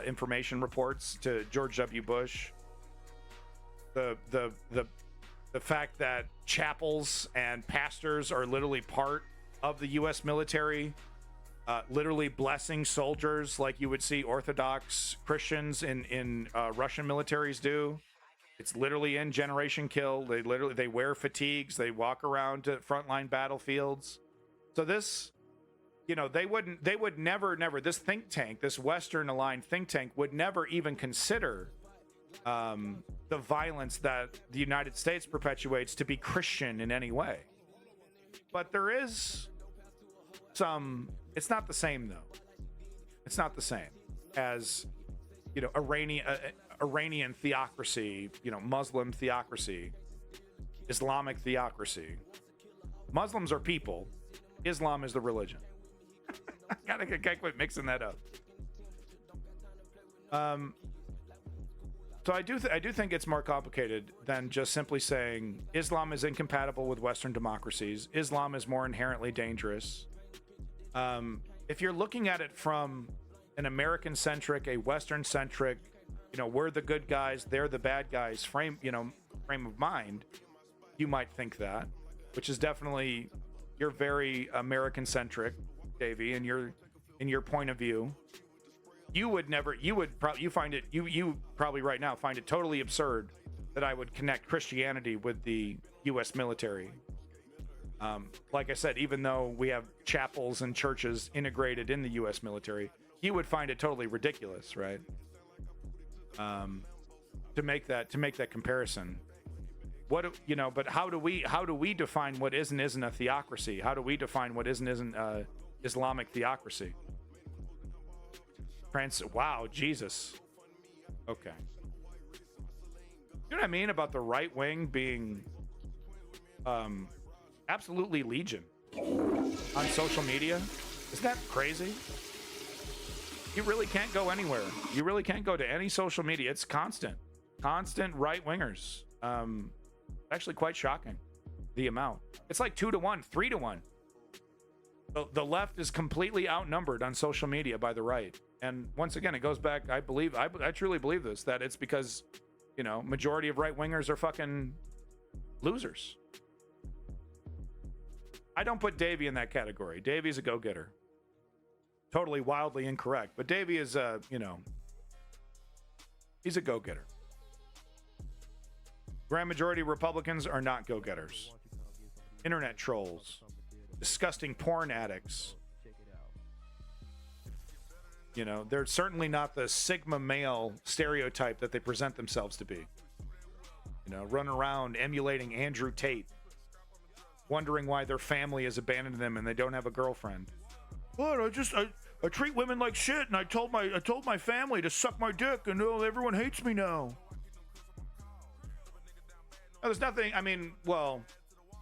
information reports to George W. Bush. The fact that chapels and pastors are literally part of the U.S. military, literally blessing soldiers like you would see Orthodox Christians in Russian militaries do. It's literally in Generation Kill. They wear fatigues. They walk around to frontline battlefields. So this, you know, they would never, this think tank, this Western aligned think tank would never even consider the violence that the United States perpetuates to be Christian in any way. But there is some, it's not the same though. It's not the same as, you know, Iranian theocracy, you know, Muslim theocracy, Islamic theocracy. Muslims are people. Islam is the religion. I can't quit mixing that up. So I do think it's more complicated than just simply saying Islam is incompatible with Western democracies. Islam is more inherently dangerous. If you're looking at it from an American-centric, a Western-centric, you know, we're the good guys, they're the bad guys frame of mind, you might think that, which is definitely, you're very American-centric, Davey, in your point of view. You probably right now find it totally absurd that I would connect Christianity with the U.S. military. Like I said, even though we have chapels and churches integrated in the U.S. military, you would find it totally ridiculous, right? To make that comparison. But how do we define what is and isn't a theocracy? How do we define what is and isn't Islamic theocracy? Wow, Jesus. Okay. You know what I mean about the right wing being absolutely legion on social media? Isn't that crazy? You really can't go anywhere. You really can't go to any social media. It's constant right wingers. Actually quite shocking, the amount. It's like 2 to 1, 3 to 1. The left is completely outnumbered on social media by the right. And once again, it goes back, I truly believe this, that it's because, you know, majority of right wingers are fucking losers. I don't put Davey in that category. Davey's a go-getter. Totally wildly incorrect. But Davey is he's a go-getter. Grand majority of Republicans are not go-getters. Internet trolls. Disgusting porn addicts. You know, they're certainly not the Sigma male stereotype that they present themselves to be. You know, run around emulating Andrew Tate, wondering why their family has abandoned them and they don't have a girlfriend. But I treat women like shit, and I told my family to suck my dick, and everyone hates me now. No, there's nothing. I mean, well,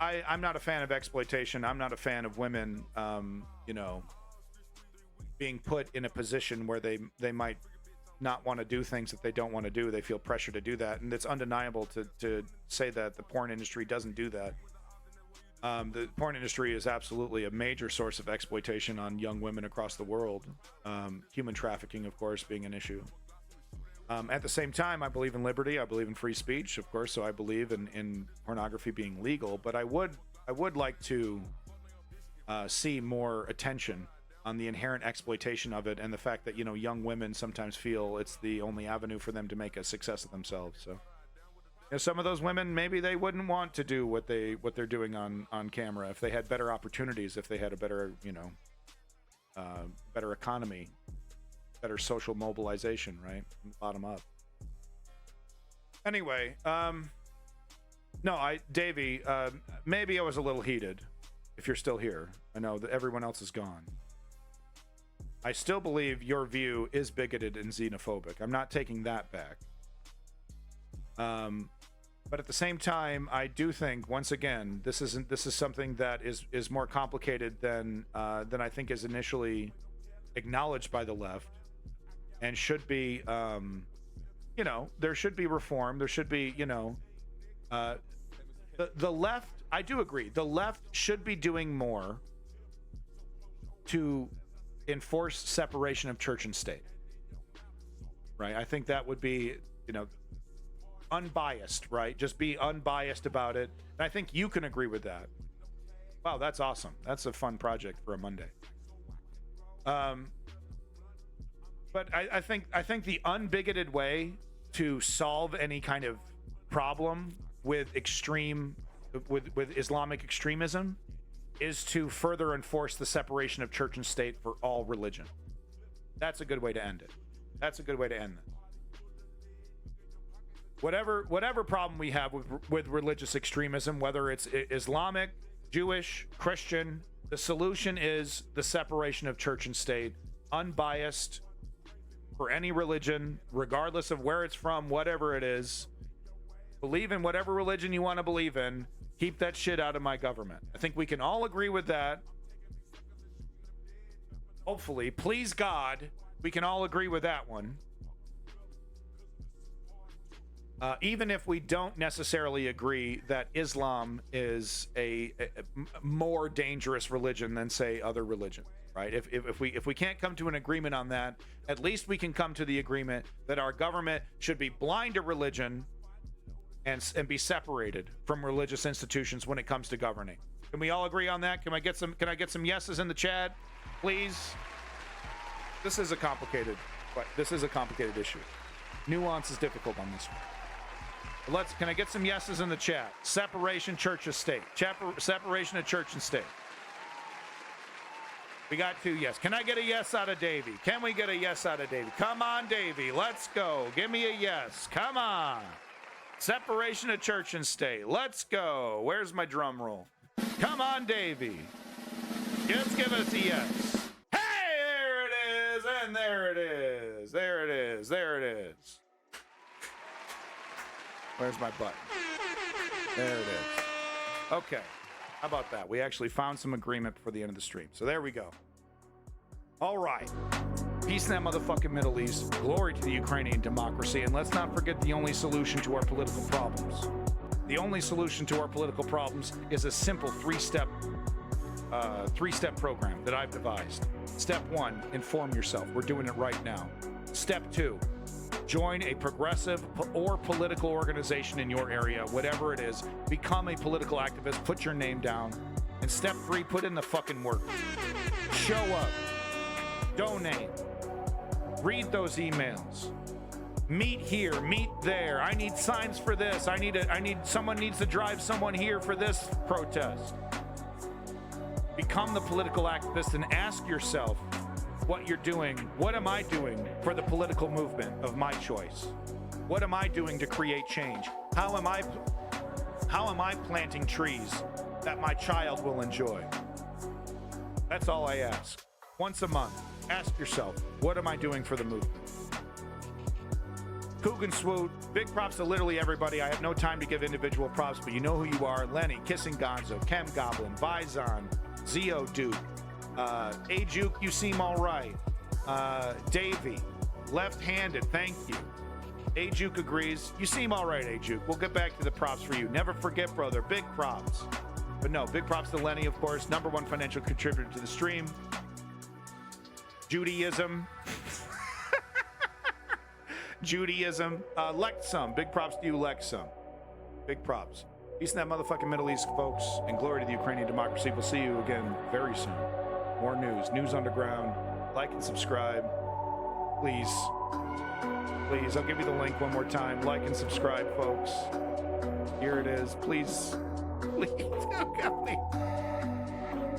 I'm not a fan of exploitation. I'm not a fan of women, you know, being put in a position where they might not want to do things that they don't want to do. They feel pressure to do that, and it's undeniable to say that the porn industry doesn't do that. The porn industry is absolutely a major source of exploitation on young women across the world. Human trafficking, of course, being an issue. At the same time, I believe in liberty. I believe in free speech, of course. So I believe in pornography being legal. But I would like to see more attention on the inherent exploitation of it, and the fact that, you know, young women sometimes feel it's the only avenue for them to make a success of themselves. So, you know, some of those women, maybe they wouldn't want to do what they're doing on camera if they had better opportunities, if they had a better, you know, better economy. better social mobilization, right? From the bottom up. Anyway, no, Davey, maybe I was a little heated. If you're still here, I know that everyone else is gone. I still believe your view is bigoted and xenophobic. I'm not taking that back. But at the same time, I do think, once again, this is something that is more complicated than I think is initially acknowledged by the left, and should be, you know, there should be reform. There should be, you know, the left. I do agree. The left should be doing more to enforce separation of church and state. Right? I think that would be, you know, unbiased, right? Just be unbiased about it. And I think you can agree with that. Wow, that's awesome. That's a fun project for a Monday. But I think the unbigoted way to solve any kind of problem with Islamic extremism is to further enforce the separation of church and state for all religion. That's a good way to end it. That's a good way to end it. Whatever problem we have with religious extremism, whether it's Islamic, Jewish, Christian, the solution is the separation of church and state, unbiased for any religion, regardless of where it's from, whatever it is. Believe in whatever religion you want to believe in. Keep that shit out of my government. I think we can all agree with that. Hopefully, please God, we can all agree with that one. Even if we don't necessarily agree that Islam is a more dangerous religion than, say, other religions, right? If we can't come to an agreement on that, at least we can come to the agreement that our government should be blind to religion and be separated from religious institutions when it comes to governing. Can we all agree on that? Can I get some yeses in the chat, please? This is a complicated issue. Nuance is difficult on this one. Can I get some yeses in the chat? Separation church and state. Separation of church and state. We got 2 yes. Can I get a yes out of Davey? Can we get a yes out of Davey? Come on, Davey. Let's go. Give me a yes. Come on. Separation of church and state. Let's go. Where's my drum roll? Come on, Davey. Just give us a yes. Hey, there it is. And there it is. There it is. There it is. Where's my button? There it is. Okay. How about that? We actually found some agreement before the end of the stream. So there we go. All right. Peace in that motherfucking Middle East. Glory to the Ukrainian democracy. And let's not forget the only solution to our political problems. The only solution to our political problems is a simple three-step program that I've devised. Step 1, inform yourself. We're doing it right now. Step 2, join a progressive or political organization in your area, whatever it is. Become a political activist. Put your name down. And step 3, put in the fucking work. Show up. Donate. Read those emails. Meet here, meet there. I need signs for this. Someone needs to drive someone here for this protest. Become the political activist and ask yourself what you're doing. What am I doing for the political movement of my choice? What am I doing to create change? How am I planting trees that my child will enjoy? That's all I ask. Once a month, ask yourself, what am I doing for the movement? Coogan Swoot, big props to literally everybody. I have no time to give individual props, but you know who you are. Lenny, Kissing Gonzo, Chem Goblin, Vizon, Zio Duke, Ajuke, you seem all right. Davey, left-handed, thank you. Ajuke agrees. You seem all right, Ajuke. We'll get back to the props for you. Never forget, brother, big props. But no, big props to Lenny, of course, #1 financial contributor to the stream. Judaism. Judaism. Lexum. Big props to you, Lexum. Big props. Peace in that motherfucking Middle East, folks, and glory to the Ukrainian democracy. We'll see you again very soon. More news. News Underground. Like and subscribe. Please. Please. I'll give you the link one more time. Like and subscribe, folks. Here it is. Please. Please. Oh, God, please.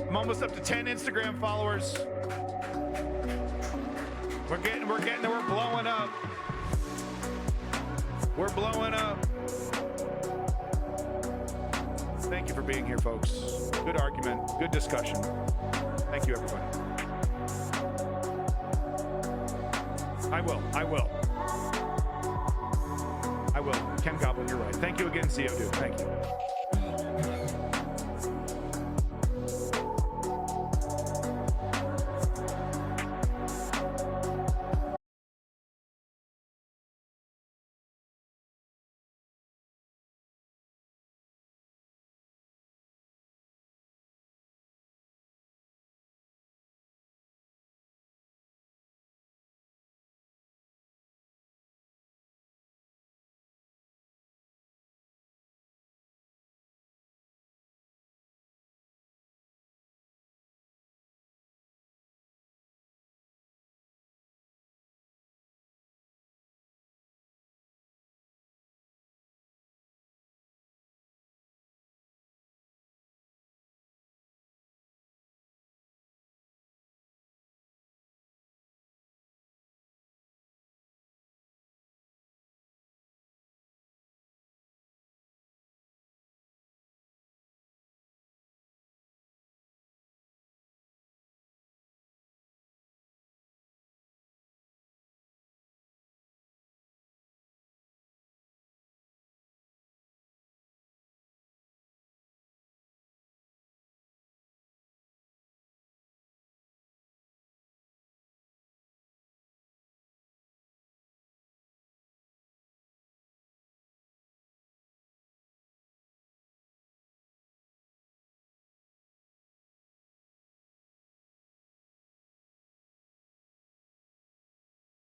I'm almost up to 10 Instagram followers. We're blowing up. We're blowing up. Thank you for being here, folks. Good argument, good discussion. Thank you, everybody. I will. Ken Goblin, you're right. Thank you again, CO Dude. Thank you.